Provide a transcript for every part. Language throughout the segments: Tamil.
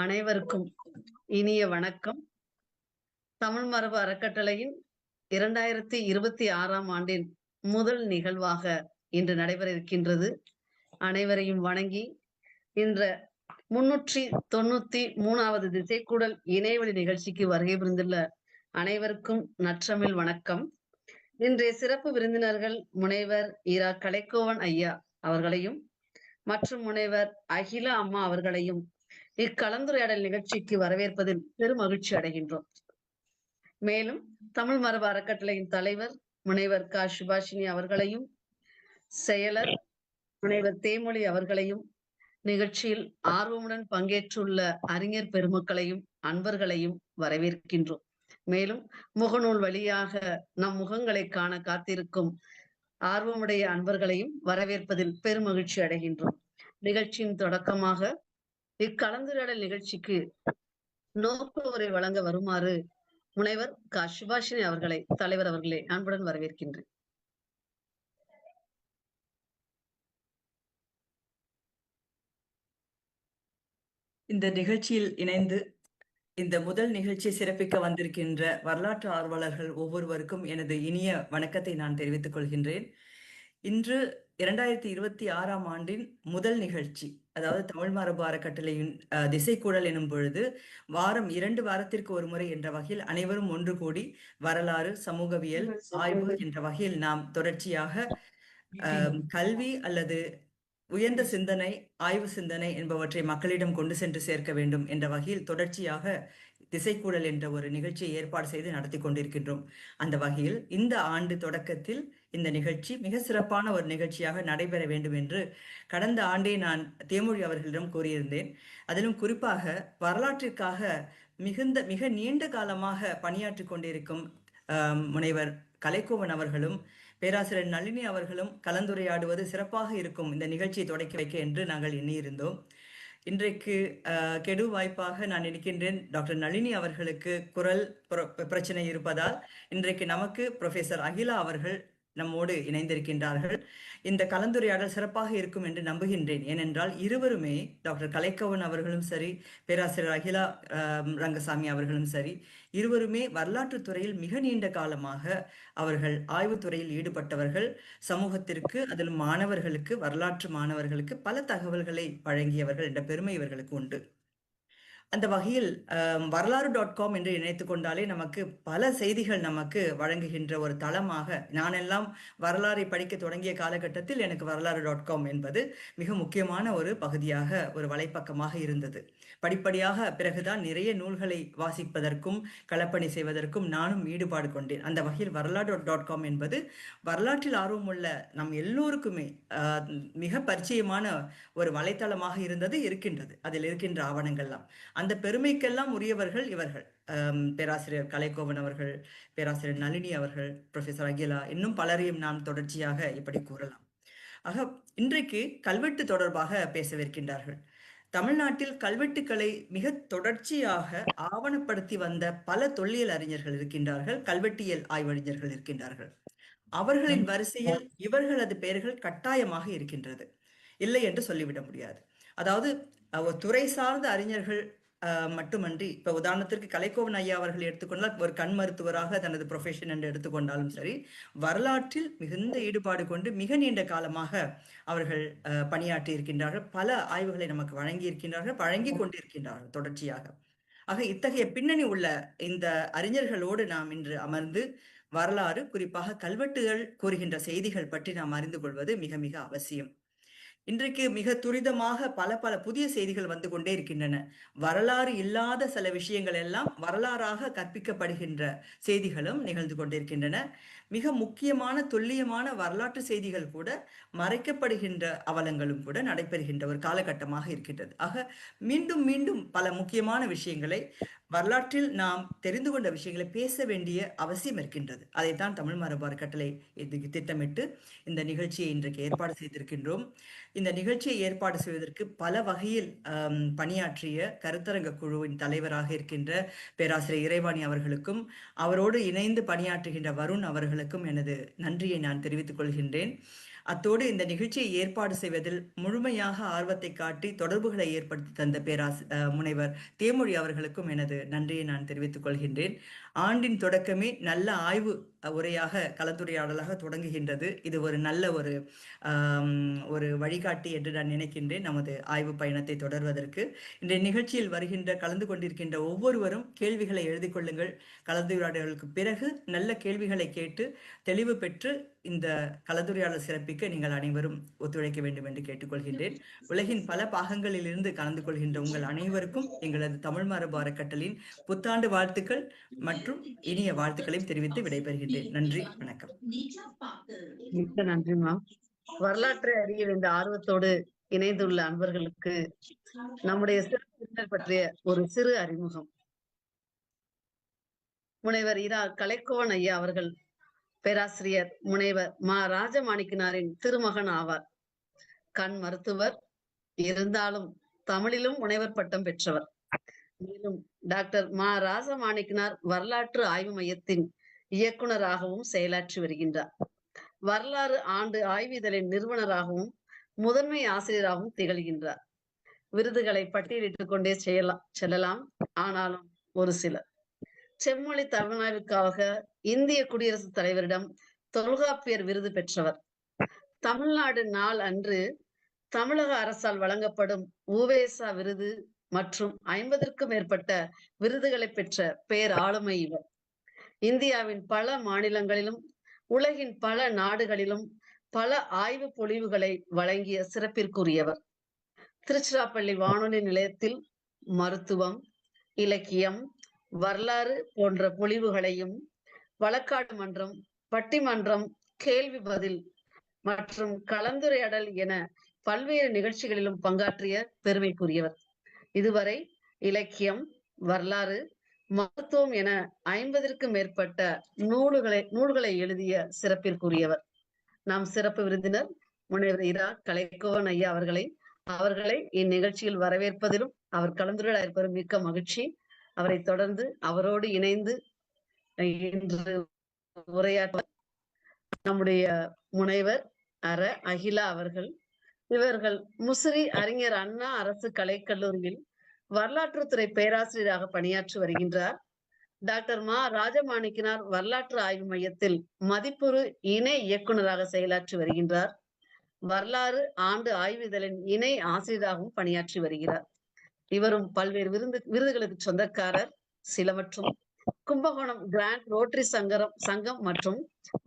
அனைவருக்கும் இனிய வணக்கம். தமிழ் மரபு அறக்கட்டளையின் 2026ஆம் ஆண்டின் முதல் நிகழ்வாக இன்று நடைபெற இருக்கின்றது. அனைவரையும் வணங்கி இன்ற 393வது திசைக்கூடல் இணையவழி நிகழ்ச்சிக்கு வருகை புரிந்துள்ள அனைவருக்கும் நற்றமிழ் வணக்கம். இன்றைய சிறப்பு விருந்தினர்கள் முனைவர் இரா. கலைக்கோவன் ஐயா அவர்களையும் மற்றும் முனைவர் அகிலா அம்மா அவர்களையும் இக்கலந்துரையாடல் நிகழ்ச்சிக்கு வரவேற்பதில் பெரும் மகிழ்ச்சி அடைகின்றோம். மேலும் தமிழ் மரபு அறக்கட்டளையின் தலைவர் முனைவர் க. சுபாஷினி அவர்களையும், செயலர் முனைவர் தேமொழி அவர்களையும், நிகழ்ச்சியில் ஆர்வமுடன் பங்கேற்றுள்ள அறிஞர் பெருமக்களையும் அன்பர்களையும் வரவேற்கின்றோம். மேலும் முகநூல் வழியாக நம் முகங்களை காண காத்திருக்கும் ஆர்வமுடைய அன்பர்களையும் வரவேற்பதில் பெருமகிழ்ச்சி அடைகின்றோம். நிகழ்ச்சியின் தொடக்கமாக இக்கலந்துரையாடல் நிகழ்ச்சிக்கு நோக்க உரை வழங்க வருமாறு முனைவர் க. சுபாஷினி அவர்களை தலைவர் அவர்களே அன்புடன் வரவேற்கின்றேன். இந்த நிகழ்ச்சியில் இணைந்து இந்த முதல் நிகழ்ச்சியை சிறப்பிக்க வந்திருக்கின்ற வரலாற்று ஆர்வலர்கள் ஒவ்வொருவருக்கும் எனது இனிய வணக்கத்தை நான் தெரிவித்துக் கொள்கின்றேன். இன்று 2026ஆம் ஆண்டின் முதல் நிகழ்ச்சி, அதாவது தமிழ் மரபு அறக்கட்டளையின் திசைக்கூடல் எனும் பொழுது வாரம் 2 வாரத்திற்கு ஒரு முறை என்ற வகையில் அனைவரும் ஒன்று கூடி வரலாறு, சமூகவியல் ஆய்வு என்ற வகையில் நாம் தொடர்ச்சியாக கல்வி அல்லது உயர்ந்த சிந்தனை, ஆய்வு சிந்தனை என்பவற்றை மக்களிடம் கொண்டு சென்று சேர்க்க வேண்டும் என்ற வகையில் தொடர்ச்சியாக திசைக்கூடல் என்ற ஒரு நிகழ்ச்சியை ஏற்பாடு செய்து நடத்தி கொண்டிருக்கின்றோம். அந்த வகையில் இந்த ஆண்டு தொடக்கத்தில் இந்த நிகழ்ச்சி மிக சிறப்பான ஒரு நிகழ்ச்சியாக நடைபெற வேண்டும் என்று கடந்த ஆண்டே நான் தேமொழி அவர்களிடம் கூறியிருந்தேன். அதிலும் குறிப்பாக வரலாற்றிற்காக மிக நீண்ட காலமாக பணியாற்றி கொண்டிருக்கும் முனைவர் கலைக்கோவன் அவர்களும் பேராசிரியர் நளினி அவர்களும் கலந்துரையாடுவது சிறப்பாக இருக்கும் இந்த நிகழ்ச்சியை தொடக்கி வைக்க என்று நாங்கள் எண்ணியிருந்தோம். இன்றைக்கு கெடு வாய்ப்பாக நான் நினைக்கின்றேன், டாக்டர் நளினி அவர்களுக்கு குரல் பிரச்சனை இருப்பதால் இன்றைக்கு நமக்கு ப்ரொஃபசர் அகிலா அவர்கள் நம்மோடு இணைந்திருக்கின்றார்கள். இந்த கலந்துரையாடல் சிறப்பாக இருக்கும் என்று நம்புகின்றேன். ஏனென்றால் இருவருமே, டாக்டர் கலைக்கோவன் அவர்களும் சரி, பேராசிரியர் அகிலா ரங்கசாமி அவர்களும் சரி, இருவருமே வரலாற்று துறையில் மிக நீண்ட காலமாக அவர்கள் ஆய்வுத்துறையில் ஈடுபட்டவர்கள். சமூகத்திற்கு, அதிலும் மாணவர்களுக்கு, வரலாற்று மாணவர்களுக்கு பல தகவல்களை வழங்கியவர்கள் என்ற பெருமை இவர்களுக்கு உண்டு. அந்த வகையில் வரலாறு.com என்று நினைத்து கொண்டாலே நமக்கு பல செய்திகள் நமக்கு வழங்குகின்ற ஒரு தளமாக, நானெல்லாம் வரலாறை படிக்க தொடங்கிய காலகட்டத்தில் எனக்கு வரலாறு.com என்பது மிக முக்கியமான ஒரு பகுதியாக, ஒரு வலைப்பக்கமாக இருந்தது. படிப்படியாக பிறகுதான் நிறைய நூல்களை வாசிப்பதற்கும் களப்பணி செய்வதற்கும் நானும் ஈடுபாடு கொண்டேன். அந்த வகையில் வரலாறு.com என்பது வரலாற்றில் ஆர்வமுள்ள நம் எல்லோருக்குமே மிக பரிச்சயமான ஒரு வலைத்தளமாக இருக்கின்றது. அதில் இருக்கின்ற ஆவணங்கள்லாம் அந்த பெருமைக்கெல்லாம் உரியவர்கள் இவர்கள். பேராசிரியர் கலைக்கோவன் அவர்கள், பேராசிரியர் நளினி அவர்கள், ப்ரொஃபசர் அகிலா, இன்னும் பலரையும் நாம் தொடர்ச்சியாக இப்படி கூறலாம். ஆக இன்றைக்கு கல்வெட்டு தொடர்பாக பேசவிருக்கின்றார்கள். தமிழ்நாட்டில் கல்வெட்டுக்களை மிக தொடர்ச்சியாக ஆவணப்படுத்தி வந்த பல தொல்லியல் அறிஞர்கள் இருக்கின்றார்கள், கல்வெட்டியல் ஆய்வறிஞர்கள் இருக்கின்றார்கள். அவர்களின் வரிசையில் இவர்களது பெயர்கள் கட்டாயமாக இருக்கின்றது, இல்லை என்று சொல்லிவிட முடியாது. அதாவது ஒரு துறை சார்ந்த அறிஞர்கள் மட்டுமன்றி, இப்ப உதாரணத்திற்கு கலைக்கோவன் ஐயா அவர்கள் எடுத்துக்கொண்டால் ஒரு கண் மருத்துவராக தனது ப்ரொஃபஷன் என்று எடுத்துக்கொண்டாலும் சரி, வரலாற்றில் மிகுந்த ஈடுபாடு கொண்டு மிக நீண்ட காலமாக அவர்கள் பணியாற்றி இருக்கின்றார்கள். பல ஆய்வுகளை நமக்கு வழங்கி இருக்கின்றார்கள், வழங்கி கொண்டிருக்கின்றார்கள் தொடர்ச்சியாக. ஆக இத்தகைய பின்னணி உள்ள இந்த அறிஞர்களோடு நாம் இன்று அமர்ந்து வரலாறு, குறிப்பாக கல்வெட்டுகள் கூறுகின்ற செய்திகள் பற்றி நாம் அறிந்து கொள்வது மிக மிக அவசியம். இன்றைக்கு மிக துரிதமாக பல புதிய செய்திகள் வந்து கொண்டே இருக்கின்றன. வரலாறு இல்லாத சில விஷயங்கள் எல்லாம் வரலாறாக கற்பிக்கப்படுகின்ற செய்திகளும் நிகழ்ந்து கொண்டிருக்கின்றன. மிக முக்கியமான துல்லியமான வரலாற்று செய்திகள் கூட மறைக்கப்படுகின்ற அவலங்களும் கூட நடைபெறுகின்ற ஒரு காலகட்டமாக இருக்கின்றது. ஆக மீண்டும் மீண்டும் பல முக்கியமான விஷயங்களை, வரலாற்றில் நாம் தெரிந்து கொண்ட விஷயங்களை பேச வேண்டிய அவசியம் இருக்கின்றது. அதைத்தான் தமிழ் மரபு அறக்கட்டளை திட்டமிட்டு இந்த நிகழ்ச்சியை இன்றைக்கு ஏற்பாடு செய்திருக்கின்றோம். இந்த நிகழ்ச்சியை ஏற்பாடு செய்வதற்கு பல வகையில் பணியாற்றிய கருத்தரங்க குழுவின் தலைவராக இருக்கின்ற பேராசிரியர் இறைவாணி அவர்களுக்கும், அவரோடு இணைந்து பணியாற்றுகின்ற வருண் அவர்களுக்கும் எனது நன்றியை நான் தெரிவித்துக் கொள்கின்றேன். அத்தோடு இந்த நிகழ்ச்சியை ஏற்பாடு செய்வதில் முழுமையாக ஆர்வத்தை காட்டி தொடர்புகளை ஏற்படுத்தி தந்த முனைவர் தேமொழி அவர்களுக்கும் எனது நன்றியை நான் தெரிவித்துக் கொள்கின்றேன். ஆண்டின் தொடக்கமே நல்ல ஆய்வு உரையாக கலந்துரையாடலாக தொடங்குகின்றது. இது ஒரு நல்ல ஒரு வழிகாட்டி என்று நான் நினைக்கின்றேன் நமது ஆய்வு பயணத்தை தொடர்வதற்கு. இன்றைய நிகழ்ச்சியில் கலந்து கொண்டிருக்கின்ற ஒவ்வொருவரும் கேள்விகளை எழுதி கொள்ளுங்கள். கலந்துரையாடலுக்கு பிறகு நல்ல கேள்விகளை கேட்டு தெளிவு பெற்று இந்த கலந்துரையாடல் சிறப்பிக்க நீங்கள் அனைவரும் ஒத்துழைக்க வேண்டும் என்று கேட்டுக்கொள்கின்றேன். உலகின் பல பாகங்களில் இருந்து கலந்து கொள்கின்ற உங்கள் அனைவருக்கும் எங்களது தமிழ் மரபு அறக்கட்டளையின் புத்தாண்டு வாழ்த்துக்கள் மற்றும் இனிய வாழ்த்துக்களையும் தெரிவித்து விடைபெறுகின்றேன். நன்றி, வணக்கம். மிக்க நன்றி மேம். வரலாற்றை அறிய இந்த ஆர்வத்தோடு இணைந்துள்ள அன்பர்களுக்கு நம்முடைய சிறப்பு பற்றிய ஒரு சிறு அறிமுகம். முனைவர் இரா கலைக்கோவன் ஐயா அவர்கள் பேராசிரியர் முனைவர் மா ராஜமாணிக்கனாரின் திருமகன் ஆவார். கண் மருத்துவர், இருந்தாலும் தமிழிலும் முனைவர் பட்டம் பெற்றவர். மேலும் டாக்டர் மா ராஜமாணிக்கனார் வரலாற்று ஆய்வு மையத்தின் இயக்குனராகவும் செயலாற்றி வருகின்றார். வரலாறு ஆண்டு ஆய்வு இதழின் நிறுவனராகவும் முதன்மை ஆசிரியராகவும் திகழ்கின்றார். விருதுகளை பட்டியலிட்டுக் கொண்டே செல்லலாம். ஆனாலும் ஒரு சிலர்: செம்மொழி தமிழ்நாடுக்காக இந்திய குடியரசுத் தலைவரிடம் தொல்காப்பியர் விருது பெற்றவர். தமிழ்நாடு நாள் அன்று தமிழக அரசால் வழங்கப்படும் உவேசா விருது மற்றும் 50க்கும் மேற்பட்ட விருதுகளை பெற்ற பேராளுமை இவர். இந்தியாவின் பல மாநிலங்களிலும் உலகின் பல நாடுகளிலும் பல ஆய்வு பொழிவுகளை வழங்கிய சிறப்பிற்குரியவர். திருச்சிராப்பள்ளி வானொலி நிலையத்தில் மருத்துவம், இலக்கியம், வரலாறு போன்ற பொழிவுகளையும், வழக்காடு மன்றம், பட்டிமன்றம், கேள்வி பதில் மற்றும் கலந்துரையாடல் என பல்வேறு நிகழ்ச்சிகளிலும் பங்காற்றிய பெருமைக்குரியவர். இதுவரை இலக்கியம், வரலாறு, மருத்துவம் என 50க்கும் மேற்பட்ட நூல்களை எழுதிய சிறப்பிற்குரியவர். நாம் சிறப்பு விருந்தினர் முனைவர் இரா கலைக்கோவன் ஐயா அவர்களை இந்நிகழ்ச்சியில் வரவேற்பதிலும் அவர் கலந்துரையாட இருப்பதும் மிக்க மகிழ்ச்சி. அவரை தொடர்ந்து அவரோடு இணைந்து இன்று உரையாற்ற நம்முடைய முனைவர் அர அகிலா அவர்கள். இவர்கள் முசிறி அறிஞர் அண்ணா அரசு கலைக்கல்லூரியில் வரலாற்றுத்துறை பேராசிரியராக பணியாற்றி வருகின்றார். டாக்டர் மா ராஜமாணிக்கனார் வரலாற்று ஆய்வு மையத்தில் மதிப்புறு இணை இயக்குநராக செயலாற்றி வருகின்றார். வரலாறு ஆண்டு ஆய்வு இதழின் இணை ஆசிரியராகவும் பணியாற்றி வருகிறார். இவரும் பல்வேறு விருதுகளுக்கு சொந்தக்காரர். சிலவற்றும் கும்பகோணம் கிராண்ட் ரோட்டரி சங்கம் மற்றும்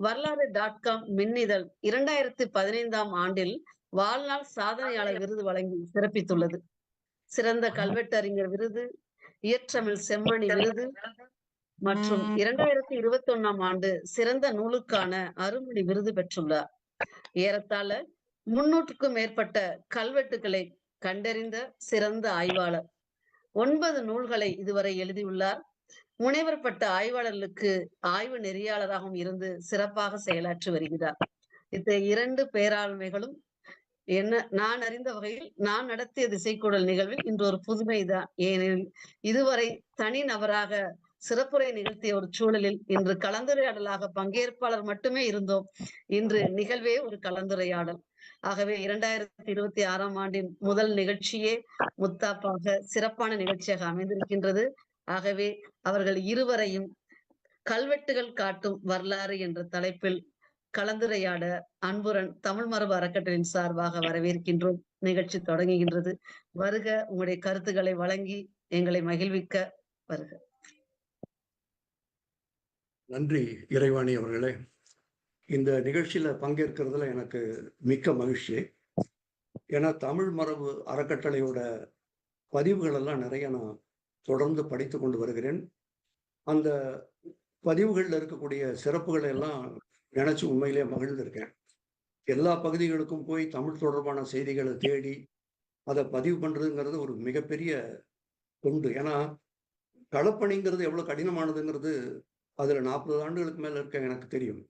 வரலாறு.com மின்னிதழ் 2015ஆம் ஆண்டில் வாழ்நாள் சாதனையாளர் விருது வழங்கி சிறப்பித்துள்ளது. சிறந்த கல்வெட்டறிஞர் விருது, இயற்றமிழ் செம்மணி விருது மற்றும் 2021ஆம் ஆண்டு சிறந்த நூலுக்கான அருள்மொழி விருது பெற்றுள்ளார். ஏறத்தாழ 300க்கும் மேற்பட்ட கல்வெட்டுகளை கண்டறிந்த சிறந்த ஆய்வாளர். 9 நூல்களை இதுவரை எழுதியுள்ளார். முனைவர் பட்ட ஆய்வாளர்களுக்கு ஆய்வு நெறியாளராகவும் இருந்து சிறப்பாக செயலாற்றி வருகிறார். இத்தகைய 2 பேராளுமைகளும் நான் அறிந்த வகையில் நான் நடத்திய திசைக்கூடல் நிகழ்வில் இன்று ஒரு புதுமைதான். ஏனெனில் இதுவரை தனி நபராக சிறப்புரை நிகழ்த்திய ஒரு சூழலில் இன்று கலந்துரையாடலாக பங்கேற்பாளர் மட்டுமே இருந்தோம். இன்று நிகழ்வே ஒரு கலந்துரையாடல். ஆகவே 2026ஆம் ஆண்டின் முதல் நிகழ்ச்சியே முத்தாப்பாக சிறப்பான நிகழ்ச்சியாக அமைந்திருக்கின்றது. ஆகவே அவர்கள் இருவரையும் கல்வெட்டுகள் காட்டும் வரலாறு என்ற தலைப்பில் கலந்துரையாட அன்புடன் தமிழ் மரபு அறக்கட்டளையின் சார்பாக வரவேற்கின்றோம். நிகழ்ச்சி தொடங்குகின்றது. வருக, உங்களுடைய கருத்துக்களை வழங்கி எங்களை மகிழ்விக்க வருக. நன்றி இறைவாணி அவர்களே. இந்த நிகழ்ச்சியில பங்கேற்கிறதுல எனக்கு மிக்க மகிழ்ச்சி. ஏன்னா தமிழ் மரபு அறக்கட்டளையோட பதிவுகள் எல்லாம் நிறைய நான் தொடர்ந்து படித்து கொண்டு வருகிறேன். அந்த பதிவுகளில் இருக்கக்கூடிய சிறப்புகளை எல்லாம் நினைச்சு உண்மையிலே மகிழ்ந்திருக்கேன். எல்லா பகுதிகளுக்கும் போய் தமிழ் தொடர்பான செய்திகளை தேடி அதை பதிவு பண்றதுங்கிறது ஒரு மிகப்பெரிய தொண்டு. ஏன்னா களப்பணிங்கிறது எவ்வளவு கடினமானதுங்கிறது அதுல 40 ஆண்டுகளுக்கு மேல இருக்க எனக்கு தெரியும்.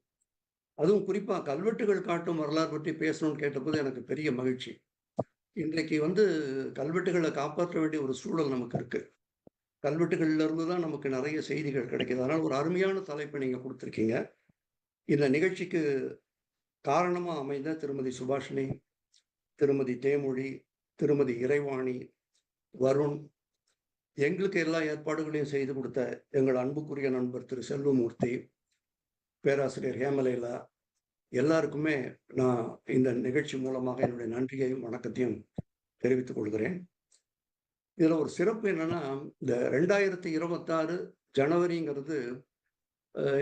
அதுவும் குறிப்பா கல்வெட்டுகள் காட்டும் வரலாறு பற்றி பேசணும்னு கேட்டபோது எனக்கு பெரிய மகிழ்ச்சி. இன்றைக்கு கல்வெட்டுகளை காப்பாற்ற வேண்டிய ஒரு சூழல் நமக்கு இருக்கு. கல்வெட்டுகள்ல இருந்துதான் நமக்கு நிறைய செய்திகள் கிடைக்குது. அதனால ஒரு அருமையான தலைப்பை நீங்க கொடுத்துருக்கீங்க. இந்த நிகழ்ச்சிக்கு காரணமா அமைந்த திருமதி சுபாஷினி, திருமதி தேமொழி, திருமதி இறைவாணி, வருண், எங்களுக்கு எல்லா ஏற்பாடுகளையும் செய்து கொடுத்த எங்கள் அன்புக்குரிய நண்பர் திரு செல்வமூர்த்தி, பேராசிரியர் ஹேமலேலா, எல்லாருக்குமே நான் இந்த நிகழ்ச்சி மூலமாக என்னுடைய நன்றியையும் வணக்கத்தையும் தெரிவித்துக் கொள்கிறேன். இதுல ஒரு சிறப்பு என்னன்னா, இந்த 2026 ஜனவரிங்கிறது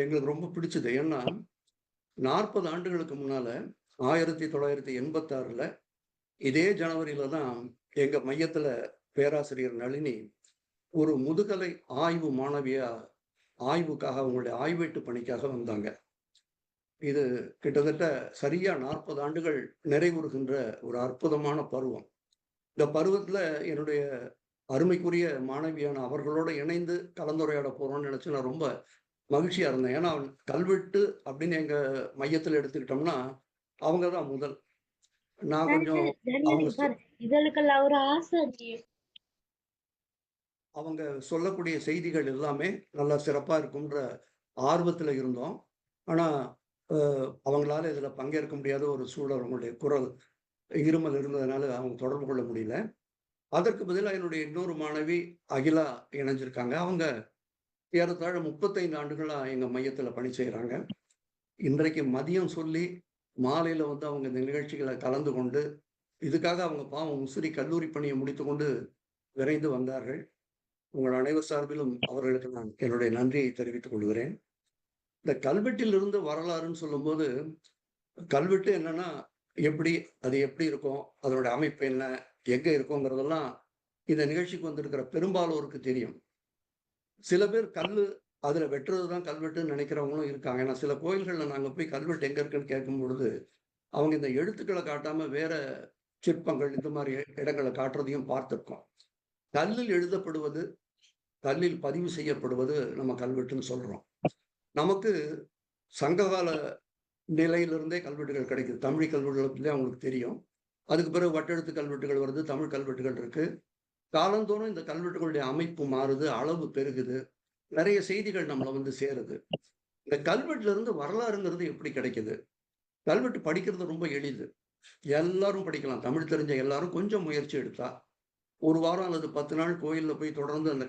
எங்களுக்கு ரொம்ப பிடிச்சது. ஏன்னா 40 ஆண்டுகளுக்கு முன்னால 1986 இதே ஜனவரியில தான் எங்க மையத்துல பேராசிரியர் நளினி ஒரு முதுகலை ஆய்வு மாணவியா ஆய்வுக்காக அவங்களுடைய ஆய்வேட்டு பணிக்காக வந்தாங்க. இது கிட்டத்தட்ட சரியா 40 ஆண்டுகள் நிறைவுறுகின்ற ஒரு அற்புதமான பருவம். இந்த பருவத்துல என்னுடைய அருமைக்குரிய மாணவியான அவர்களோட இணைந்து கலந்துரையாட போறோம்னு நினைச்சு நான் ரொம்ப மகிழ்ச்சியா இருந்தேன். ஏன்னா கல்வெட்டு அப்படின்னு எங்க மையத்துல எடுத்துக்கிட்டோம்னா அவங்க தான் முதல். நான் கொஞ்சம் அவங்க சொல்லக்கூடிய செய்திகள் எல்லாமே நல்லா சிறப்பா இருக்கும்ன்ற ஆர்வத்துல இருந்தோம். ஆனா அவங்களால இதுல பங்கேற்க முடியாத ஒரு சூழல், அவங்களுடைய குரல் இருமல் இருந்ததுனால அவங்க தொடர்பு கொள்ள முடியல. அதற்கு பதிலாக என்னுடைய இன்னொரு மாணவி அகிலா இணைஞ்சிருக்காங்க. அவங்க ஏறத்தாழ 35 ஆண்டுகளா எங்க மையத்துல பணி செய்யறாங்க. இன்றைக்கு மதியம் சொல்லி மாலையில வந்து அவங்க இந்த நிகழ்ச்சிகளை கலந்து கொண்டு இதுக்காக அவங்க பாவம் முசிறி கல்லூரி பணியை முடித்து கொண்டு விரைந்து வந்தார்கள். உங்கள் அனைவர் சார்பிலும் அவர்களுக்கு நான் என்னுடைய நன்றியை தெரிவித்துக் கொள்கிறேன். இந்த கல்வெட்டிலிருந்து வரலாறுன்னு சொல்லும்போது, கல்வெட்டு என்னன்னா அது எப்படி இருக்கும், அதனுடைய அமைப்பு என்ன, எங்க இருக்குங்கிறதெல்லாம் இந்த நிகழ்ச்சிக்கு வந்திருக்கிற பெரும்பாலோருக்கு தெரியும். சில பேர் அதுல வெட்டுறதுதான் கல்வெட்டுன்னு நினைக்கிறவங்களும் இருக்காங்க. ஏன்னா சில கோயில்கள்ல நாங்க போய் கல்வெட்டு எங்க இருக்குன்னு கேட்கும் பொழுது அவங்க இந்த எழுத்துக்களை காட்டாம வேற சிற்பங்கள் இந்த மாதிரி இடங்களை காட்டுறதையும் பார்த்திருக்கோம். கல்லில் எழுதப்படுவது, கல்லில் பதிவு செய்யப்படுவது நம்ம கல்வெட்டுன்னு சொல்றோம். நமக்கு சங்ககால நிலையிலிருந்தே கல்வெட்டுகள் கிடைக்குது. தமிழ் கல்வெட்டுகளே அவங்களுக்கு தெரியும். அதுக்கு பிறகு வட்டெழுத்து கல்வெட்டுகள் வருது, தமிழ் கல்வெட்டுகள் இருக்கு. காலந்தோறும் இந்த கல்வெட்டுகளுடைய அமைப்பு மாறுது, அளவு பெருகுது, நிறைய செய்திகள் நம்மளை வந்து சேருது. இந்த கல்வெட்டுல இருந்து வரலாறுங்கிறது எப்படி கிடைக்குது? கல்வெட்டு படிக்கிறது ரொம்ப எளிது, எல்லாரும் படிக்கலாம். தமிழ் தெரிஞ்ச எல்லாரும் கொஞ்சம் முயற்சி எடுத்தா 1 வாரம் அல்லது 10 நாள் கோயில்ல போய் தொடர்ந்து அந்த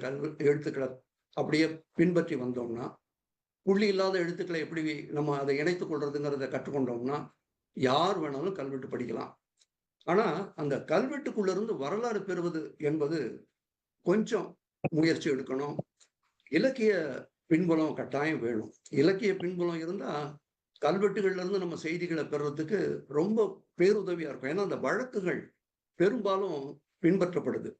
எழுத்துக்களை அப்படியே பின்பற்றி வந்தோம்னா, புள்ளி இல்லாத எழுத்துக்களை எப்படி நம்ம அதை இணைத்துக் கொள்றதுங்கிறத கற்றுக்கொண்டோம்னா யார் வேணாலும் கல்வெட்டு படிக்கலாம். ஆனா அந்த கல்வெட்டுக்குள்ள இருந்து வரலாறு பெறுவது என்பது கொஞ்சம் முயற்சி எடுக்கணும். இலக்கிய பின்புலம் கட்டாயம் வேணும். இலக்கிய பின்புலம் இருந்தா கல்வெட்டுகள்ல இருந்து நம்ம செய்திகளை பெறுறதுக்கு ரொம்ப பேருதவியா இருக்கும். ஏன்னா அந்த வழக்குகள் பெரும்பாலும் பின்பற்றப்படுது.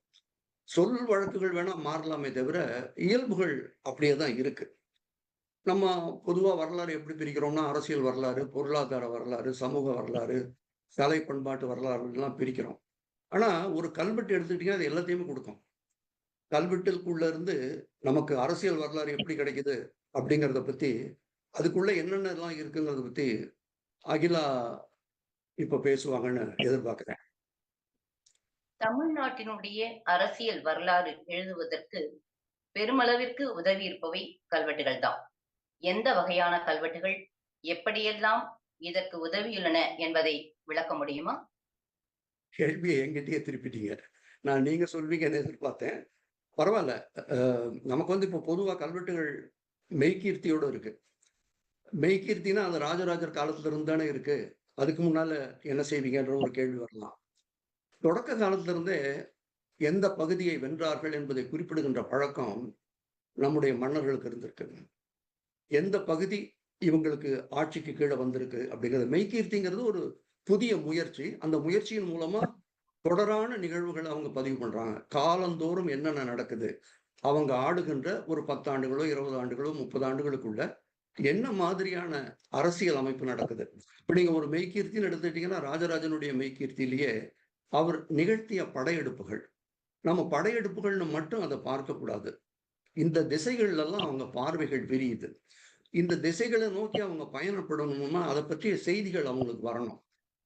சொல் வழக்குகள் வேணா மாறலாமே தவிர இயல்புகள் அப்படியே தான் இருக்கு. நம்ம பொதுவா வரலாறு எப்படி பிரிக்கிறோம்னா அரசியல் வரலாறு, பொருளாதார வரலாறு, சமூக வரலாறு, கலை பண்பாட்டு வரலாறு எல்லாம் பிரிக்கிறோம். ஆனா ஒரு கல்வெட்டு எடுத்துக்கிட்டீங்கன்னா அது எல்லாத்தையுமே கொடுக்கும். கல்வெட்டுக்குள்ள இருந்து நமக்கு அரசியல் வரலாறு எப்படி கிடைக்குது அப்படிங்கிறத பத்தி, அதுக்குள்ள என்னென்ன எல்லாம் இருக்குங்கிறத பத்தி அகிலா இப்ப பேசுவாங்கன்னு எதிர்பார்க்கிறேன். தமிழ்நாட்டினுடைய அரசியல் வரலாறு எழுதுவதற்கு பெருமளவிற்கு உதவி இருப்பவை கல்வெட்டுகள் தான். எந்த வகையான கல்வெட்டுகள், எப்படியெல்லாம் இதற்கு உதவியுள்ளன என்பதை விளக்க முடியுமா? கேள்வியை என்கிட்டயே திருப்பிட்டீங்க. நான் நீங்க சொல்வீங்கன்னு எதிர்பார்த்தேன். பரவாயில்ல. நமக்கு வந்து இப்போ பொதுவா கல்வெட்டுகள் மெய்கீர்த்தியோட இருக்கு. மெய்கீர்த்தினா அது ராஜராஜர் காலத்துல இருந்து தானே இருக்கு. அதுக்கு முன்னால என்ன செய்வீங்கன்ற ஒரு கேள்வி வரலாம். தொடக்க காலத்துல இருந்தே எந்த பகுதியை வென்றார்கள் என்பதை குறிப்பிடுகின்ற பழக்கம் நம்முடைய மன்னர்களுக்கு இருந்திருக்கு. எந்த பகுதி இவங்களுக்கு ஆட்சிக்கு கீழே வந்திருக்கு அப்படிங்கிறது. மெய்கீர்த்திங்கிறது ஒரு புதிய முயற்சி. அந்த முயற்சியின் மூலமா தொடரான நிகழ்வுகளை அவங்க பதிவு பண்றாங்க. காலந்தோறும் என்னென்ன நடக்குது, அவங்க ஆடுகின்ற ஒரு 10 ஆண்டுகளோ 20 ஆண்டுகளோ 30 ஆண்டுகளுக்குள்ள என்ன மாதிரியான அரசியல் அமைப்பு நடக்குது. இப்ப நீங்க ஒரு மெய்கீர்த்தின்னு எடுத்துக்கிட்டீங்கன்னா ராஜராஜனுடைய மெய்கீர்த்தியிலேயே அவர் நிகழ்த்திய படையெடுப்புகள், நம்ம படையெடுப்புகள்னு மட்டும் அதை பார்க்கக்கூடாது. இந்த திசைகள்ல எல்லாம் அவங்க பார்வைகள் விரியுது. இந்த திசைகளை நோக்கி அவங்க பயணப்படணும்னா அதை பற்றிய செய்திகள் அவங்களுக்கு வரணும்.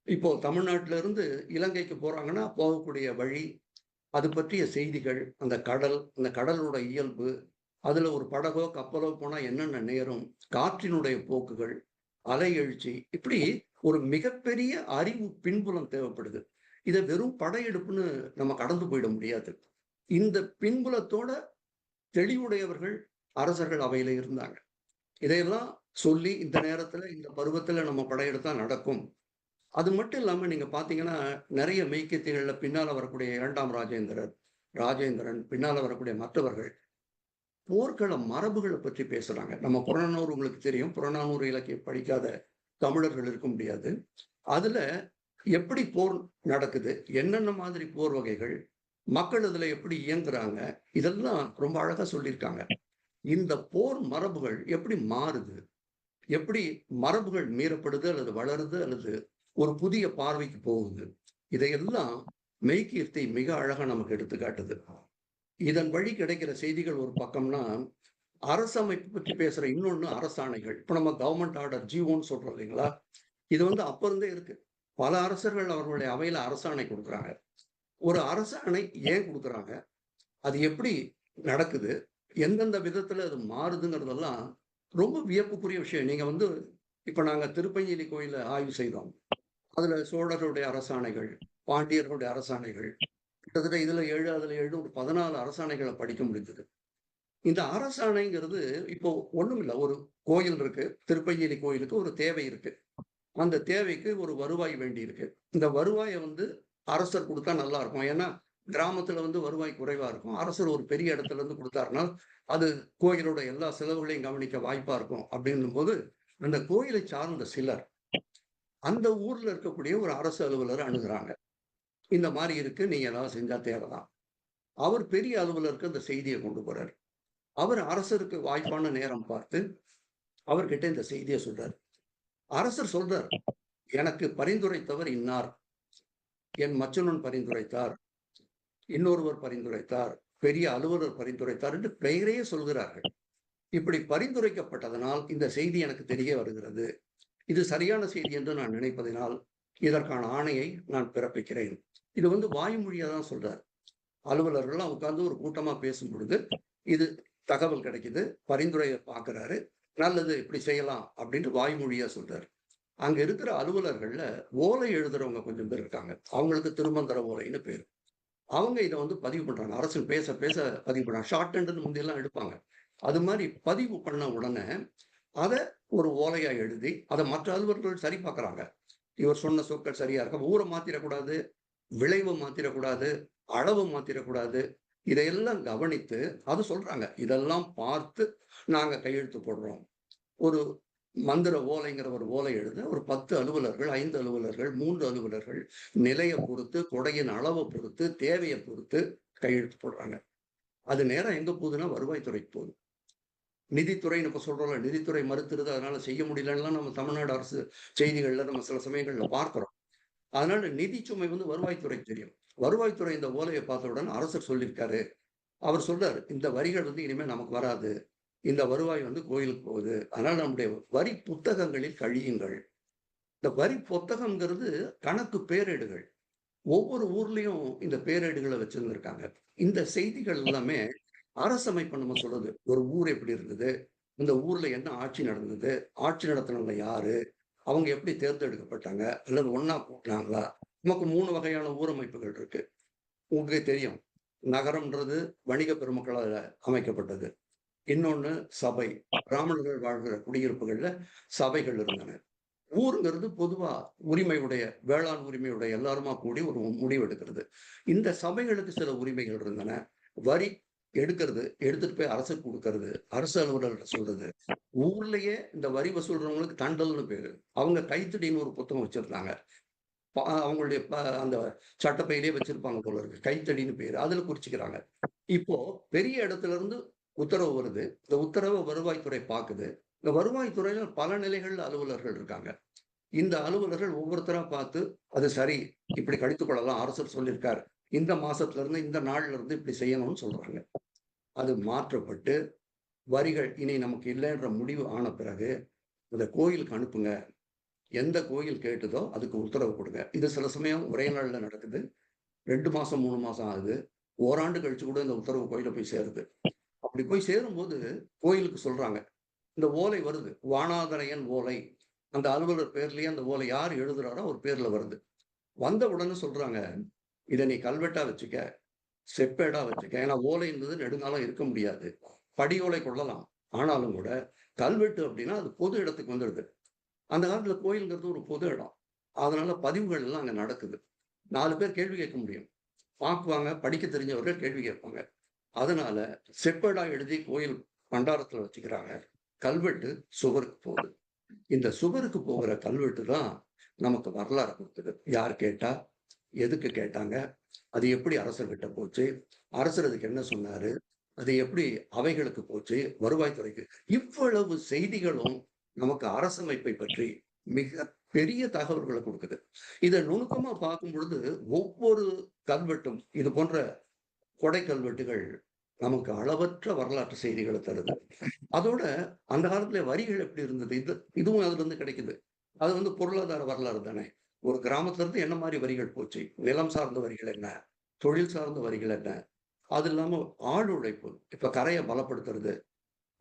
இப்போ தமிழ்நாட்டில இருந்து இலங்கைக்கு போறாங்கன்னா போகக்கூடிய வழி, அது பற்றிய செய்திகள், அந்த கடலோட இயல்பு, அதுல ஒரு படகோ கப்பலோ போனா என்னென்ன நேரும், காற்றினுடைய போக்குகள், அலை எழுச்சி, இப்படி ஒரு மிகப்பெரிய அறிவு பின்புலம் தேவைப்படுது. இதை வெறும் படையெடுப்புன்னு நம்ம கடந்து போயிட முடியாது. இந்த பின்புலத்தோட தெளிவுடையவர்கள் அரசர்கள் அவையில இருந்தாங்க. இதையெல்லாம் சொல்லி இந்த நேரத்துல இந்த பருவத்துல நம்ம படையெடுத்தா நடக்கும். அது மட்டும் இல்லாம நீங்க பாத்தீங்கன்னா நிறைய மெய்க்கத்திகள்ல பின்னால வரக்கூடிய 2ஆம் ராஜேந்திரன் பின்னால வரக்கூடிய மற்றவர்கள் போர்க்கள மரபுகளை பற்றி பேசுறாங்க. நம்ம புறநானூறு உங்களுக்கு தெரியும். புறநானூறு இலக்கியம் படிக்காத தமிழர்கள் இருக்க முடியாது. அதுல எப்படி போர் நடக்குது, என்னென்ன மாதிரி போர் வகைகள், மக்கள் இதுல எப்படி இயங்குறாங்க, இதெல்லாம் ரொம்ப அழகா சொல்லியிருக்காங்க. இந்த போர் மரபுகள் எப்படி மாறுது, எப்படி மரபுகள் மீறப்படுது அல்லது வளருது அல்லது ஒரு புதிய பார்வைக்கு போகுது, இதையெல்லாம் மெய்கீர்த்தி மிக அழகா நமக்கு எடுத்து காட்டுது. இதன் வழி கிடைக்கிற செய்திகள் ஒரு பக்கம்னா, அரசமைப்பு பற்றி பேசுற இன்னொன்னு அரசாணைகள். இப்ப நம்ம கவர்மெண்ட் ஆர்டர் G1 சொல்றோம் இல்லைங்களா, இது அப்ப இருந்தே இருக்கு. பல அரசர்கள் அவர்களுடைய அவையில அரசாணை கொடுக்குறாங்க. ஒரு அரசாணை ஏன் கொடுக்குறாங்க, அது எப்படி நடக்குது, எந்தெந்த விதத்துல அது மாறுதுங்கிறதெல்லாம் ரொம்ப வியப்புக்குரிய விஷயம். நீங்க இப்ப நாங்க திருப்பஞ்சலி கோயில ஆய்வு செய்தோம். அதுல சோழர்களுடைய அரசாணைகள், பாண்டியர்களுடைய அரசாணைகள், கிட்டத்தட்ட இதுல 7 அதுல 7 ஒரு 14 அரசாணைகளை படிக்க முடிஞ்சது. இந்த அரசாணைங்கிறது இப்போ ஒண்ணுமில்ல. ஒரு கோயில் இருக்கு, திருப்பஞ்சலி கோயிலுக்கு ஒரு தேவை இருக்கு. அந்த தேவைக்கு ஒரு வருவாய் வேண்டி இருக்கு. இந்த வருவாயை அரசர் கொடுத்தா நல்லா இருக்கும். ஏன்னா கிராமத்துல வருவாய் குறைவா இருக்கும். அரசர் ஒரு பெரிய இடத்துல இருந்து கொடுத்தாருன்னா அது கோயிலோட எல்லா செலவுகளையும் கவனிக்க வாய்ப்பா இருக்கும். அப்படின்னும் போது அந்த கோயிலை சார்ந்த சிலர் அந்த ஊர்ல இருக்கக்கூடிய ஒரு அரசு அலுவலரை அணுகுறாங்க. இந்த மாதிரி இருக்கு, நீங்க ஏதாவது செஞ்சா தேவைதான். அவர் பெரிய அலுவலருக்கு அந்த செய்தியை கொண்டு போறாரு. அவர் அரசருக்கு வாய்ப்பான நேரம் பார்த்து அவர்கிட்ட இந்த செய்தியை சொல்றாரு. அரசர் சொல்றார், எனக்கு பரிந்துரைத்தவர் இன்னார், என் மச்சனன் பரிந்துரைத்தார், இன்னொருவர் பரிந்துரைத்தார், பெரிய அலுவலர் பரிந்துரைத்தார் என்று பெயரையே சொல்கிறார்கள். இப்படி பரிந்துரைக்கப்பட்டதனால் இந்த செய்தி எனக்கு தெரிய வருகிறது. இது சரியான செய்தி என்று நான் நினைப்பதினால் இதற்கான ஆணையை நான் பிறப்பிக்கிறேன். இது வாய்மொழியா தான் சொல்றார். அலுவலர்கள்லாம் உட்கார்ந்து ஒரு கூட்டமா பேசும் பொழுது இது தகவல் கிடைக்குது, பரிந்துரையை பார்க்கிறாரு, நல்லது இப்படி செய்யலாம் அப்படின்ட்டு வாய்மொழியா சொல்றாரு. அங்க இருக்கிற அலுவலர்கள்ல ஓலை எழுதுறவங்க கொஞ்சம் பேர் இருக்காங்க. அவங்களுக்கு திருமந்திர ஓலைன்னு பேரு. அவங்க இதை பதிவு பண்றாங்க. அரசு பேச பேச பதிவு பண்றாங்க. ஷார்ட் ஹேண்ட் முந்தியெல்லாம் எடுப்பாங்க. அது மாதிரி பதிவு பண்ண உடனே அதை ஒரு ஓலையா எழுதி அதை மற்ற அலுவலர்கள் சரி பார்க்கறாங்க. இவர் சொன்ன சொற்கள் சரியா இருக்க, ஊரை மாத்திரக்கூடாது, விளைவு மாத்திரக்கூடாது, அளவு மாத்திரக்கூடாது, இதையெல்லாம் கவனித்து அது சொல்றாங்க. இதெல்லாம் பார்த்து நாங்க கையெழுத்து போடுறோம். ஒரு மந்திர ஓலைங்கிற ஒரு ஓலை எழுத ஒரு 10 அலுவலர்கள், 5 அலுவலர்கள், 3 அலுவலர்கள் நிலையை பொறுத்து, கொடையின் அளவை பொறுத்து, தேவையை பொறுத்து கையெழுத்து போடுறாங்க. அது நேரம் எங்க போகுதுன்னா வருவாய்த்துறைக்கு போகுது. நிதித்துறைன்னு இப்ப சொல்றோம்ல, நிதித்துறை மறுத்துருது, அதனால செய்ய முடியலன்னா நம்ம தமிழ்நாடு அரசு செய்திகள்ல நம்ம சில சமயங்கள்ல பார்க்கிறோம். அதனால நிதி சுமை வருவாய்த்துறைக்கு தெரியும். வருவாய்த்துறை இந்த ஓலையை பார்த்தவுடன் அரசர் சொல்லியிருக்காரு. அவர் சொல்றாரு, இந்த வரிகள் இனிமே நமக்கு வராது, இந்த வருவாய் கோயிலுக்கு போகுது, அதனால நம்முடைய வரி புத்தகங்களில் கழியுங்கள். இந்த வரி புத்தகம்ங்கிறது கணக்கு பேரேடுகள். ஒவ்வொரு ஊர்லயும் இந்த பேரேடுகளை வச்சிருந்திருக்காங்க. இந்த செய்திகள் எல்லாமே அரசமைப்பு நம்ம சொல்றது. ஒரு ஊர் எப்படி இருந்தது, இந்த ஊர்ல என்ன ஆட்சி நடந்தது, ஆட்சி நடத்தினவங்க யாரு, அவங்க எப்படி தேர்ந்தெடுக்கப்பட்டாங்க அல்லது ஒன்னா கூட்டினாங்களா. நமக்கு 3 வகையான ஊரமைப்புகள் இருக்கு. உங்களுக்கு தெரியும், நகரம்ன்றது வணிக பெருமக்களால் அமைக்கப்பட்டது. இன்னொன்னு சபை, பிராமணர்கள் வாழ்கிற குடியிருப்புகள்ல சபைகள் இருந்தன. ஊருங்கிறது பொதுவா உரிமையுடைய, வேளாண் உரிமையுடைய எல்லாருமா கூடி ஒரு முடிவு எடுக்கிறது. இந்த சபைகளுக்கு சில உரிமைகள் இருந்தன. வரி எடுக்கிறது, எடுத்துட்டு போய் அரசு கொடுக்கறது, அரசு அலுவலர்கிட்ட சொல்றது. ஊர்லயே இந்த வரி வசூல்றவங்களுக்கு தண்டல்னு பேரு. அவங்க கைத்தடின்னு ஒரு புத்தகம் வச்சிருந்தாங்க. அவங்களுடைய அந்த சட்டப்பையிலே வச்சிருப்பாங்க போல இருக்கு, கைத்தடின்னு பேரு. அதுல குறிச்சுக்கிறாங்க. இப்போ பெரிய இடத்துல இருந்து உத்தரவு வருது. இந்த உத்தரவை வருவாய்த்துறை பார்க்குது. இந்த வருவாய்த்துறையில பல நிலைகள்ல அலுவலர்கள் இருக்காங்க. இந்த அலுவலர்கள் ஒவ்வொருத்தரா பார்த்து அது சரி, இப்படி கழித்துக் கொள்ளலாம், அரசர் சொல்லியிருக்காரு, இந்த மாசத்துல இருந்து இந்த நாள்ல இருந்து இப்படி செய்யணும்னு சொல்றாங்க. அது மாற்றப்பட்டு வரிகள் இனி நமக்கு இல்லைன்ற முடிவு ஆன பிறகு இந்த கோயிலுக்கு அனுப்புங்க, எந்த கோயில் கேட்டுதோ அதுக்கு உத்தரவு கொடுங்க. இது சில சமயம் ஒரே நாள்ல நடக்குது, 2 மாசம் 3 மாசம் ஆகுது, ஓராண்டு கழிச்சு கூட இந்த உத்தரவு கோயில போய் சேருது. அப்படி போய் சேரும்போது கோயிலுக்கு சொல்றாங்க, இந்த ஓலை வருது, வானாதரையன் ஓலை, அந்த அலுவலர் பேர்லயே அந்த ஓலை யார் எழுதுறாரோ அவர் பேர்ல வருது. வந்த உடனே சொல்றாங்க, இதை நீ கல்வெட்டா வச்சுக்க, செப்பேடா வச்சுக்க. ஏன்னா ஓலைன்றது நெடுங்காலம் இருக்க முடியாது. படி ஓலை கொள்ளலாம். ஆனாலும் கூட கல்வெட்டு அப்படின்னா அது பொது இடத்துக்கு வந்துடுது. அந்த காலத்துல கோயில்ங்கிறது ஒரு பொது இடம். அதனால பதிவுகள் எல்லாம் அங்க நடக்குது. 4 பேர் கேள்வி கேட்க முடியும். பார்க்குவாங்க, படிக்க தெரிஞ்சவர்கள் கேள்வி கேட்பாங்க. அதனால செப்பேடா எழுதி கோயில் பண்டாரத்துல வச்சுக்கிறாங்க. கல்வெட்டு சுவருக்கு போகுது. இந்த சுவருக்கு போகிற கல்வெட்டு தான் நமக்கு வரலாறு கொடுத்தது. யார் கேட்டா, எதுக்கு கேட்டாங்க, அது எப்படி அரசர்கிட்ட போச்சு, அரசர் அதுக்கு என்ன சொன்னாரு, அது எப்படி அவைகளுக்கு போச்சு, வருவாய்த்துறைக்கு, இவ்வளவு செய்திகளும் நமக்கு அரசமைப்பை பற்றி மிக பெரிய தகவல்களை கொடுக்குது. இதை நுணுக்கமா பார்க்கும் பொழுது ஒவ்வொரு கல்வெட்டும் இது போன்ற கொடை கல்வெட்டுகள் நமக்கு அளவற்ற வரலாற்று செய்திகளை தருது. அதோட அந்த காலத்துல வரிகள் எப்படி இருந்தது, இதுவும் அதுல இருந்து கிடைக்குது. அது பொருளாதார வரலாறு தானே. ஒரு கிராமத்துல இருந்து என்ன மாதிரி வரிகள் போச்சு, நிலம் சார்ந்த வரிகள் என்ன, தொழில் சார்ந்த வரிகள் என்ன, அது இல்லாம ஆள் உழைப்பு, இப்ப கரையை பலப்படுத்துறது,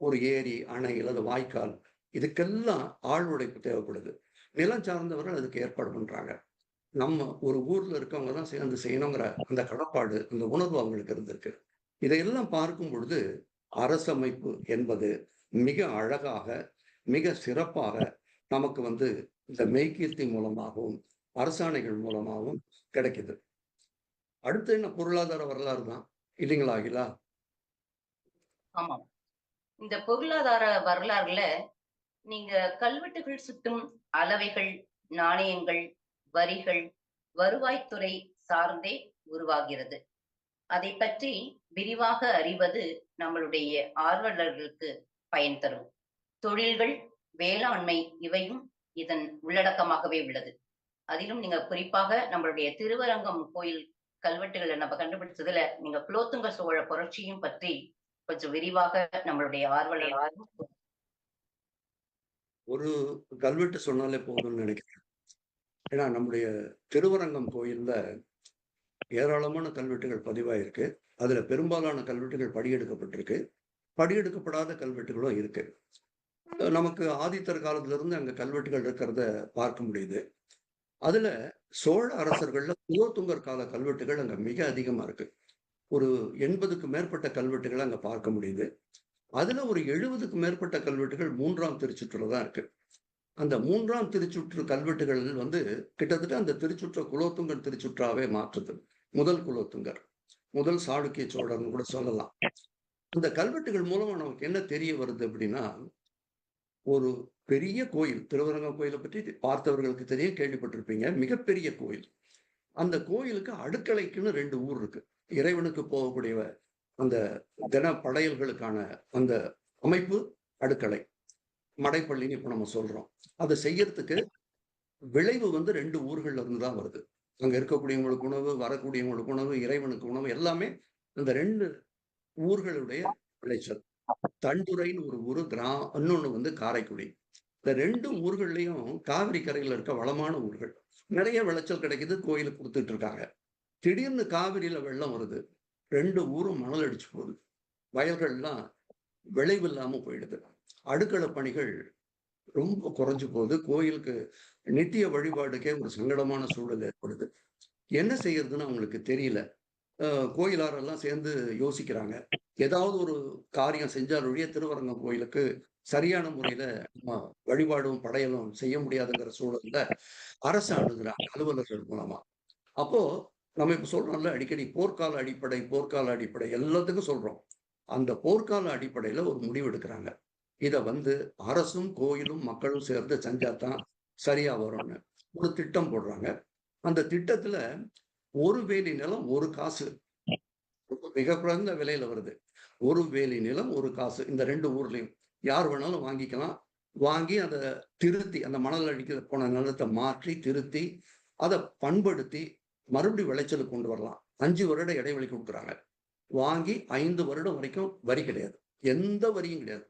ஒரு ஏரி, அணை அல்லது வாய்க்கால், இதுக்கெல்லாம் ஆள் உழைப்பு தேவைப்படுது. நிலம் சார்ந்தவர்கள் அதுக்கு ஏற்பாடு பண்றாங்க. நம்ம ஒரு ஊர்ல இருக்கவங்க தான் சேர்ந்து செய்யணுங்கிற அந்த கடப்பாடு, அந்த உணர்வு அவங்களுக்கு இருந்திருக்கு. இதையெல்லாம் பார்க்கும் பொழுது அரசமைப்பு என்பது மிக அழகாக, மிக சிறப்பாக நமக்கு இந்த மெய்கீர்த்தி மூலமாகவும் அரசாணைகள் மூலமாகவும் கிடைக்குது. அடுத்து என்ன, பொருளாதார வரலாறு தான் இல்லைங்களா அகிலா? ஆமாம். இந்த பொருளாதார வரலாறுல நீங்க கல்வெட்டுகள் சுட்டும் அளவைகள், நாணயங்கள், வரிகள், வருவாய்த்துறை சார்ந்தே உருவாகிறது. அதை பற்றி விரிவாக அறிவது நம்மளுடைய ஆர்வலர்களுக்கு பயன் தரும். தொழில்கள், வேளாண்மை இவையும் இதன் உள்ளடக்கமாகவே உள்ளது. அதிலும் நீங்க குறிப்பாக நம்மளுடைய திருவரங்கம் கோயில் கல்வெட்டுகளை நம்ம கண்டுபிடிச்சதுல நீங்க குலோத்துங்க சோழ புரட்சியும் பற்றி கொஞ்சம் விரிவாக நம்மளுடைய ஆர்வலர் ஒரு கல்வெட்டு சொன்னாலே போதும்னு நினைக்கிறேன். ஏன்னா நம்முடைய திருவரங்கம் கோயில்ல ஏராளமான கல்வெட்டுகள் பதிவாயிருக்கு. அதுல பெரும்பாலான கல்வெட்டுகள் படியெடுக்கப்பட்டிருக்கு. படியெடுக்கப்படாத கல்வெட்டுகளும் இருக்கு. நமக்கு ஆதித்தர் காலத்துல இருந்து அங்க கல்வெட்டுகள் இருக்கிறத பார்க்க முடியுது. அதுல சோழ அரசர்கள்ல குலோத்துங்கர் கால கல்வெட்டுகள் அங்க மிக அதிகமா இருக்கு. ஒரு 80க்கு மேற்பட்ட கல்வெட்டுகளை அங்க பார்க்க முடியுது. அதுல ஒரு 70க்கு மேற்பட்ட கல்வெட்டுகள் 3ஆம் திருச்சுற்றுல தான் இருக்கு. அந்த 3ஆம் திருச்சுற்று கல்வெட்டுகள் கிட்டத்தட்ட அந்த திருச்சுற்ற குலோத்துங்கர் திருச்சுற்றாவே மாற்றுது. முதல் குலோத்துங்கர், முதல் சாளுக்கிய சோழர்னு கூட சொல்லலாம். இந்த கல்வெட்டுகள் மூலமா நமக்கு என்ன தெரிய வருது அப்படின்னா, ஒரு பெரிய கோயில், திருவரங்கம் கோயிலை பற்றி பார்த்தவர்களுக்கு தெரிய, கேள்விப்பட்டிருப்பீங்க. மிகப்பெரிய கோயில். அந்த கோயிலுக்கு அடுக்கலைக்குன்னு 2 ஊர் இருக்கு. இறைவனுக்கு போகக்கூடிய அந்த தின படையல்களுக்கான அந்த அமைப்பு அடுக்களை, மடைப்பள்ளின்னு இப்ப நம்ம சொல்றோம். அதை செய்யறதுக்கு விளைவு 2 ஊர்கள்ல இருந்து தான் வருது. அங்க இருக்கக்கூடியவங்களுக்கு உணவு, வரக்கூடியவங்களுக்கு உணவு, இறைவனுக்கு உணவு, எல்லாமே இந்த 2 ஊர்களுடைய விளைச்சல். தண்டுரைன்னு ஒரு ஊரு, இன்னொன்னு காரைக்குடி. இந்த 2 ஊர்கள்லயும் காவிரி கரையில இருக்க வளமான ஊர்கள். நிறைய விளைச்சல் கிடைக்குது, கோயிலுக்கு கொடுத்துட்டு இருக்காங்க. திடீர்னு காவிரியில வெள்ளம் வருது, 2 ஊரும் மணல் அடிச்சு போகுது, வயல்கள்லாம் விளைவு இல்லாம போயிடுது. அடுக்கள பணிகள் ரொம்ப குறைஞ்சு போகுது. கோயிலுக்கு நித்திய வழிபாடுக்கே ஒரு சங்கடமான சூழல் ஏற்படுது. என்ன செய்யறதுன்னு அவங்களுக்கு தெரியல. கோயிலாரெல்லாம் சேர்ந்து யோசிக்கிறாங்க. ஏதாவது ஒரு காரியம் செஞ்சால் ஒழிய திருவரங்கம் கோயிலுக்கு சரியான முறையில நம்ம வழிபாடும் படையலும் செய்ய முடியாதுங்கிற சூழல்ல அரசு அணுகுறாங்க அலுவலர்கள் மூலமா. அப்போ நம்ம இப்ப சொல்றோம்ல, அடிக்கடி போர்க்கால அடிப்படை, போர்க்கால அடிப்படை எல்லாத்துக்கும் சொல்றோம். அந்த போர்க்கால அடிப்படையில ஒரு முடிவு எடுக்கிறாங்க. இத அரசும் கோயிலும் மக்களும் சேர்ந்து செஞ்சாதான் சரியா வரும்னு ஒரு திட்டம் போடுறாங்க. அந்த திட்டத்துல 1 வேலி நிலம் 1 காசு, மிக குறைந்த விலையில வருது. 1 வேலி நிலம் 1 காசு. இந்த 2 ஊர்லயும் யார் வேணாலும் வாங்கிக்கலாம். வாங்கி அதை திருத்தி, அந்த மணல் அடிக்க போன நிலத்தை மாற்றி திருத்தி அதை பண்படுத்தி மறுபடியும் விளைச்சலுக்கு கொண்டு வரலாம். 5 வருட இடைவெளி கொடுக்குறாங்க. வாங்கி 5 வருடம் வரைக்கும் வரி கிடையாது, எந்த வரியும் கிடையாது.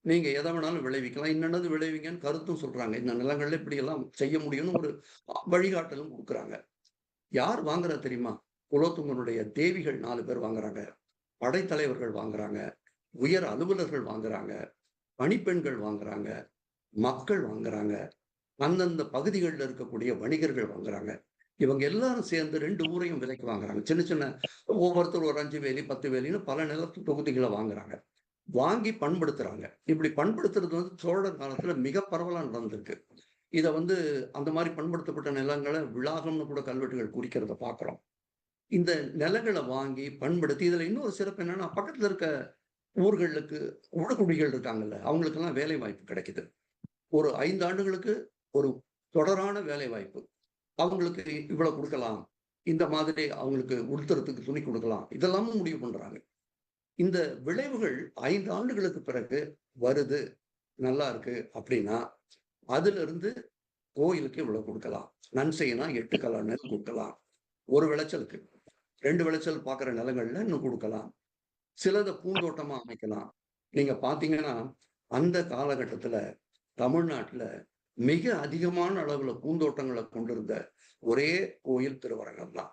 நீங்க எதை வேணாலும் விளைவிக்கலாம், இன்னது விளைவிங்கன்னு கருத்தும் சொல்றாங்க. இந்த நிலங்கள்ல இப்படி எல்லாம் செய்ய முடியும்னு ஒரு வழிகாட்டலும் கொடுக்குறாங்க. யார் வாங்குறா தெரியுமா? குலோத்துங்கனுடைய தேவிகள் 4 பேர் வாங்குறாங்க, படைத்தலைவர்கள் வாங்குறாங்க, உயர் அலுவலர்கள் வாங்குறாங்க, பணிப்பெண்கள் வாங்குறாங்க, மக்கள் வாங்குறாங்க. அந்தந்த பகுதிகளில் இருக்கக்கூடிய வணிகர்கள் வாங்குறாங்க. இவங்க எல்லாரும் சேர்ந்து 2 ஊரையும் விலைக்கு வாங்குறாங்க. சின்ன சின்ன ஒவ்வொருத்தர் ஒரு 5 வேலி 10 வேலின்னு பல நிலத்து தொகுதிகளை வாங்குறாங்க. வாங்கி பண்படுத்துறாங்க. இப்படி பண்படுத்துறது வந்து சோழர் காலத்துல மிக பரவலா நடந்திருக்கு. இத வந்து அந்த மாதிரி பண்படுத்தப்பட்ட நிலங்களை விளாகம்னு கூட கல்வெட்டுகள் குறிக்கிறத பார்க்கிறோம். இந்த நிலங்களை வாங்கி பண்படுத்தி இதுல இன்னொரு சிறப்பு என்னன்னா, பக்கத்துல இருக்க ஊர்களுக்கு உடகுடிகள் இருக்காங்கல்ல, அவங்களுக்கெல்லாம் வேலை வாய்ப்பு கிடைக்குது. ஒரு 5 ஆண்டுகளுக்கு ஒரு தொடரான வேலை வாய்ப்பு. அவங்களுக்கு இவ்வளவு கொடுக்கலாம். இந்த மாதிரி அவங்களுக்கு உடுத்துறதுக்கு துணி கொடுக்கலாம். இதெல்லாமும் முடிவு பண்றாங்க. இந்த விளைவுகள் 5 ஆண்டுகளுக்கு பிறகு வருது, நல்லா இருக்கு அப்படின்னா, அதுல இருந்து கோயிலுக்கு இவ்வளவு கொடுக்கலாம். நன்செய்னா 8 கலா நெல் கொடுக்கலாம். ஒரு விளைச்சலுக்கு 2 விளைச்சல் பார்க்குற நிலங்கள்ல இன்னும் கொடுக்கலாம். சிலத பூந்தோட்டமா அமைக்கலாம். நீங்க பார்த்தீங்கன்னா, அந்த காலகட்டத்துல தமிழ்நாட்டுல மிக அதிகமான அளவுல பூந்தோட்டங்களை கொண்டிருந்த ஒரே கோயில் திருவரங்கம் தான்.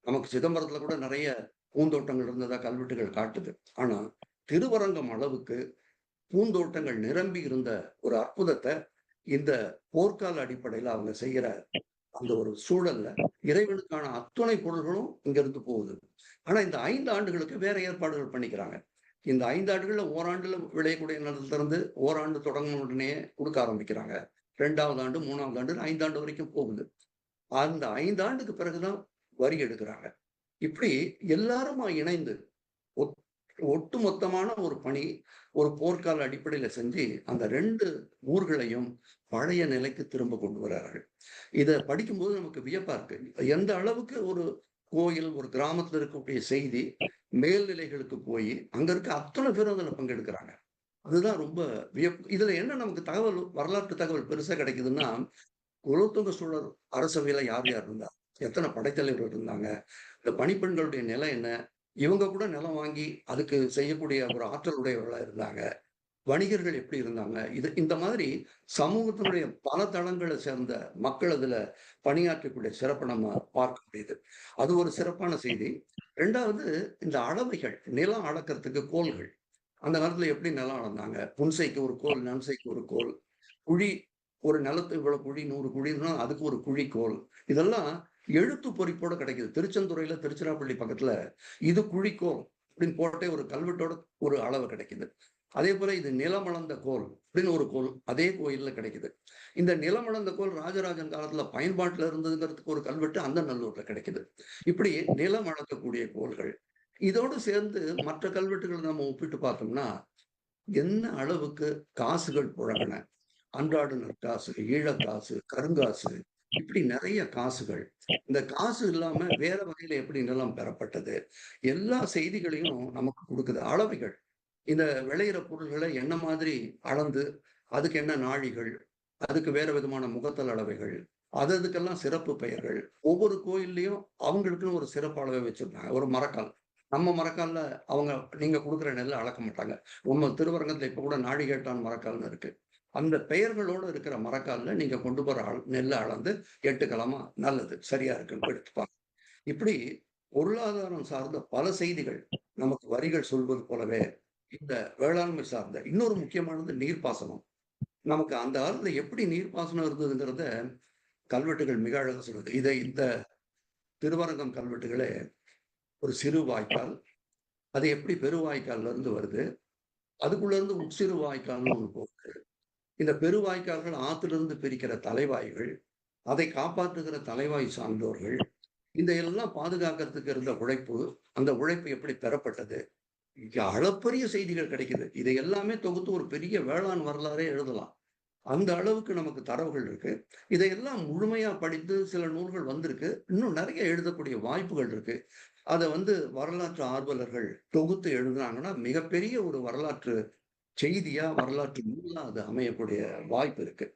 நமக்கு சிதம்பரத்துல கூட நிறைய பூந்தோட்டங்கள் இருந்ததா கல்வெட்டுகள் காட்டுது. ஆனா திருவரங்கம் அளவுக்கு பூந்தோட்டங்கள் நிரம்பி இருந்த ஒரு அற்புதத்தை இந்த போர்க்கால அடிப்படையில அவங்க செய்யற அந்த ஒரு சூழல்ல இறைவனுக்கான அத்துணை பொருள்களும் இங்க இருந்து போகுது. ஆனா இந்த 5 ஆண்டுகளுக்கு வேற ஏற்பாடுகள் பண்ணிக்கிறாங்க. இந்த 5 ஆண்டுகள்ல ஓராண்டுல விளையக்கூடிய நிலத்துல இருந்து ஓராண்டு தொடங்கின உடனே கொடுக்க ஆரம்பிக்கிறாங்க. 2வது ஆண்டு 3வது ஆண்டு 5 ஆண்டு வரைக்கும் போகுது. அந்த 5 ஆண்டுக்கு பிறகுதான் வரி எடுக்கிறாங்க. இப்படி எல்லாருமா இணைந்து ஒட்டுமொத்தமான ஒரு பணி ஒரு போர்க்கால அடிப்படையில செஞ்சு அந்த 2 ஊர்களையும் பழைய நிலைக்கு திரும்ப கொண்டு வர்றார்கள். இதை படிக்கும்போது நமக்கு வியப்பா இருக்கு. எந்த அளவுக்கு ஒரு கோயில் ஒரு கிராமத்துல இருக்கக்கூடிய செய்தி மேல்நிலைகளுக்கு போய் அங்க இருக்க அத்தனை பேரும் அதுல பங்கெடுக்கிறாங்க. அதுதான் ரொம்ப வியப்பு. இதுல என்ன நமக்கு தகவல் வரலாற்று தகவல் பெருசா கிடைக்குதுன்னா, குலோத்துங்க சோழர் அரசவையில யார் யார் இருந்தா, எத்தனை படைத்தலைவர்கள் இருந்தாங்க, இந்த பணிப்பெண்களுடைய நிலை என்ன, இவங்க கூட நிலம் வாங்கி அதுக்கு செய்யக்கூடிய ஒரு ஆற்றல் உடையவர்களா இருந்தாங்க, வணிகர்கள் எப்படி இருந்தாங்க, இது இந்த மாதிரி சமூகத்தினுடைய பல தளங்களை சேர்ந்த மக்கள் அதுல பணியாற்றக்கூடிய சிறப்பை நம்ம பார்க்க முடியுது. அது ஒரு சிறப்பான செய்தி. 2வது இந்த அளவைகள், நிலம் அளக்கிறதுக்கு கோல்கள். அந்த காலத்துல எப்படி நிலம் அளந்தாங்க, புன்சைக்கு ஒரு கோல், நன்சைக்கு ஒரு கோல், குழி ஒரு நிலத்து இவ்வளவு குழி 100 குழின்னா அதுக்கு ஒரு குழிக்கோல். இதெல்லாம் எழுத்து பொறிப்போட கிடைக்குது. திருச்செந்துறையில திருச்சிராப்பள்ளி பக்கத்துல இது குழிக்கோல் அப்படின்னு போட்டே ஒரு கல்வெட்டோட ஒரு அளவு கிடைக்குது. அதே போல இது நிலமளந்த கோல் அப்படின்னு ஒரு கோல் அதே கோயில்ல கிடைக்குது. இந்த நிலமளந்த கோல் ராஜராஜன் காலத்துல பயன்பாட்டுல இருந்ததுங்கிறதுக்கு ஒரு கல்வெட்டு அந்த நல்லூர்ல கிடைக்குது. இப்படி நிலம் அளக்கக்கூடிய கோல்கள் இதோடு சேர்ந்து மற்ற கல்வெட்டுகளை நம்ம ஒப்பிட்டு பார்த்தோம்னா என்ன அளவுக்கு காசுகள் புழங்கின, அன்றாட நற்காசு, ஈழக்காசு, கருங்காசு, இப்படி நிறைய காசுகள். இந்த காசு இல்லாம வேற வகையில எப்படி நிலம் பெறப்பட்டது, எல்லா செய்திகளையும் நமக்கு கொடுக்குது. அளவைகள், இந்த விளையிற பொருள்களை என்ன மாதிரி அளந்து அதுக்கு என்ன நாழிகள், அதுக்கு வேற விதமான முகத்தல் அளவைகள், அதுக்கெல்லாம் சிறப்பு பெயர்கள். ஒவ்வொரு கோயில்லையும் அவங்களுக்குன்னு ஒரு சிறப்பு அளவை வச்சிருந்தாங்க. ஒரு மரக்கால், நம்ம மரக்கால்ல அவங்க நீங்க கொடுக்குற நெல்லை அளக்க மாட்டாங்க. நம்ம திருவரங்கத்துல இப்ப கூட நாழிகேட்டான் மரக்கால்னு இருக்கு. அந்த பெயர்களோட இருக்கிற மரக்கால்ல நீங்க கொண்டு போற நெல்லை அளந்து 8 கலமா நல்லது சரியா இருக்குன்னு எடுத்துப்பாங்க. இப்படி பொருளாதாரம் சார்ந்த பல செய்திகள் நமக்கு வரிகள் சொல்வது போலவே இந்த வேளாண்மை சார்ந்த இன்னொரு முக்கியமானது நீர்ப்பாசனம். நமக்கு அந்த காலத்துல எப்படி நீர்ப்பாசனம் இருந்ததுங்கிறத கல்வெட்டுகள் மிக அழகா சொல்லுது. இதை இந்த திருவரங்கம் கல்வெட்டுகளே ஒரு சிறு வாய்க்கால், அது எப்படி பெருவாய்க்கால்ல இருந்து வருது, அதுக்குள்ள இருந்து உட்சிறு வாய்க்கால்னு ஒண்ணு போகுது. இந்த பெருவாய்க்கால்கள் ஆற்றிலிருந்து பிரிக்கிற தலைவாய்கள், அதை காப்பாற்றுகிற தலைவாய் சார்ந்தோர்கள், இந்த எல்லாம் பாதுகாக்கிறதுக்கு இருந்த உழைப்பு, அந்த உழைப்பு எப்படி பெறப்பட்டது, அளப்பரிய செய்திகள் கிடைக்குது. இதை எல்லாமே தொகுத்து ஒரு பெரிய வேளாண் வரலாறே எழுதலாம். அந்த அளவுக்கு நமக்கு தரவுகள் இருக்கு. இதையெல்லாம் முழுமையா படித்து சில நூல்கள் வந்திருக்கு. இன்னும் நிறைய எழுதக்கூடிய வாய்ப்புகள் இருக்கு. அதை வந்து வரலாற்று ஆர்வலர்கள் தொகுத்து எழுதுனாங்கன்னா மிகப்பெரிய ஒரு வரலாற்று செய்தியா வரலாற்று நூலா அது அமையக்கூடிய வாய்ப்பு இருக்கு.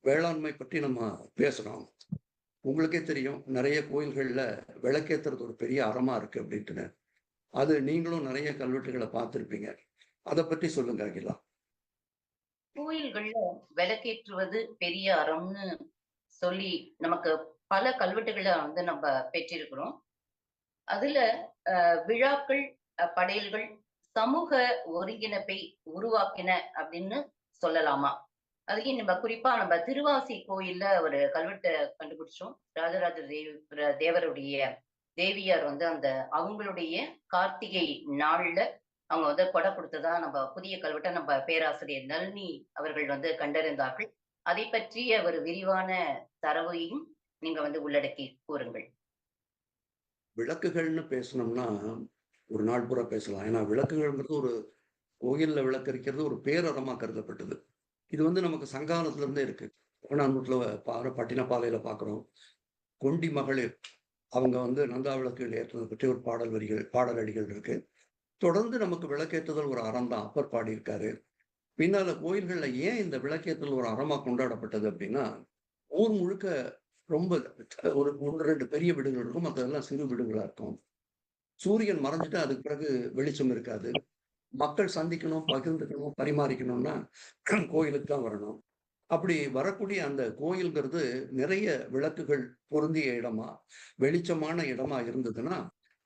வேளாண்மை பற்றி நம்ம பேசுறோம். உங்களுக்கே தெரியும் நிறைய கோயில்கள்ல விளக்கேத்துறது ஒரு பெரிய அறமா இருக்கு அப்படின்ட்டு. அது நீங்களும் நிறைய கல்வெட்டுகளை பார்த்திருப்பீங்க. அதை பற்றி சொல்லுங்க அகிலா. கோயில்கள்ல விளக்கேற்றுவது பெரிய அறம்னு சொல்லி நமக்கு பல கல்வெட்டுகளை வந்து நம்ம பெற்றிருக்கிறோம். அதுல விழாக்கள், படையல்கள் சமூக ஒருங்கிணைப்பை உருவாக்கின அப்படின்னு சொல்லலாமா? அதுலயும் நம்ம குறிப்பா நம்ம திருவாசி கோயில்ல ஒரு கல்வெட்டை கண்டுபிடிச்சோம். ராஜராஜ தேவருடைய தேவியார் வந்து அந்த அவங்களுடைய கார்த்திகை நாள்ல அவங்க வந்து கொடை கொடுத்ததா நம்ம புதிய கல்வெட்டை நம்ம பேராசிரியர் நளினி அவர்கள் வந்து கண்டறிந்தார்கள். அதை பற்றிய ஒரு விரிவான தரவையும் நீங்க வந்து உள்ளடக்கி கூறுங்கள். விளக்குகள்னு பேசணும்னா ஒரு நாள் பூரா பேசலாம். ஏன்னா விளக்குகள்ங்கிறது ஒரு கோயில்ல விளக்கரிக்கிறது ஒரு பேரறமா கருதப்பட்டது. இது வந்து நமக்கு சங்காலத்துல இருந்தே இருக்கு. புறநானூற்றுல பட்டினப்பாலையில பார்க்கிறோம். கொண்டி மகளிர் அவங்க வந்து நந்தா விளக்குகள் ஏற்றுவது பற்றி ஒரு பாடல் அடிகள் இருக்கு. தொடர்ந்து நமக்கு விளக்கேற்றுதல் ஒரு அறம் தான். அப்பர் பாடியிருக்காரு. பின்னால கோயில்கள்ல ஏன் இந்த விளக்கேற்றுதல் ஒரு அறமா கொண்டாடப்பட்டது அப்படின்னா, ஊர் முழுக்க ரொம்ப ஒரு 1, 2 பெரிய வீடுகள் இருக்கும். மற்றதெல்லாம் சிறு வீடுகளா இருக்கும். சூரியன் மறைஞ்சிட்டா அதுக்கு பிறகு வெளிச்சம் இருக்காது. மக்கள் சந்திக்கணும், பகிர்ந்துக்கணும், பரிமாறிக்கணும்னா கோயிலுக்கு தான் வரணும். அப்படி வரக்கூடிய அந்த கோயில்ங்கிறது நிறைய விளக்குகள் பொருந்திய இடமா, வெளிச்சமான இடமா இருந்ததுன்னா,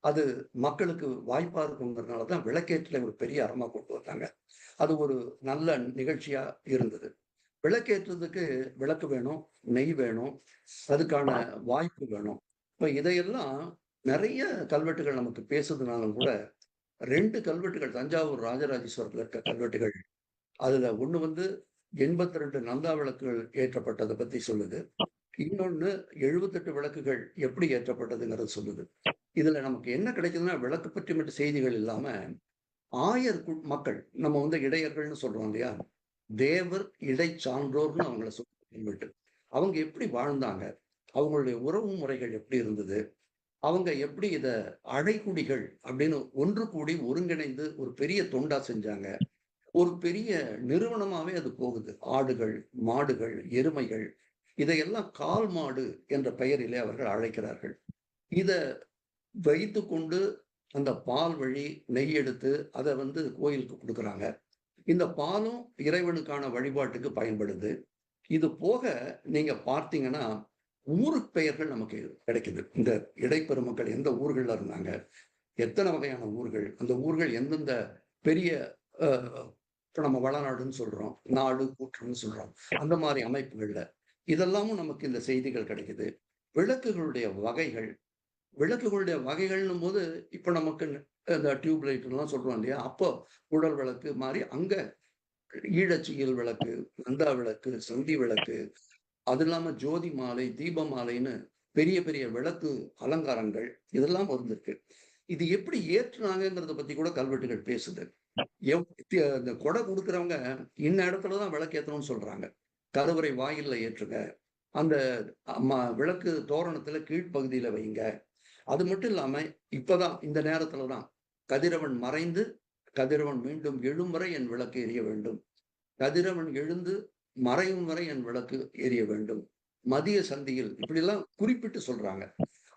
அது மக்களுக்கு வாய்ப்பா இருக்குங்கிறதுனால தான் விளக்கேற்றலை ஒரு பெரிய அறமா கொண்டு வந்தாங்க. அது ஒரு நல்ல நிகழ்ச்சியா இருந்தது. விளக்கேற்றுறதுக்கு விளக்கு வேணும், நெய் வேணும், அதுக்கான வாய்ப்பு வேணும். இப்ப இதையெல்லாம் நிறைய கல்வெட்டுகள் நமக்கு பேசுதுனாலும் கூட 2 கல்வெட்டுகள் தஞ்சாவூர் ராஜராஜேஸ்வரத்துல இருக்க கல்வெட்டுகள். அதுல ஒண்ணு வந்து 82 நந்தா விளக்குகள் ஏற்றப்பட்டதை பத்தி சொல்லுது. இன்னொன்னு 78 விளக்குகள் எப்படி ஏற்றப்பட்டதுங்கிறது சொல்லுது. இதுல நமக்கு என்ன கிடைக்குதுன்னா, விளக்கு பற்றி மட்டும் செய்திகள் இல்லாம, ஆயர் மக்கள் நம்ம வந்து இடையர்கள்னு சொல்றோம் இல்லையா? தேவர் இடை சான்றோர்னு அவங்கள சொல்லிட்டு அவங்க எப்படி வாழ்ந்தாங்க? அவங்களுடைய உறவு முறைகள் எப்படி இருந்தது? அவங்க எப்படி இத அடைக்குடிகள் அப்படின்னு ஒன்று கூடி ஒருங்கிணைந்து ஒரு பெரிய தொண்டா செஞ்சாங்க. ஒரு பெரிய நிறுவனமாவே அது போகுது. ஆடுகள், மாடுகள், எருமைகள் இதையெல்லாம் கால் மாடு என்ற பெயரிலே அவர்கள் அழைக்கிறார்கள். இத வைத்துக்கொண்டு அந்த பால் வழி நெய் எடுத்து அதை வந்து கோயிலுக்கு கொடுக்குறாங்க. இந்த பாலும் இறைவனுக்கான வழிபாட்டுக்கு பயன்படுது. இது போக நீங்க பார்த்தீங்கன்னா, ஊருக்கு பெயர்கள் நமக்கு கிடைக்குது. இந்த இடைப்பெருமக்கள் எந்த ஊர்கள்ல இருந்தாங்க? எத்தனை வகையான ஊர்கள்? அந்த ஊர்கள் எந்தெந்த பெரிய இப்ப நம்ம வளநாடுன்னு சொல்றோம். நாடு, கூற்றுன்னு சொல்றோம். அந்த மாதிரி அமைப்புகள்ல. இதெல்லாமும் நமக்கு இந்த செய்திகள் கிடைக்குது. விளக்குகளுடைய வகைகள். விளக்குகளுடைய வகைகள்னும் போது, இப்ப நமக்கு இந்த டியூப் லைட்லாம் சொல்றோம் இல்லையா? அப்போ குழல் விளக்கு மாறி அங்க ஈழச்சியல் விளக்கு, நந்தா விளக்கு, சந்தி விளக்கு, அது இல்லாம ஜோதி மாலை, தீப மாலைன்னு பெரிய பெரிய விளக்கு அலங்காரங்கள் இதெல்லாம் வந்திருக்கு. இது எப்படி ஏற்றுனாங்கங்கிறத பத்தி கூட கல்வெட்டுகள் பேசுது. இந்த கொடை கொடுக்குறவங்க இந்த இடத்துலதான் விளக்கு ஏற்றணும்னு சொல்றாங்க. கருவறை வாயில்ல ஏற்றுங்க. அந்த விளக்கு தோரணத்துல கீழ்ப்பகுதியில வைங்க. அது மட்டும் இல்லாம இப்பதான் இந்த நேரத்துலதான் கதிரவன் மறைந்து கதிரவன் மீண்டும் எழும் வரை என் விளக்கு எரிய வேண்டும். கதிரவன் எழுந்து மறையும் வரை என் விளக்கு எரிய வேண்டும். மதிய சந்தியில் இப்படிலாம் குறிப்பிட்டு சொல்றாங்க.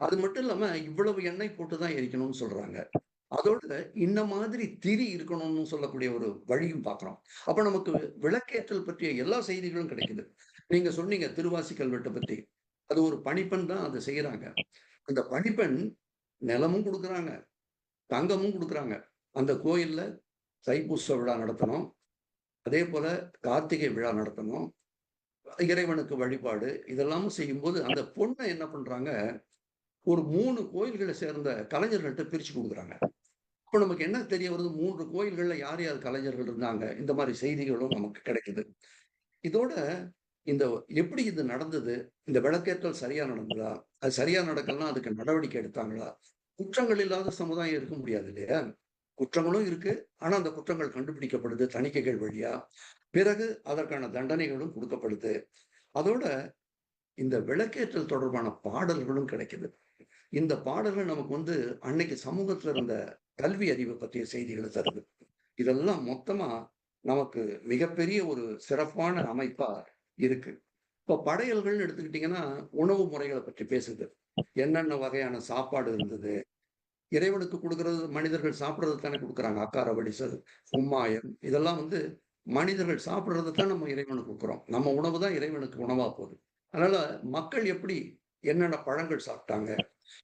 அது மட்டும் இல்லாம இவ்வளவு எண்ணெய் போட்டுதான் எரிக்கணும்னு சொல்றாங்க. அதோட இந்த மாதிரி திரி இருக்கணும்னு சொல்லக்கூடிய ஒரு வழியும் பார்க்கிறோம். அப்ப நமக்கு விளக்கேற்றல் பற்றிய எல்லா செய்திகளும் கிடைக்குது. நீங்க சொன்னீங்க திருவாசி கல்வெட்டை பத்தி. அது ஒரு பணிப்பெண் தான் அதை செய்யறாங்க. அந்த பணிப்பெண் நிலமும் கொடுக்குறாங்க, தங்கமும் கொடுக்குறாங்க. அந்த கோயில்ல தைப்பூச விழா நடத்தணும், அதே போல கார்த்திகை விழா நடத்தணும், இறைவனுக்கு வழிபாடு இதெல்லாமும் செய்யும்போது அந்த பொண்ணை என்ன பண்றாங்க, ஒரு 3 கோயில்களை சேர்ந்த கலைஞர்கள்ட்ட பிரிச்சு கொடுக்குறாங்க. அப்ப நமக்கு என்ன தெரிய வருது, 3 கோயில்கள்ல யார் யார் கலைஞர்கள் இருந்தாங்க, இந்த மாதிரி செய்திகளும் நமக்கு கிடைக்குது. இதோட இந்த எப்படி இது நடந்தது, இந்த விளக்கேற்றல் சரியா நடந்ததா, அது சரியா நடக்கலாம், அதுக்கு நடவடிக்கை எடுத்தாங்களா? குற்றங்கள் இல்லாத சமுதாயம் இருக்க முடியாது இல்லையா? குற்றங்களும் இருக்கு. ஆனா அந்த குற்றங்கள் கண்டுபிடிக்கப்படுது தணிக்கைகள் வழியா. பிறகு அதற்கான தண்டனைகளும் கொடுக்கப்படுது. அதோட இந்த விளக்கேற்றல் தொடர்பான பாடல்களும் கிடைக்குது. இந்த பாடல்கள் நமக்கு வந்து அன்னைக்கு சமூகத்துல இருந்த கல்வி அறிவை பற்றிய செய்திகளை தருது. இதெல்லாம் மொத்தமா நமக்கு மிகப்பெரிய ஒரு சிறப்பான அமைப்பா இருக்கு. இப்ப படையல்கள்னு எடுத்துக்கிட்டீங்கன்னா உணவு முறைகளை பற்றி பேசுது. என்னென்ன வகையான சாப்பாடு இருந்தது, இறைவனுக்கு கொடுக்கறது மனிதர்கள் சாப்பிடுறது தானே கொடுக்குறாங்க. அக்கார வடிசல், கும்மாயம் இதெல்லாம் வந்து மனிதர்கள் சாப்பிடுறது தான் நம்ம இறைவனுக்கு கொடுக்குறோம். நம்ம உணவு தான் இறைவனுக்கு உணவா போகுது. அதனால மக்கள் எப்படி என்னென்ன பழங்கள் சாப்பிட்டாங்க,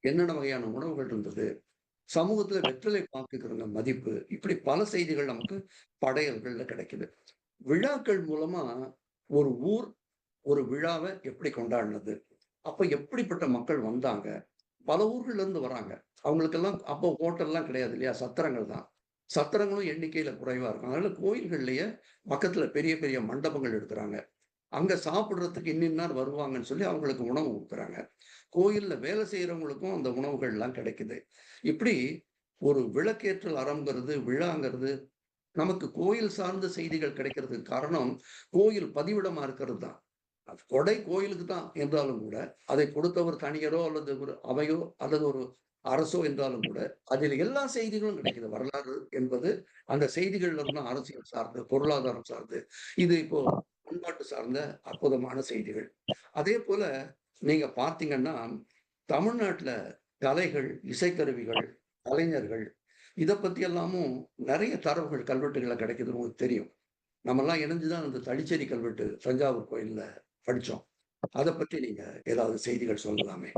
என்னென்ன வகையான உணவுகள் இருந்தது, சமூகத்துல வெற்றிலை பாக்குறவங்க மதிப்பு, இப்படி பல செய்திகள் நமக்கு படையல்கள்ல கிடைக்குது. விழாக்கள் மூலமா ஒரு ஊர் ஒரு விழாவை எப்படி கொண்டாடினது, அப்ப எப்படிப்பட்ட மக்கள் வந்தாங்க, பல ஊர்கள்ல இருந்து வராங்க. அவங்களுக்கெல்லாம் அப்போ ஹோட்டல்லாம் கிடையாது இல்லையா, சத்திரங்கள் தான். சத்திரங்களும் எண்ணிக்கையில குறைவா இருக்கும். அதனால கோயில்கள்லயே பக்கத்துல பெரிய பெரிய மண்டபங்கள் எடுக்குறாங்க. அங்க சாப்பிடுறதுக்கு இன்னின்னார் வருவாங்கன்னு சொல்லி அவங்களுக்கு உணவு கொடுக்குறாங்க. கோயில்ல வேலை செய்யறவங்களுக்கும் அந்த உணவுகள் எல்லாம் கிடைக்குது. இப்படி ஒரு விளக்கேற்றல் அறம்ங்கிறது, விழாங்கிறது நமக்கு கோயில் சார்ந்த செய்திகள் கிடைக்கிறதுக்கு காரணம் கோயில் பதிவிடமா இருக்கிறது தான். அது கொடை கோயிலுக்கு தான் என்றாலும் கூட, அதை கொடுத்தவர் தனியரோ அல்லது ஒரு அவையோ அல்லது ஒரு அரசோ என்றாலும் கூட, அதில் எல்லா செய்திகளும் கிடைக்குது. வரலாறு என்பது அந்த செய்திகள்ல இருந்து அரசியல் சார்ந்து, பொருளாதாரம் சார்ந்து, இது இப்போ பண்பாட்டு சார்ந்த அற்புதமான செய்திகள். அதே போல நீங்க பார்த்தீங்கன்னா, தமிழ்நாட்டுல கலைகள், இசைக்கருவிகள், கலைஞர்கள் இத பத்தி எல்லாமும் நெறைய தரவுகள் கல்வெட்டுகள்ல கிடைக்குதுன்னு உங்களுக்கு தெரியும். நம்மலாம் இணைஞ்சுதான் அந்த தளிச்சேரி கல்வெட்டு தஞ்சாவூர் கோயில்ல படிச்சோம். அத பத்தி நீங்க ஏதாவது செய்திகள் சொல்லலாமே?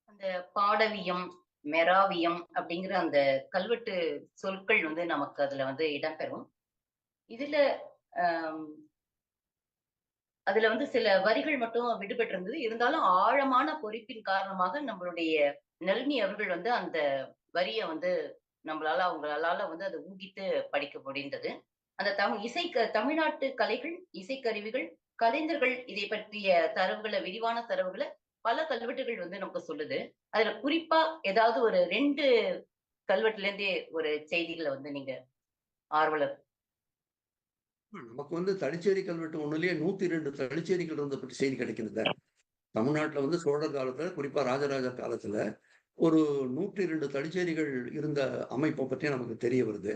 அந்த பாடவியம், மெராவியம் அப்படிங்கிற அந்த கல்வெட்டு சொற்கள் வந்து நமக்கு அதுல வந்து இடம்பெறும். இதுல அம் அதுல வந்து சில வரிகள் மட்டும் விடுபட்டிருந்தது. இருந்தாலும் ஆழமான பொறிப்பின் காரணமாக நம்மளுடைய நளினி அவர்கள் வந்து அந்த வரிய வந்து அவங்களால வந்து அத ஊகித்து படிக்க முடிந்தது. அந்த தமிழ்நாட்டு கலைகள், இசைக்கருவிகள், கலைஞர்கள் இதை பற்றிய விரிவான தரவுகள பல கல்வெட்டுகள் வந்து நமக்கு சொல்லுது. அதுல குறிப்பா ஏதாவது ஒரு 2 கல்வெட்டுலேருந்தே ஒரு செய்திகள வந்து நீங்க ஆர்வலர். நமக்கு வந்து தளிச்சேரி கல்வெட்டு ஒண்ணுலயே 102 தளிச்சேரிகள் இருந்த பத்தி செய்தி கிடைக்குதுல்ல. தமிழ்நாட்டுல வந்து சோழர் காலத்துல, குறிப்பா ராஜராஜ காலத்துல ஒரு 102 தளிச்சேரிகள் இருந்த அமைப்ப பத்தி நமக்கு தெரிய வருது.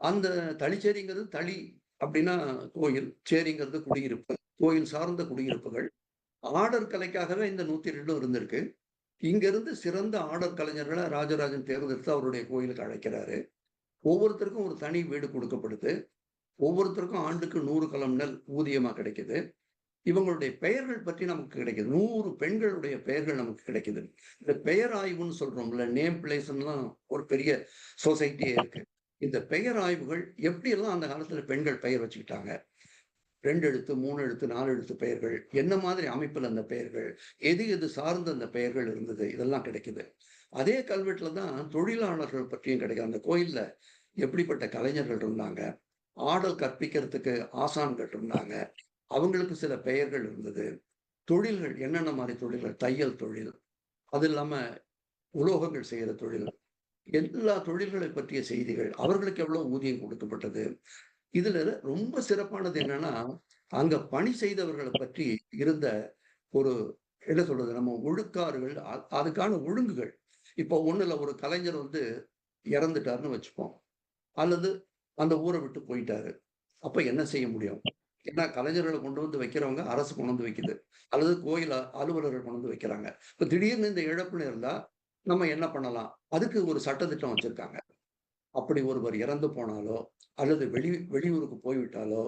அந்த தளிச்சேரிங்கிறது தளி அப்படின்னா கோயில், சேரிங்கிறது குடியிருப்பு. கோயில் சார்ந்த குடியிருப்புகள். ஆடற் கலைக்காகவே இந்த 102 இருந்திருக்கு. இங்கிருந்து சிறந்த ஆடற் கலைஞர்கள ராஜராஜன் தேர்ந்தெடுத்து அவருடைய கோயிலுக்கு அழைக்கிறாரு. ஒவ்வொருத்தருக்கும் ஒரு தனி வீடு கொடுக்கப்படுது. ஒவ்வொருத்தருக்கும் ஆண்டுக்கு 100 கலம் நெல் ஊதியமா கிடைக்குது. இவங்களுடைய பெயர்கள் பற்றி நமக்கு கிடைக்குது. 100 பெண்களுடைய பெயர்கள் நமக்கு கிடைக்குது. இந்த பெயர் ஆய்வுன்னு சொல்றோம்ல, நேம் பிளேஸ்ன்னுலாம் ஒரு பெரிய சொசைட்டியே இருக்கு. இந்த பெயர் ஆய்வுகள் எப்படியெல்லாம் அந்த காலத்துல பெண்கள் பெயர் வச்சுக்கிட்டாங்க. 2 எழுத்து, 3 எழுத்து, 4 எழுத்து பெயர்கள், என்ன மாதிரி அமைப்புல அந்த பெயர்கள், எது எது சார்ந்த அந்த பெயர்கள் இருந்தது, இதெல்லாம் கிடைக்குது. அதே கல்வெட்டுல தான் தொழிலாளர்கள் பற்றியும் கிடைக்கும். அந்த கோயில்ல எப்படிப்பட்ட கலைஞர்கள் இருந்தாங்க, ஆடல் கற்பிக்கிறதுக்கு ஆசான்கள் இருந்தாங்க, அவங்களுக்கு சில பெயர்கள் இருந்தது. தொழில்கள் என்னென்ன மாதிரி தொழில்கள், தையல் தொழில், அது இல்லாம உலோகங்கள் செய்யற தொழில், எல்லா தொழில்களை பற்றிய செய்திகள், அவர்களுக்கு எவ்வளவு ஊதியம் கொடுக்கப்பட்டது. இதுல ரொம்ப சிறப்பானது என்னன்னா, அங்க பணி செய்தவர்களை பற்றி இருந்த ஒரு என்ன சொல்றது, நம்ம ஒழுக்காறுகள், அதுக்கான ஒழுங்குகள். இப்போ ஒண்ணுல ஒரு கலைஞர் வந்து இறந்துட்டாருன்னு வச்சுப்போம். அல்லது அந்த ஊரை விட்டு போயிட்டாரு. அப்ப என்ன செய்ய முடியும்? ஏன்னா கலைஞர்களை கொண்டு வந்து வைக்கிறவங்க அரசு கொண்டு வந்து வைக்குது. அல்லது கோயில் அலுவலர்கள் கொண்டு வந்து வைக்கிறாங்க. இப்ப திடீர்னு இந்த இழப்புன்னு இருந்தா நம்ம என்ன பண்ணலாம்? அதுக்கு ஒரு சட்டதிட்டம் வச்சிருக்காங்க. அப்படி ஒருவர் இறந்து போனாலோ, அல்லது வெளியூருக்கு போய்விட்டாலோ,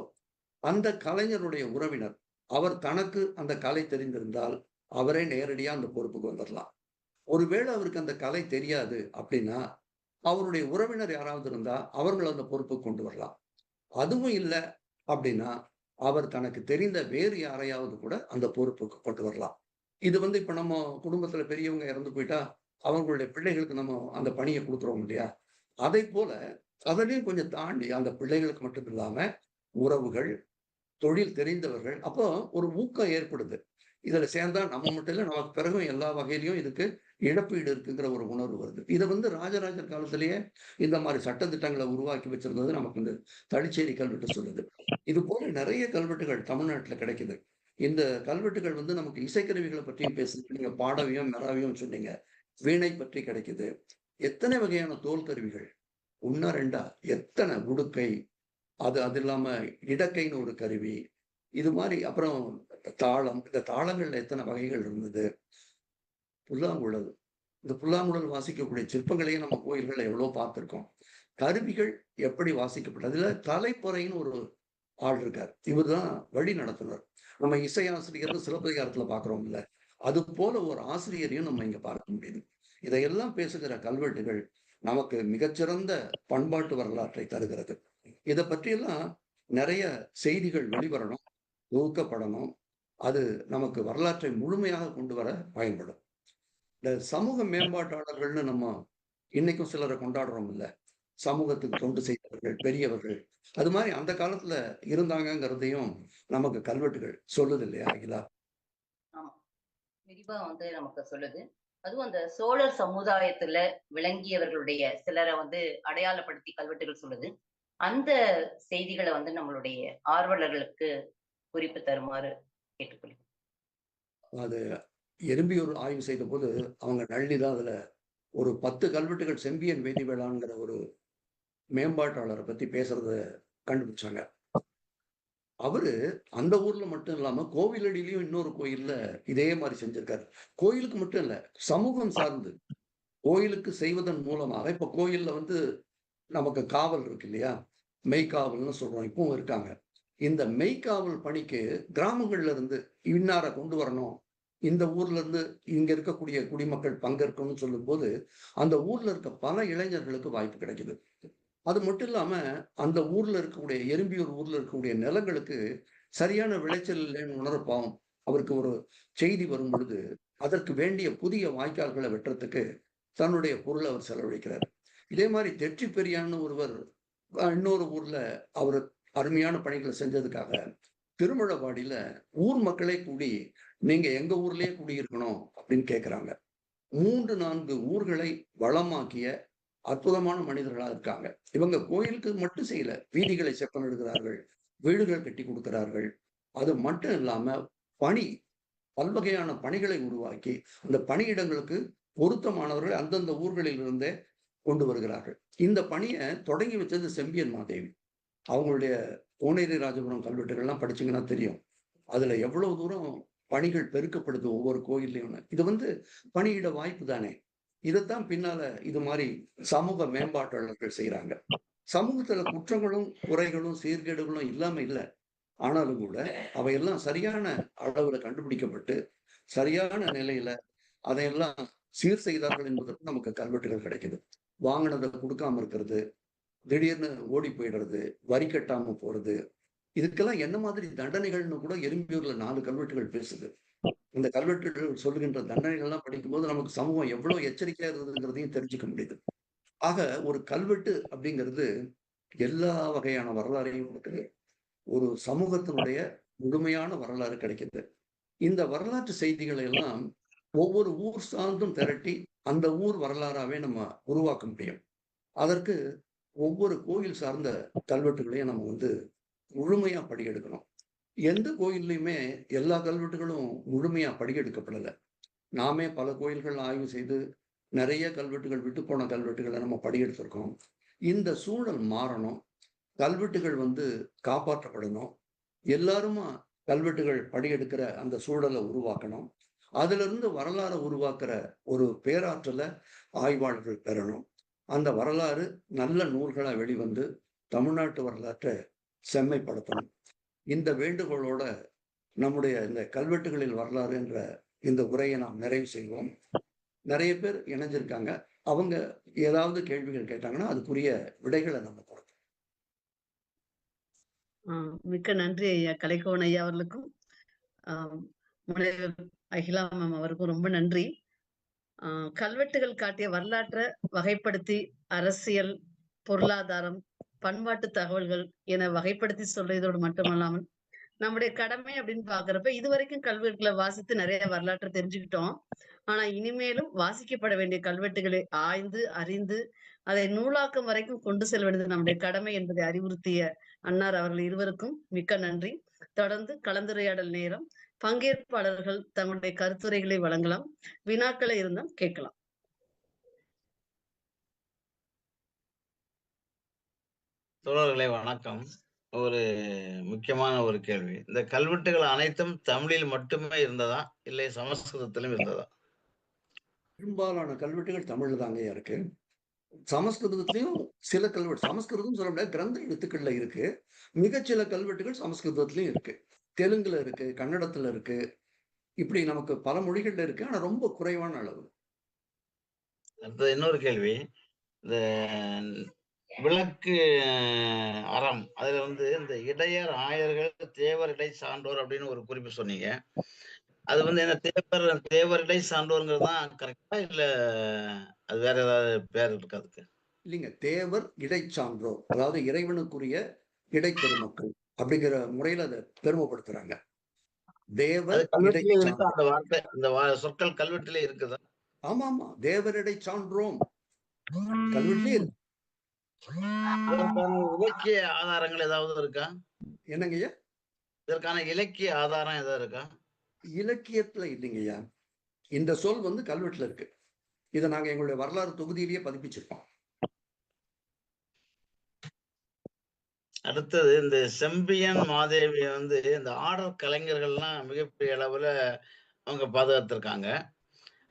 அந்த கலைஞருடைய உறவினர், அவர் தனக்கு அந்த கலை தெரிந்திருந்தால், அவரே நேரடியா அந்த பொறுப்புக்கு வந்துரலாம். ஒருவேளை அவருக்கு அந்த கலை தெரியாது அப்படின்னா, அவருடைய உறவினர் யாராவது இருந்தா, அவங்கள அந்த பொறுப்புக்கு கொண்டு வரலாம். அதுவும் இல்ல அப்படின்னா, அவர் தனக்கு தெரிந்த வேறு யாரையாவது கூட அந்த பொறுப்புக்கு கொண்டு வரலாம். இது வந்து இப்ப நம்ம குடும்பத்துல பெரியவங்க இறந்து போயிட்டா, அவங்களுடைய பிள்ளைகளுக்கு நம்ம அந்த பணிய குடுக்குறோம் இல்லையா? அதைப்போல அதிலயும் கொஞ்சம் தாண்டி அந்த பிள்ளைகளுக்கு மட்டும் இல்லாம, உறவுகள், தொழில் தெரிந்தவர்கள், அப்போ ஒரு ஊக்கம் ஏற்படுது. இதுல சேர்ந்தா நம்ம மட்டும் இல்ல, நமக்கு பிறகும் எல்லா வகையிலயும் இதுக்கு இழப்பீடு இருக்குங்கிற ஒரு உணர்வு வருது. இத வந்து ராஜராஜர் காலத்திலேயே இந்த மாரி சட்ட திட்டங்கள உருவாக்கி வச்சிருந்தது நமக்கு இந்த தளிச்சேரி கல்வெட்டு சொல்லுது. இது போல நெறைய கல்வெட்டுகள் தமிழ்நாட்டுல கிடைக்குது. இந்த கல்வெட்டுகள் வந்து நமக்கு இசைக்கருவிகள பற்றியும் பேசுது. நீங்க பாடவியம், மெராவியம் சொன்னீங்க. வீணை பற்றி கிடைக்குது. எத்தனை வகையான தோல் கருவிகள். 1 2 எத்தன உடுக்கை, அது இல்லாம இடக்கைன்னு ஒரு கருவி. இது மாரி அப்புறம் தாளம். இந்த தாளங்கள்ல எத்தன வகைகள் இருந்தது. புல்லாங்குழல். இந்த புல்லாங்குழல் வாசிக்கக்கூடிய சிற்பங்களையே நம்ம கோயில்கள்ல எவ்வளோ பார்த்திருக்கோம். கருவிகள் எப்படி வாசிக்கப்பட்டது. அதுல தலைப்பறைன்னு ஒரு ஆள் இருக்கார். இவர்தான் வழி நடத்துனர். நம்ம இசை ஆசிரியர்னு சிலப்பதிகாரத்துல பார்க்கிறோம்ல. அது போல ஒரு ஆசிரியரையும் நம்ம இங்க பார்க்க முடியுது. இதையெல்லாம் பேசுகிற கல்வெட்டுகள் நமக்கு மிகச்சிறந்த பண்பாட்டு வரலாற்றை தருகிறது. இத பற்றியெல்லாம் நிறைய செய்திகள் வெளிவரணும். தொகுக்கப்படணும். அது நமக்கு வரலாற்றை முழுமையாக கொண்டு வர பயன்படும். இந்த சமூக மேம்பாட்டாளர்கள்னு நம்ம இன்னைக்கும் சிலரை கொண்டாடுறோம் இல்ல, சமூகத்துக்கு தொண்டு செய்தவர்கள், பெரியவர்கள். அது மாதிரி அந்த காலத்துல இருந்தாங்கங்கிறதையும் நமக்கு கல்வெட்டுகள் சொல்லுது இல்லையா அகிலா? ஆமா, விரிவா வந்து நமக்கு சொல்லுது. அதுவும் அந்த சோழர் சமுதாயத்துல விளங்கியவர்களுடைய சிலரை வந்து அடையாளப்படுத்தி கல்வெட்டுகள் சொல்லுது. அந்த செய்திகளை வந்து நம்மளுடைய ஆர்வலர்களுக்கு குறிப்பு தருமாறு கேட்டுக்கொள்கிறேன். அது எறும்பியூர் ஆய்வு செய்த போது அவங்க நள்ளிதான் அதுல ஒரு 10 கல்வெட்டுகள் செம்பியன் வேதிவேளாங்கிற ஒரு மேம்பாட்டாளரை பத்தி பேசுறத கண்டுபிடிச்சாங்க. அவரு அந்த ஊர்ல மட்டும் இல்லாம கோவிலடியிலயும் இன்னொரு கோயில்ல இதே மாதிரி செஞ்சிருக்காரு. கோயிலுக்கு மட்டும் இல்ல, சமூகம் சார்ந்து கோயிலுக்கு செய்வதன் மூலமாக இப்ப கோயில்ல வந்து நமக்கு காவல் இருக்கு இல்லையா, மெய்க்காவல்னு சொல்றோம், இப்பவும் இருக்காங்க. இந்த மெய்க்காவல் பணிக்கு கிராமங்கள்ல இருந்து இன்னாரை கொண்டு வரணும், இந்த ஊர்ல இருந்து இங்க இருக்கக்கூடிய குடிமக்கள் பங்கேற்கணும்னு சொல்லும் போது அந்த ஊர்ல இருக்க பல இளைஞர்களுக்கு வாய்ப்பு கிடைக்குது. அது மட்டும் இல்லாம அந்த ஊர்ல இருக்கக்கூடிய எறும்பியூர் ஊர்ல இருக்கக்கூடிய நிலங்களுக்கு சரியான விளைச்சல் இல்லைன்னு உணரப்பாவும் அவருக்கு ஒரு செய்தி வரும் பொழுது அதற்கு வேண்டிய புதிய வாய்க்கால்களை வெட்டுறதுக்கு தன்னுடைய பொருளை அவர் செலவழிக்கிறார். இதே மாதிரி தெற்றி பெரியான்னு ஒருவர் இன்னொரு ஊர்ல அவர் அருமையான பணிகளை செஞ்சதுக்காக திருமழபாடியில ஊர் மக்களே கூடி நீங்க எங்க ஊர்லயே குடியிருக்கணும் அப்படின்னு கேட்கிறாங்க. 3-4 ஊர்களை வளமாக்கிய அற்புதமான மனிதர்களா இருக்காங்க. இவங்க கோயிலுக்கு மட்டும் செய்யல, வீதிகளை செப்பனிடுகிறார்கள், வீடுகள் கட்டி கொடுக்கிறார்கள். அது மட்டும் இல்லாம பணி, பல்வகையான பணிகளை உருவாக்கி அந்த பணியிடங்களுக்கு பொருத்தமானவர்கள் அந்தந்த ஊர்களில் இருந்தே கொண்டு வருகிறார்கள். இந்த பணியை தொடங்கி வச்சது செம்பியன் மாதேவி. அவங்களுடைய கோனேரி ராஜபுரம் கல்வெட்டுகள்லாம் படிச்சீங்கன்னா தெரியும், அதுல எவ்வளவு தூரம் பணிகள் பெருக்கப்படுது ஒவ்வொரு கோயில்லையும். இது வந்து பணியிட வாய்ப்பு தானே. இதைத்தான் பின்னால இது மாதிரி சமூக மேம்பாட்டாளர்கள் செய்யறாங்க. சமூகத்துல குற்றங்களும் குறைகளும் சீர்கேடுகளும் இல்லாம இல்லை, ஆனாலும் கூட அவையெல்லாம் சரியான அளவுல கண்டுபிடிக்கப்பட்டு சரியான நிலையில அதையெல்லாம் சீர் செய்தார்கள் என்பதற்கு நமக்கு கல்வெட்டுகள் கிடைக்குது. வாங்கினதை கொடுக்காம இருக்கிறது, திடீர்னு ஓடி போயிடுறது, வரி கட்டாம போறது, இதுக்கெல்லாம் என்ன மாதிரி தண்டனைகள்னு கூட எறும்பியூர்ல 4 கல்வெட்டுகள் பேசுது. இந்த கல்வெட்டுகள் சொல்லுகின்ற தண்டனைகள்லாம் படிக்கும்போது நமக்கு சமூகம் எவ்வளவு எச்சரிக்கையா இருந்ததுங்கிறதையும் தெரிஞ்சுக்க முடியுது. ஆக ஒரு கல்வெட்டு அப்படிங்கிறது எல்லா வகையான வரலாறையும் கொடுக்குது. ஒரு சமூகத்தினுடைய முழுமையான வரலாறு கிடைக்குது. இந்த வரலாற்று செய்திகளை எல்லாம் ஒவ்வொரு ஊர் சார்ந்தும் திரட்டி அந்த ஊர் வரலாறாவே நம்ம உருவாக்க முடியும். அதற்கு ஒவ்வொரு கோயில் சார்ந்த கல்வெட்டுகளையும் நம்ம வந்து முழுமையா படியெடுக்கணும். எந்த கோயில்லையுமே எல்லா கல்வெட்டுகளும் முழுமையா படியெடுக்கப்படல. நாமே பல கோயில்கள் ஆய்வு செய்து நிறைய கல்வெட்டுகள், விட்டு போன கல்வெட்டுகளை நம்ம படியெடுத்திருக்கோம். இந்த சூழல் மாறணும், கல்வெட்டுகள் வந்து காப்பாற்றப்படணும், எல்லாருமா கல்வெட்டுகள் படியெடுக்கிற அந்த சூழலை உருவாக்கணும். அதுல இருந்து வரலாறு உருவாக்குற ஒரு பேராற்றலை ஆய்வாளர்கள் பெறணும். அந்த வரலாறு நல்ல நூல்களா வெளிவந்து தமிழ்நாட்டு வரலாற்றை செம்மைப்படுத்தணும். இந்த வேண்டுகோளோட நம்முடைய இந்த கல்வெட்டுகளில் வரலாறு என்ற இந்த உரையை நாம் நிறைவு செய்வோம். நிறைய பேர் இணைஞ்சிருக்காங்க. அவங்க ஏதாவது கேள்விகள் கேட்டாங்கன்னா அதுக்குரிய விடைகளை நம்ம கொடுப்போம். மிக்க நன்றி ஐயா, கலைக்கோன் ஐயா அவர்களுக்கும் முனைவர் அகிலா மேம் அவருக்கும் ரொம்ப நன்றி. கல்வெட்டுகள் காட்டிய வரலாற்றை வகைப்படுத்தி அரசியல், பொருளாதாரம், பண்பாட்டு தகவல்கள் என வகைப்படுத்தி சொல்றதோடு மட்டுமல்லாமல் நம்முடைய கடமை அப்படின்னு பாக்குறப்ப இதுவரைக்கும் கல்வெட்டுகளை வாசித்து நிறைய வரலாற்றை தெரிஞ்சுக்கிட்டோம். ஆனா இனிமேலும் வாசிக்கப்பட வேண்டிய கல்வெட்டுகளை ஆய்ந்து அறிந்து அதை நூலாக்கம் வரைக்கும் கொண்டு செல்ல வேண்டியது நம்முடைய கடமை என்பதை அறிவுறுத்திய அன்னார் அவர்கள் இருவருக்கும் மிக்க நன்றி. தொடர்ந்து கலந்துரையாடல் நேரம். பங்கேற்பாளர்கள் தங்களுடைய கருத்துரைகளை வழங்கலாம், வினாக்களை இருந்தால் கேட்கலாம். தோழர்களே வணக்கம். ஒரு முக்கியமான ஒரு கேள்வி. இந்த கல்வெட்டுகள் அனைத்தும் தமிழில் மட்டுமே இருந்ததா, இல்லை சமஸ்கிருதத்திலும் இருந்ததா? பெரும்பாலான கல்வெட்டுகள் தமிழ்ல தாங்க இருக்கு. சமஸ்கிருதத்திலையும் சில கல்வெட்டு, சமஸ்கிருதம் சொல்ல முடியாது, கிரந்த எழுத்துக்கள்ல இருக்கு. மிகச்சில கல்வெட்டுகள் சமஸ்கிருதத்திலையும் இருக்கு, தெலுங்குல இருக்கு, கன்னடத்துல இருக்கு, இப்படி நமக்கு பல மொழிகள்ல இருக்கு. ஆனா ரொம்ப குறைவான அளவு. அடுத்தது இன்னொரு கேள்வி. இந்த விளக்கு அறம் அதுல வந்து இந்த இடையர் ஆயர்கள் தேவர் இடை சான்றோர் அப்படின்னு ஒரு குறிப்பு சொன்னீங்க. அது வந்து என்ன தேவர் இடை சான்றோருங்கிறது தான் கரெக்டா இல்ல அது வேற ஏதாவது பேர் இருக்கு அதுக்கு? இல்லைங்க, தேவர் இடைச்சான்றோர், அதாவது இறைவனுக்குரிய இடைப்பெருமக்கள் அப்படிங்கிற முறையில அதை பெருமைப்படுத்துறாங்க. அது தேவர் கல்வெட்டுல இருக்கா இடைச்சான்றோர். அந்த வார்த்தை? இந்த சொற்கள் கல்வெட்டுல இருக்குதா? ஆமா ஆமா, தேவரிடை சான்றோம் கல்வெட்டுலயே இருக்கு. இதற்கான இலக்கிய ஆதாரங்கள் ஏதாவது இருக்கா? என்னங்கய்யா? இதற்கான இலக்கிய ஆதாரம் ஏதாவது இருக்கா? இலக்கியத்துல இல்லைங்கய்யா. இந்த சொல் வந்து கல்வெட்டுல இருக்கு. இதை நாங்க எங்களுடைய வரலாறு தொகுதியிலேயே பதிப்பிச்சிருக்கோம். அடுத்தது இந்த செம்பியன் மாதேவி வந்து இந்த ஆடல் கலைஞர்கள்லாம் மிகப்பெரிய அளவுல அவங்க பாதுகாத்திருக்காங்க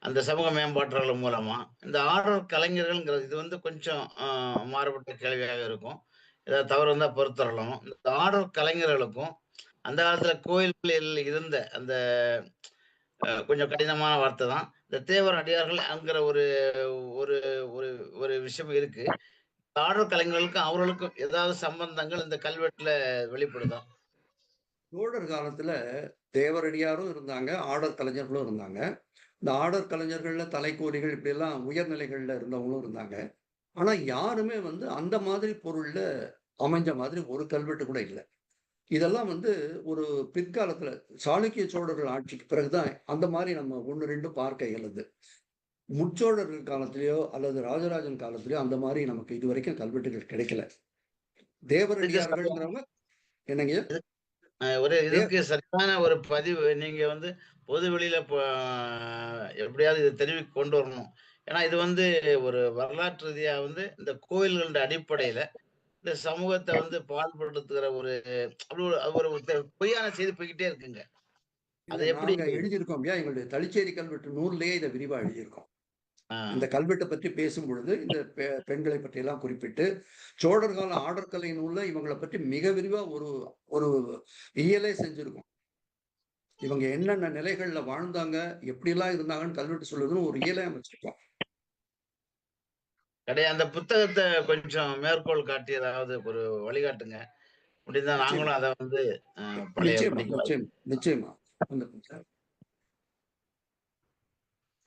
அந்த சமூக மேம்பாட்டுகள் மூலமா. இந்த ஆடல் கலைஞர்கள்ங்கிறது இது வந்து கொஞ்சம் மாறுபட்ட கேள்வியாக இருக்கும். ஏதாவது தவறு இருந்தா பொறுத்தரலாம். இந்த ஆடல் கலைஞர்களுக்கும் அந்த காலத்துல கோயில்களில் இருந்த அந்த கொஞ்சம் கடினமான வார்த்தை தான் இந்த தேவர் அடியார்கள் அங்கிற ஒரு ஒரு ஒரு ஒரு விஷயம் இருக்கு. ஆடல் கலைஞர்களுக்கும் அவர்களுக்கும் ஏதாவது சம்பந்தங்கள் இந்த கல்வெட்டுல வெளிப்படுதா? சோழர் காலத்துல தேவரடியாரும் இருந்தாங்க, ஆடற் கலைஞர்களும் இருந்தாங்க. இந்த ஆடற் கலைஞர்கள்ல தலைக்கோரிகள் இப்படி எல்லாம் உயர்நிலைகள்ல இருந்தவங்களும் இருந்தாங்க. ஆனா யாருமே வந்து அந்த மாதிரி பொருள்ல அமைஞ்ச மாதிரி ஒரு கல்வெட்டு கூட இல்லை. இதெல்லாம் வந்து ஒரு பிற்காலத்துல சாளுக்கிய சோழர்கள் ஆட்சிக்கு பிறகுதான் அந்த மாதிரி நம்ம 1, 2 பார்க்க இயலுது. முச்சோழர்கள் காலத்திலேயோ அல்லது ராஜராஜன் காலத்திலேயோ அந்த மாதிரி நமக்கு இதுவரைக்கும் கல்வெட்டுகள் கிடைக்கல. இதுக்கு சரியா- தேவரடியார்கள்ங்கிறவங்க என்னங்கய்யா? ஒரு தே இதுக்கு சரியான ஒரு பதிவு நீங்க வந்து பொது வெளியில எப்படியாவது இதை தெரிவிக்க கொண்டு வரணும். ஏன்னா இது வந்து ஒரு வரலாற்று ரீதியா வந்து இந்த கோயில்களோட அடிப்படையில இந்த சமூகத்தை வந்து பால்படுத்துகிற ஒரு அப்படி ஒரு பொய்யான செய்தி போய்கிட்டே இருக்குங்க. இல்ல, அதை எப்படி? நாங்க எழுதியிருக்கோம்யா. எங்களுடைய தளிச்சேரி கல்வெட்டு நூல்லேயே இதை விரிவா எழுதியிருக்கோம். இந்த ஆஹ் கல்வெட்டை பற்றி பேசும் பொழுது இந்த பெண்களை பற்றி எல்லாம் குறிப்பிட்டு சோழர் கால ஆடற்கலை நூல்ல இவங்களை பற்றி மிக விரிவா ஒரு ஒரு இயலே செஞ்சிருக்கோம். இவங்க என்னென்ன நிலைகள்ல வாழ்ந்தாங்க, எப்படிலாம் இருந்தாங்கன்னு கல்வெட்டு சொல்லுதுன்னு ஒரு இயலே அமைச்சிருக்கோம். கிடையாது, அந்த புத்தகத்தை கொஞ்சம் மேற்கோள் காட்டி ஏதாவது ஒரு வழிகாட்டுங்க. முடிந்தா நிச்சயமா நாங்களும் அதை வந்து பழைய நிச்சயமா படிக்கலாம். நிச்சயமா நிச்சயமா. அந்த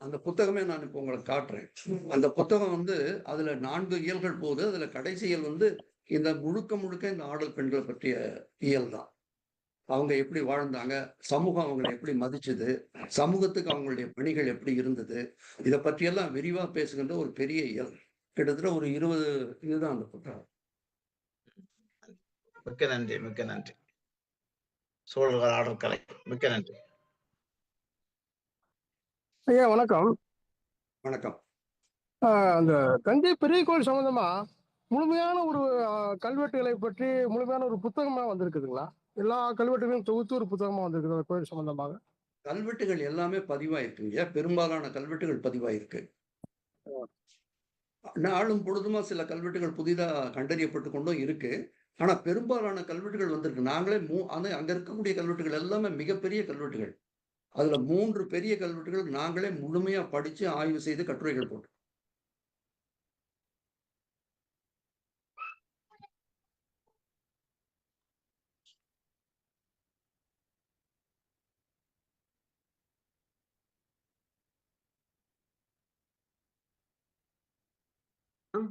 அந்த புத்தகமே நான் இப்போ உங்களுக்கு காட்டுறேன். அந்த புத்தகம் வந்து அதுல 4 இயல்கள் போகுது. அதுல கடைசி இயல் வந்து இந்த முழுக்க முழுக்க இந்த ஆடல் பெண்களை பற்றிய இயல் தான். அவங்க எப்படி வாழ்ந்தாங்க, சமூகம் அவங்களை எப்படி மதிச்சது, சமூகத்துக்கு அவங்களுடைய பணிகள் எப்படி இருந்தது, இதை பற்றியெல்லாம் விரிவா பேசுகின்ற ஒரு பெரிய இயல். கிட்டத்தட்ட ஒரு 20 இதுதான் அந்த புத்தகம். மிக்க நன்றி, மிக்க நன்றி. சோழர்கள் ஆடல் கலை. மிக்க நன்றி. ஐயா வணக்கம். வணக்கம். அந்த தஞ்சை பெரிய கோயில் சம்பந்தமா முழுமையான ஒரு கல்வெட்டுகளை பற்றி முழுமையான ஒரு புத்தகமா வந்திருக்குதுங்களா? எல்லா கல்வெட்டுகளையும் தொகுத்து ஒரு புத்தகமா வந்திருக்குது அந்த கோயில் சம்பந்தமாக? கல்வெட்டுகள் எல்லாமே பதிவாயிருக்குங்க. பெரும்பாலான கல்வெட்டுகள் பதிவாயிருக்கு. நாளும் பொழுதுமா சில கல்வெட்டுகள் புதிதா கண்டறியப்பட்டு கொண்டும் இருக்கு. ஆனா பெரும்பாலான கல்வெட்டுகள் வந்திருக்கு. நாங்களே அங்க இருக்கக்கூடிய கல்வெட்டுகள் எல்லாமே மிகப்பெரிய கல்வெட்டுகள். அதுல 3 பெரிய கல்வெட்டுகள் நாங்களே முழுமையா படிச்சு ஆய்வு செய்து கட்டுரைகள் போட்டோம்.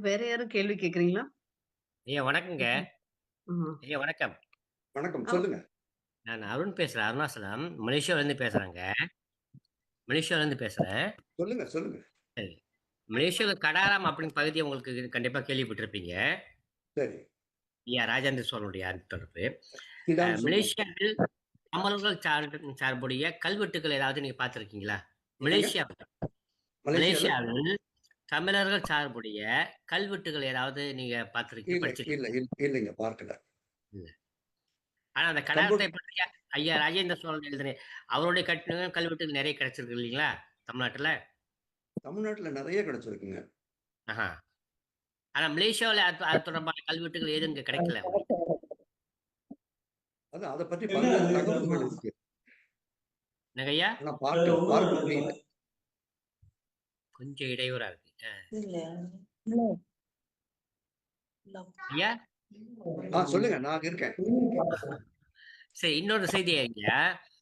வேற யாரும் கேள்வி கேக்குறீங்களா? ஐயா வணக்கங்க. ஆஹ். ஐயா வணக்கம். வணக்கம், ஆ, சொல்லுங்க. நான் அருண் பேசுறேன். அருணாச்சலம். மலேசியாவிலேருந்து பேசுறேங்க. மலேசியாவிலேருந்து பேசுறேன். சொல்லுங்க சொல்லுங்க. சரி. மலேசியாவில் கடாரம் அப்படின்னு பகுதியை உங்களுக்கு கண்டிப்பா கேள்விப்பட்டிருப்பீங்க. சரி. ஐயா ராஜேந்திர சோழனுடைய தொடர்பு. இதான் சொல்லுங்க. மலேசியாவில் தமிழர்கள் சார்புடைய கல்வெட்டுகள் ஏதாவது நீங்க பார்த்திருக்கீங்களா? மலேசியால மலேசியாவில் தமிழர்கள் சார்புடைய கல்வெட்டுகள் ஏதாவது நீங்க பார்த்திருக்கீங்க, இல்ல படிச்சிருக்கீங்க? இல்ல இல்லைங்க, பார்க்கல. இல்ல. ஆனா அந்த கடாரத்தை பற்றி ஐயா ராஜேந்திர சோழன் எழுதின அவருடைய கல்வெட்டுகள் நிறைய கிடைச்சிருக்கு இல்லைங்களா தமிழ்நாட்டுல? தமிழ்நாட்டுல நிறைய கிடைச்சிருக்குங்க. ஆஹா. ஆனா மலேசியாவில் அது தொடர்பான கல்வெட்டுகள் எதுவும் இங்க கிடைக்கல. அது அதை பற்றி பல்வேறு தகவல்கள் இருக்கு. என்னங்க ஐயா? ஆனா பார்க்க முடியல. கொஞ்சம் இடையூறா இருக்கு. ஐயா சொல்லுங்க, நான் இருக்கேன். சரி, இன்னொரு செய்தி ஐயா.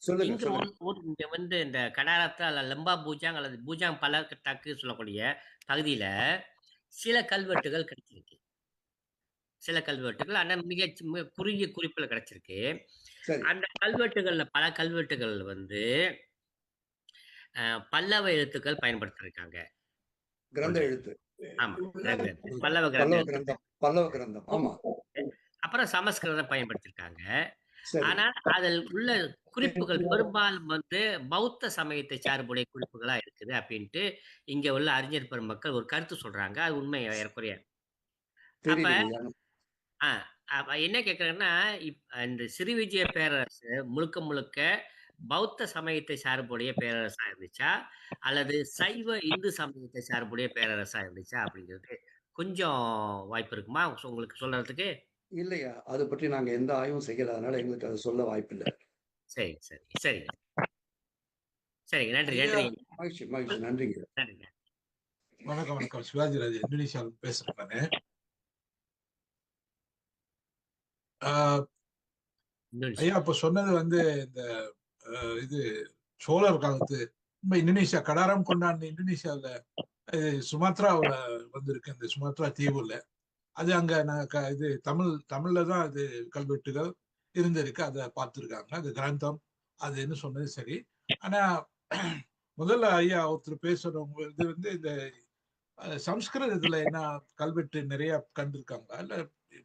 சொல்லுங்க இங்க சொல்லுங்க. இங்க வந்து இந்த கடாரத்தா அல்ல லம்பா பூஜாங் அல்லது பூஜாங் பள்ளத்தாக்கு சொல்லக்கூடிய பகுதியில சில கல்வெட்டுகள் கிடைச்சிருக்கு. சில கல்வெட்டுகள் ஆனா மிக குறுகிய குறிப்புல கிடைச்சிருக்கு. சரி. அந்த கல்வெட்டுகள்ல பல கல்வெட்டுகள் வந்து பல்லவ எழுத்துக்கள் பயன்படுத்திருக்காங்க. கிரந்த ஒன்று. எழுத்து. ஆமா, கிரந்த எழுத்து. பல்லவ கிரந்த பல்லவ எழுத்து. கிரந்தம். பல்லவ கிரந்தம். ஆமா. அப்புறம் சமஸ்கிருதம் பயன்படுத்தியிருக்காங்க. சரி. ஆனால் அதில் உள்ள குறிப்புகள் பெரும்பாலும் வந்து பௌத்த சமயத்தை சார்புடைய குறிப்புகளா இருக்குது அப்படின்ட்டு இங்க உள்ள அறிஞர் பெருமக்கள் ஒரு கருத்து சொல்றாங்க. அது உண்மை ஏறக்குறைய. அப்ப தெரியலைங்க. அப்ப என்ன கேட்கிறேன்னா, இந்த ஸ்ரீவிஜய பேரரசு முழுக்க முழுக்க பௌத்த சமயத்தை சார்புடைய பேரரசா இருந்துச்சா? அல்லது சைவ இந்து சமயத்தை சார்புடைய பேரரசா இருந்துச்சா? அப்படிங்கிறது கொஞ்சம் வாய்ப்பு இருக்குமா உங்களுக்கு சொல்றதுக்கு? இல்லையா, அதை பற்றி நாங்க எந்த ஆய்வும் செய்யல, அதனால எங்களுக்கு அதை சொல்ல வாய்ப்பில்லை. சரி, சரி, சரிங்க. சரிங்க. நன்றி, ஐயா, நன்றி. மகிழ்ச்சி மகிழ்ச்சி. நன்றிங்க. நன்றிங்க. வணக்கம் வணக்கம். சிவாஜி ராஜ் இந்தோனேஷியாவில் பேசுறேன் நானு. ஐயா இப்ப சொன்னது வந்து இந்த இது சோழர் காலத்து இந்தோனேஷியா கடாரம் கொண்டாந்த இந்தோனேஷியாவில் சுமாத்ராவில் வந்திருக்கு. இந்த சுமாத்ரா தீவுல அது அங்க இது தமிழ்ல தான் அது கல்வெட்டுகள் இருந்திருக்கு. அதை பார்த்துருக்காங்க. அது கிரந்தம் அதுன்னு சொன்னது சரி. ஆனா முதல்ல ஐயா ஒருத்தர் பேசுறவங்க இது வந்து இந்த சம்ஸ்கிருதத்துல என்ன கல்வெட்டு நிறைய கண்டிருக்காங்க. இல்ல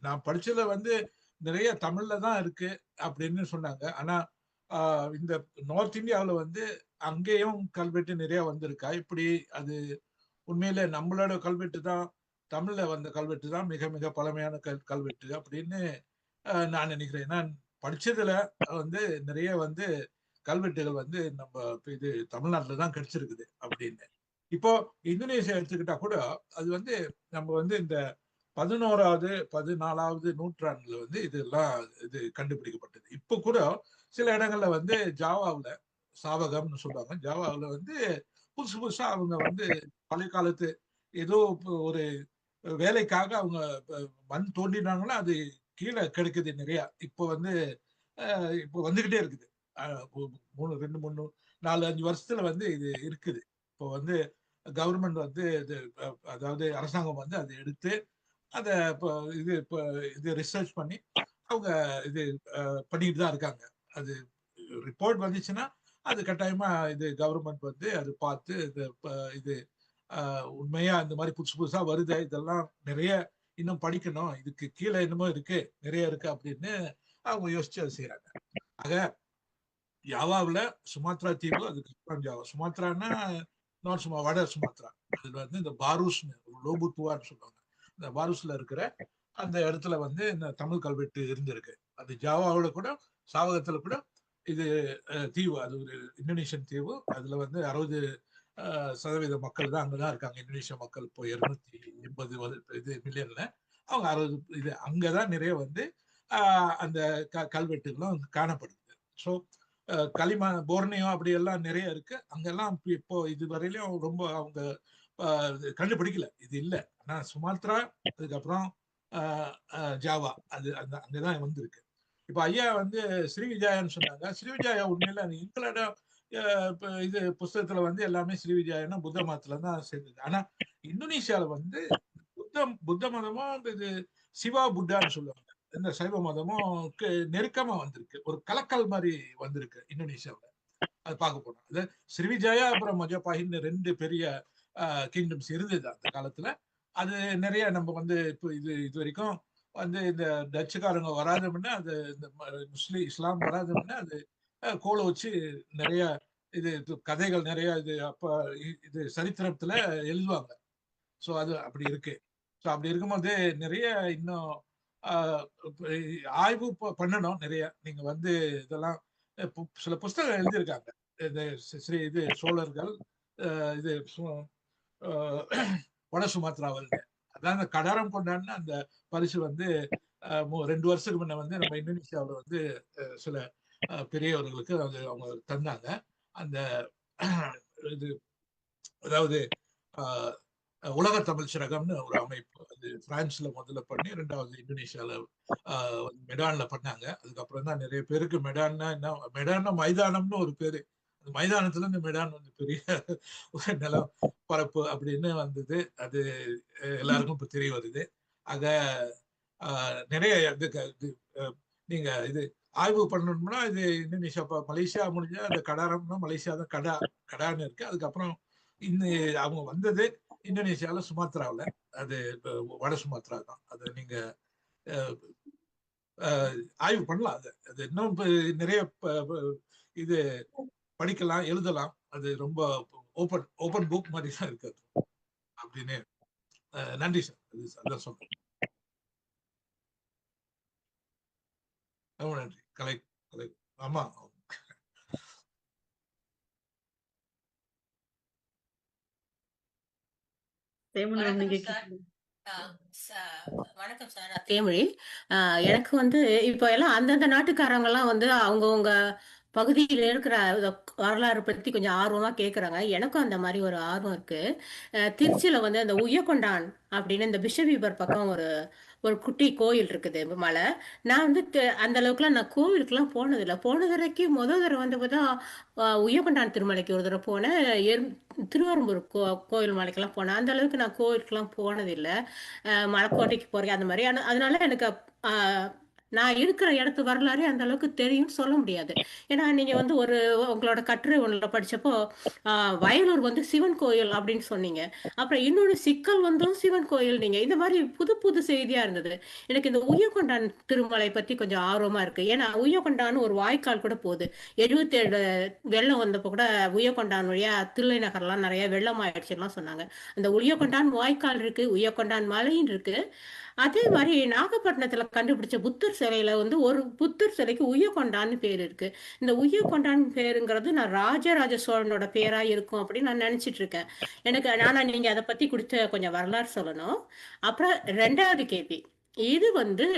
நான் படிச்சதுல வந்து நிறைய தமிழ்ல தான் இருக்கு அப்படின்னு சொன்னாங்க. ஆனா இந்த நார்த் இந்தியாவில் வந்து அங்கேயும் கல்வெட்டு நிறைய வந்திருக்கா? இப்படி அது உண்மையில நம்மளோட கல்வெட்டு தான், தமிழ்ல வந்த கல்வெட்டு தான் மிக மிக பழமையான கல்வெட்டு அப்படின்னு நான் நினைக்கிறேன். நான் படிச்சதுல வந்து நிறைய வந்து கல்வெட்டுகள் வந்து நம்ம இது தமிழ்நாட்டில் தான் கிடைச்சிருக்குது அப்படின்னு. இப்போ இந்தோனேஷியா எடுத்துக்கிட்டா கூட அது வந்து நம்ம வந்து இந்த 11வது 14வது நூற்றாண்டுல வந்து இதெல்லாம் இது கண்டுபிடிக்கப்பட்டது. இப்போ கூட சில இடங்கள்ல வந்து ஜாவாவில் சாவகம்னு சொல்லுவாங்க. ஜாவாவில் வந்து புதுசு புதுசா அவங்க வந்து பழைய காலத்து ஏதோ ஒரு வேலைக்காக அவங்க மண் தோண்டினாங்கன்னா அது கீழே கிடைக்குது நிறைய. இப்போ வந்து இப்போ வந்துகிட்டே இருக்குது. 2 3 4 5 வருஷத்துல வந்து இது இருக்குது. இப்போ வந்து கவர்மெண்ட் வந்து இது அதாவது அரசாங்கம் வந்து அதை எடுத்து அதை இது ரிசர்ச் பண்ணி அவங்க இது பண்ணிட்டு தான் இருக்காங்க. அது ரிப்போர்ட் வந்துச்சுன்னா அது கட்டாயமா இது கவர்மெண்ட் வந்து அது பார்த்து இது உண்மையா இந்த மாதிரி புதுசு புதுசா வருது, இதெல்லாம் நிறைய இன்னும் படிக்கணும், இதுக்கு கீழே என்னமோ இருக்கு நிறைய இருக்கு அப்படின்னு அவங்க யோசிச்சு அதை செய்யறாங்க. ஆக ஜாவாவில் சுமாத்ரா தீவு, அதுக்கு ஜாவா சுமாத்ரான்னா வட சுமாத்ரா, அதுல வந்து இந்த பாரூஸ்னு லோபுத்துவான்னு சொல்லுவாங்க. இந்த பாரூஸ்ல இருக்கிற அந்த இடத்துல வந்து இந்த தமிழ் கல்வெட்டு இருந்திருக்கு. அது ஜாவாவில் கூட சாவகத்துல கூட இது தீவு, அது ஒரு இந்தோனேஷியன் தீவு. அதுல வந்து 60% மக்கள் தான் அங்கதான் இருக்காங்க. இந்தோனேஷியா மக்கள் இப்போ 280 இது மில்லியன்ல அவங்க 60 இது அங்கதான் நிறைய வந்து அந்த கல்வெட்டுகளும் காணப்படுது. ஸோ களிமா போர்னியோ அப்படி எல்லாம் நிறைய இருக்கு. அங்கெல்லாம் இப்போ இதுவரையிலும் ரொம்ப அவங்க கண்டுபிடிக்கல, இது இல்லை. ஆனா சுமாத்ரா அதுக்கப்புறம் ஜாவா அது அங்கதான் வந்திருக்கு. இப்ப ஐயா வந்து ஸ்ரீவிஜயான்னு சொன்னாங்க. ஸ்ரீவிஜயா உண்மையில எங்களோட இது புஸ்தகத்துல வந்து எல்லாமே ஸ்ரீவிஜயானா புத்த மதத்துல தான் சேர்ந்தது. ஆனா இந்தோனேஷியால வந்து புத்த மதமும் இது சிவா புத்தான்னு சொல்லுவாங்க, இந்த சைவ மதமும் நெருக்கமா வந்திருக்கு. ஒரு கலக்கல் மாதிரி வந்திருக்கு இந்தோனேஷியாவில். அது பார்க்க போனோம். அது ஸ்ரீவிஜயா அப்புறம் மஜபாஹின்னு 2 பெரிய கிங்டம்ஸ் இருந்தது அந்த காலத்துல. அது நிறைய நம்ம வந்து இப்போ இது வரைக்கும் வந்து இந்த டச்சுக்காரங்க வராத முன்ன அது இந்த இஸ்லாம் வராத முன்ன அது கோலை வச்சு நிறைய இது கதைகள் நிறைய இது அப்ப இது சரித்திரத்துல எழுதுவாங்க. ஸோ அது அப்படி இருக்கு. ஸோ அப்படி இருக்கும்போது நிறைய இன்னும் ஆய்வு பண்ணணும் நிறைய. நீங்க வந்து இதெல்லாம் சில புஸ்தகம் எழுதியிருக்காங்க. இது சோழர்கள் இது வட சுமாத்ராவில் அதான் அந்த கடாரம் கொண்டாடின அந்த பரிசு வந்து 2 வருஷத்துக்கு முன்ன வந்து நம்ம இந்தோனேஷியாவில் வந்து சில பெரியவர்களுக்கு அது அவங்க தந்தாங்க. அந்த இது அதாவது உலக தமிழ் சிறகம்னு ஒரு அமைப்பு. அது பிரான்ஸ்ல முதல்ல பண்ணி 2வது இந்தோனேஷியால மெடான்ல பண்ணாங்க. அதுக்கப்புறம் தான் நிறைய பேருக்கு மெடான்னா என்ன, மெடான்னா மைதானம்னு ஒரு பேரு. அந்த மைதானத்துல இருந்து மெடான் வந்து பெரிய ஒரு நிலம் பரப்பு அப்படின்னு வந்தது. அது எல்லாருக்கும் இப்ப தெரிய வருது. ஆக நிறைய நீங்க இது ஆய்வு பண்ணணும்னா இது இந்தோனேஷியா, மலேசியா முடிஞ்சா அந்த கடாரம்னா மலேசியா தான் கடான்னு இருக்கு. அதுக்கப்புறம் அவங்க வந்தது இந்தோனேஷியால சுமாத்ராவில், அது வட சுமாத்ரா தான். அது நீங்க ஆய்வு பண்ணலாம். அது இன்னும் நிறைய இது படிக்கலாம், எழுதலாம். அது ரொம்ப ஓப்பன் புக் மாதிரி தான் இருக்கு அப்படின்னு. நன்றி சார். அதான் சொல்றேன். ரொம்ப நன்றி. கலை ஆமா. வணக்கம் சார். தேமொழி. எனக்கு வந்து இப்போ எல்லாம் அந்தந்த நாட்டுக்காரங்க எல்லாம் வந்து அவங்கவுங்க பகுதியில் இருக்கிற வரலாறு பத்தி கொஞ்சம் ஆர்வமா கேட்குறாங்க. எனக்கும் அந்த மாதிரி ஒரு ஆர்வம் இருக்கு. திருச்சியில வந்து அந்த உய்யக்கொண்டான் அப்படின்னு இந்த பிஷபீபர் பக்கம் ஒரு குட்டி கோயில் இருக்குது மலை. நான் வந்து அந்த அளவுக்குலாம் நான் கோவிலுக்குலாம் போனதில்லை. போன தடவைக்கு முதல் தடவை வந்து தான் உய்யக்கொண்டான் திருமலைக்கு ஒரு தடவை போனேன். திருவாரூர் கோயில் மலைக்கெல்லாம் போனேன். அந்த அளவுக்கு நான் கோவிலுக்குலாம் போனதில்லை. மலைக்கோட்டைக்கு போறேன் அந்த மாதிரி. அதனால எனக்கு நான் இருக்கிற இடத்து வரலாறு அந்த அளவுக்கு தெரியும்னு சொல்ல முடியாது. ஏன்னா நீங்க வந்து உங்களோட கட்டுரை ஒன்றில் படிச்சப்போ வயலூர் வந்து சிவன் கோயில் அப்படின்னு சொன்னீங்க. அப்புறம் இன்னொரு சிக்கல் வந்து சிவன் கோயில். நீங்க இந்த மாதிரி புது புது செய்தியா இருந்தது. எனக்கு இந்த உய்யக்கொண்டான் திருமலை பத்தி கொஞ்சம் ஆர்வமா இருக்கு. ஏன்னா உய்யக்கொண்டான்னு ஒரு வாய்க்கால் கூட போகுது. 77 வெள்ளம் வந்தப்போ கூட உய்யக்கொண்டான் வழியா தில்லை நகர்லாம் நிறைய வெள்ளம் ஆயிடுச்சுலாம் சொன்னாங்க. அந்த உய்யக்கொண்டான் வாய்க்கால் இருக்கு, உய்யக்கொண்டான் மலையும் இருக்கு. அதே மாதிரி நாகப்பட்டினத்துல கண்டுபிடிச்ச புத்தர் சிலையில வந்து ஒரு புத்தர் சிலைக்கு உய்யக்கொண்டான்னு பேர் இருக்கு. இந்த உய்யக்கொண்டான் பேருங்கிறது நான் ராஜராஜ சோழனோட பேரா இருக்கும் அப்படின்னு நான் நினைச்சிட்டு இருக்கேன். ஆனா நீங்க அதை பத்தி கொடுத்த கொஞ்சம் வரலாறு சொல்லணும். அப்புறம் 2வது கேள்வி, இது வந்து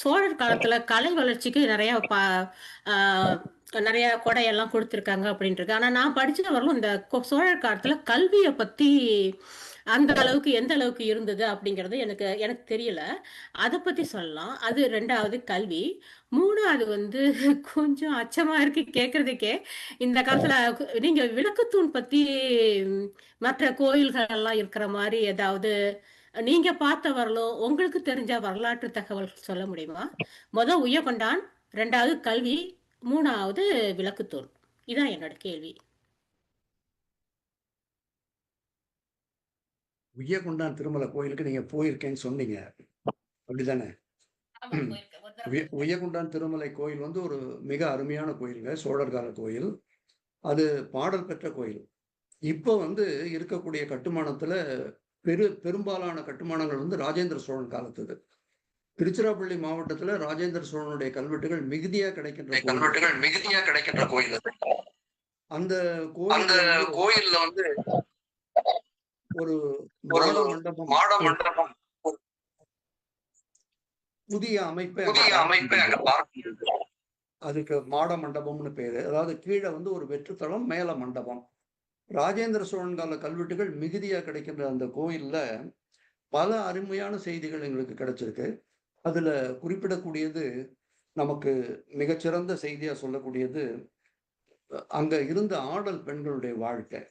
சோழர் காலத்துல கலை வளர்ச்சிக்கு நிறைய கொடையெல்லாம் கொடுத்துருக்காங்க அப்படின்ட்டு. ஆனா நான் படிச்சுட்டு வரலும் இந்த சோழர் காலத்துல கல்வியை பத்தி அந்த அளவுக்கு எந்த அளவுக்கு இருந்தது அப்படிங்கிறது எனக்கு தெரியல. அதை பத்தி சொல்லலாம். அது 2வது கல்வி. 3வது வந்து கொஞ்சம் அச்சமா இருக்கு கேட்கறதுக்கே. இந்த காலத்துல நீங்க விளக்குத்தூண் பத்தி மற்ற கோயில்கள் எல்லாம் இருக்கிற மாதிரி ஏதாவது நீங்க பார்த்த வரலும் உங்களுக்கு தெரிஞ்ச வரலாற்று தகவல் சொல்ல முடியுமா? முதல் உய்யக்கொண்டான், 2வது கல்வி, 3வது விளக்குத்தூண். இதான் என்னோட கேள்வி. உய்யக்கொண்டான் திருமலை கோயிலுக்கு நீங்க போயிருக்கேன்னு சொன்னீங்க, அப்படிதானே? உய்யக்கொண்டான் திருமலை கோயில் வந்து ஒரு மிக அருமையான கோயிலுங்க. சோழர் கால கோயில். அது பாடல் பெற்ற கோயில். இப்போ வந்து இருக்கக்கூடிய கட்டுமானத்துல பெரும்பாலான கட்டுமானங்கள் வந்து ராஜேந்திர சோழன் காலத்துது. திருச்சிராப்பள்ளி மாவட்டத்துல ராஜேந்திர சோழனுடைய கல்வெட்டுகள் மிகுதியா கிடைக்கின்ற கோயில். அந்த கோயில்ல வந்து ஒரு மாட மண்டபம் புதிய அமைப்பை அங்க பார்க்க. அதுக்கு மாட மண்டபம்னு பேரு. அதாவது கீழே வந்து ஒரு வெற்றுத்தளம், மேல மண்டபம். ராஜேந்திர சோழன் கால கல்வெட்டுகள் மிகுதியா கிடைக்கின்ற அந்த கோயில்ல பல அருமையான செய்திகள் எங்களுக்கு கிடைச்சிருக்கு. அதுல குறிப்பிடக்கூடியது, நமக்கு மிகச்சிறந்த செய்தியா சொல்லக்கூடியது, அங்க இருந்த ஆடல் பெண்களுடைய வாழ்க்கை.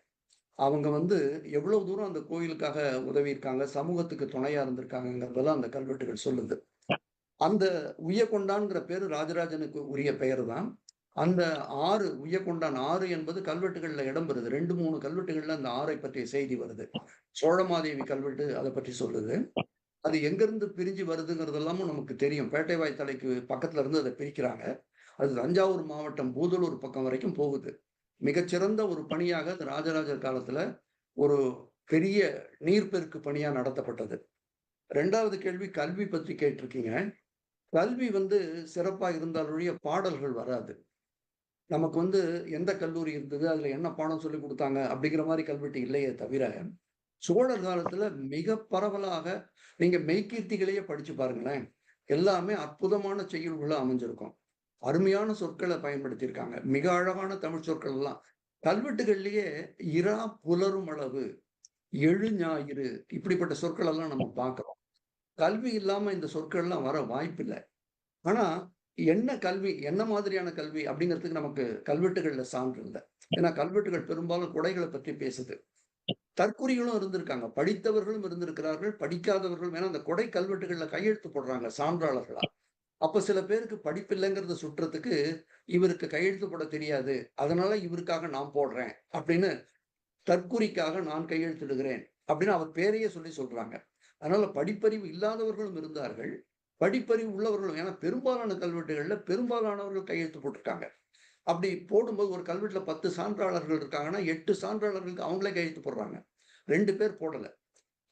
அவங்க வந்து எவ்வளவு தூரம் அந்த கோயிலுக்காக உதவி இருக்காங்க, சமூகத்துக்கு துணையா இருந்திருக்காங்கிறதெல்லாம் அந்த கல்வெட்டுகள் சொல்லுது. அந்த உய்யக்கொண்டான்கிற பேரு ராஜராஜனுக்கு உரிய பெயர் தான். அந்த ஆறு, உய்யக்கொண்டான் ஆறு என்பது கல்வெட்டுகள்ல இடம் பெறுது. 2-3 கல்வெட்டுகள்ல அந்த ஆறை பற்றிய செய்தி வருது. சோழமாதேவி கல்வெட்டு அதை பற்றி சொல்லுது. அது எங்கிருந்து பிரிஞ்சு வருதுங்கிறதெல்லாமும் நமக்கு தெரியும். பேட்டை வாய்த்தலைக்கு பக்கத்துல இருந்து அதை பிரிக்கிறாங்க. அது தஞ்சாவூர் மாவட்டம் பூதலூர் பக்கம் வரைக்கும் போகுது. மிகச்சிறந்த ஒரு பணியாக அந்த ராஜராஜர் காலத்துல ஒரு பெரிய நீர்ப்பெருக்கு பணியா நடத்தப்பட்டது. 2வது கேள்வி கல்வி பற்றி கேட்டிருக்கீங்க. கல்வி வந்து சிறப்பா இருந்தாலொழிய பாடல்கள் வராது. நமக்கு வந்து எந்த கல்லூரி இருந்தது, அதுல என்ன பாடம் சொல்லி கொடுத்தாங்க அப்படிங்கிற மாதிரி கல்வெட்டு இல்லையே தவிர, சோழர் காலத்துல மிக பரவலாக நீங்க மெய்கீர்த்திகளையே படிச்சு பாருங்களேன். எல்லாமே அற்புதமான செய்யுள்களா அமைஞ்சிருக்கும். அருமையான சொற்களை பயன்படுத்தியிருக்காங்க. மிக அழகான தமிழ் சொற்கள் எல்லாம் கல்வெட்டுகள்லயே இரா புலரும் அளவு, எழு ஞாயிறு இப்படிப்பட்ட சொற்கள் எல்லாம் நம்ம பார்க்கிறோம். கல்வி இல்லாம இந்த சொற்கள்லாம் வர வாய்ப்பில்லை. ஆனா என்ன கல்வி, என்ன மாதிரியான கல்வி அப்படிங்கிறதுக்கு நமக்கு கல்வெட்டுகள்ல சான்று இல்லை. ஏன்னா கல்வெட்டுகள் பெரும்பாலும் கொடைகளை பற்றி பேசுது. தற்குறிகளும் இருந்திருக்காங்க, படித்தவர்களும் இருந்திருக்கிறார்கள், படிக்காதவர்களும். ஏன்னா அந்த கொடை கல்வெட்டுகள்ல கையெழுத்து போடுறாங்க சான்றாளர்களா. அப்ப சில பேருக்கு படிப்பில்லைங்கிறத சுற்றத்துக்கு இவருக்கு கையெழுத்து போட தெரியாது, அதனால இவருக்காக நான் போடுறேன் அப்படின்னு, தற்குறிக்காக நான் கையெழுத்திடுகிறேன் அப்படின்னு அவர் பேரையே சொல்லி சொல்றாங்க. அதனால படிப்பறிவு இல்லாதவர்களும் இருந்தார்கள், படிப்பறிவு உள்ளவர்களும். ஏன்னா பெரும்பாலான கல்வெட்டுகள்ல பெரும்பாலானவர்கள் கையெழுத்து போட்டிருக்காங்க. அப்படி போடும்போது ஒரு கல்வெட்டுல 10 சான்றாளர்கள் இருக்காங்கன்னா 8 சான்றாளர்களுக்கு அவங்களே கையெழுத்து போடுறாங்க, 2 பேர் போடல.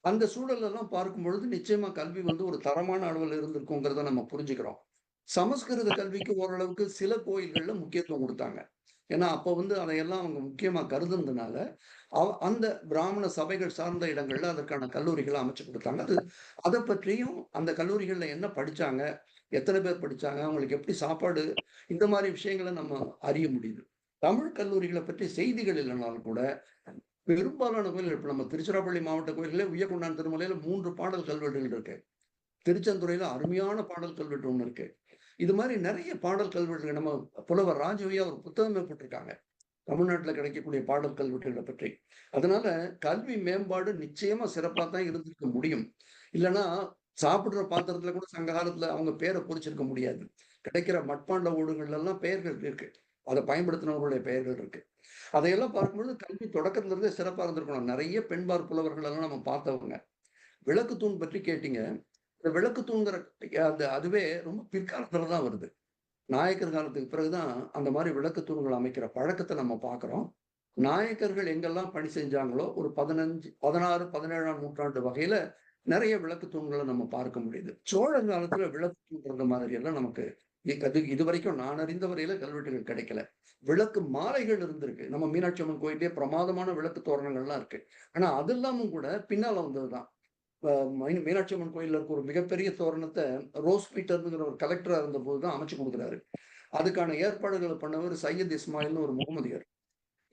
அந்த சூழல் எல்லாம் பார்க்கும் பொழுது நிச்சயமா கல்வி ஒரு தரமான அளவில் இருந்திருக்குங்கிறத நம்ம புரிஞ்சுக்கிறோம். சமஸ்கிருத கல்விக்கு ஓரளவுக்கு சில கோயில்கள்ல முக்கியத்துவம் கொடுத்தாங்க. ஏன்னா அப்ப அதையெல்லாம் அவங்க முக்கியமா கருதுனதுனால அந்த பிராமண சபைகள் சார்ந்த இடங்கள்ல அதற்கான கல்லூரிகளை அமைச்சு கொடுத்தாங்க. அதை பற்றியும் அந்த கல்லூரிகள்ல என்ன படிச்சாங்க, எத்தனை பேர் படிச்சாங்க, அவங்களுக்கு எப்படி சாப்பாடு, இந்த மாதிரி விஷயங்களை நம்ம அறிய முடியுது. தமிழ் கல்லூரிகளை பற்றி செய்திகள் இல்லைனாலும் கூட பெரும்பாலான கோயில்கள், இப்ப நம்ம திருச்சிராப்பள்ளி மாவட்ட கோயில்களே உய்யக்கொண்டான் திருமலையில 3 பாடல் கல்வெட்டுகள் இருக்கு. திருச்செந்துறையில அருமையான பாடல் கல்வெட்டு ஒண்ணு இருக்கு. இது மாதிரி நிறைய பாடல் கல்வெட்டுகள் நம்ம புலவர் ராஜவையா ஒரு புத்தகமே போட்டிருக்காங்க தமிழ்நாட்டுல கிடைக்கக்கூடிய பாடல் கல்வெட்டுகளை பற்றி. அதனால கல்வி மேம்பாடு நிச்சயமா சிறப்பா தான் இருந்திருக்க முடியும். இல்லைன்னா சாப்பிடுற பாத்திரத்துல கூட சங்க காலத்துல அவங்க பேரை பொறிச்சிருக்க முடியாது. கிடைக்கிற மட்பாண்ட ஓடுகள்ல எல்லாம் பெயர்கள் இருக்கு, அதை பயன்படுத்தினவர்களுடைய பெயர்கள் இருக்கு. அதையெல்லாம் பார்க்கும்பொழுது கல்வி தொடக்கத்துல இருந்தே சிறப்பா இருந்திருக்கணும். நிறைய பெண்பார் புலவர்கள் எல்லாம் நம்ம பார்த்தவங்க. விளக்கு தூண் பற்றி கேட்டீங்க. இந்த விளக்கு தூண்கிற அதுவே ரொம்ப பிற்காலத்துலதான் வருது. நாயக்கர் காலத்துக்கு பிறகுதான் அந்த மாதிரி விளக்கு தூண்கள் அமைக்கிற பழக்கத்தை நம்ம பார்க்கிறோம். நாயக்கர்கள் எங்கெல்லாம் பணி செஞ்சாங்களோ ஒரு 15, 16, 17ஆம் நூற்றாண்டு வகையில நிறைய விளக்கு தூண்களை நம்ம பார்க்க முடியுது. சோழர் காலத்துல விளக்கு தூண்றது மாதிரி எல்லாம் நமக்கு இது வரைக்கும் நான் அறிந்த வரையில கல்வெட்டுகள் கிடைக்கல. விளக்கு மாலைகள் இருந்திருக்கு. நம்ம மீனாட்சி அம்மன் கோயிலே பிரமாதமான விளக்கு தோரணங்கள்லாம் இருக்கு. ஆனா அது இல்லாமல் கூட பின்னால வந்ததுதான். மீனாட்சி அம்மன் கோயில்ல இருக்க ஒரு மிகப்பெரிய தோரணத்தை ரோஸ் பீட்டர்ங்கிற ஒரு கலெக்டரா இருந்த போதுதான் அமைச்சு கொடுக்குறாரு. அதுக்கான ஏற்பாடுகளை பண்ணவர் சையத் இஸ்மாயில்னு ஒரு முகமதியர்.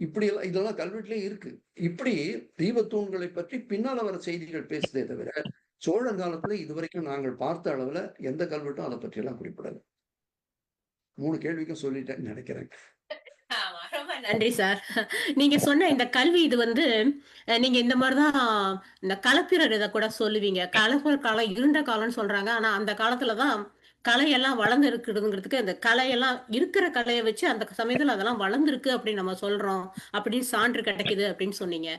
இப்படி எல்லாம் இதெல்லாம் கல்வெட்டுலயே இருக்கு. இப்படி தீபத்தூண்களை பற்றி பின்னால வர செய்திகள் பேசுதே தவிர சோழர் காலத்துல இதுவரைக்கும் நாங்கள் பார்த்த அளவுல எந்த கல்வெட்டும் அதை பற்றி எல்லாம் குறிப்பிடல. 3 கேள்விக்கும் சொல்லிட்டேன்னு நினைக்கிறேன். ரொம்ப நன்றி சார். நீங்க சொன்ன இந்த கல்வி இது நீங்க இந்த மாதிரிதான் இந்த களப்பிரர் இதை கூட சொல்லுவீங்க. களப்பிரர் காலம் இருண்ட காலம்னு சொல்றாங்க. ஆனா அந்த காலத்துலதான் கலையெல்லாம் வளர்ந்து இருக்குதுங்கிறதுக்கு அந்த கலையெல்லாம் இருக்கிற கலையை வச்சு அந்த சமயத்துல அதெல்லாம் வளர்ந்துருக்கு அப்படின்னு நம்ம சொல்றோம் அப்படின்னு சான்று கிடைக்குது அப்படின்னு சொன்னீங்க.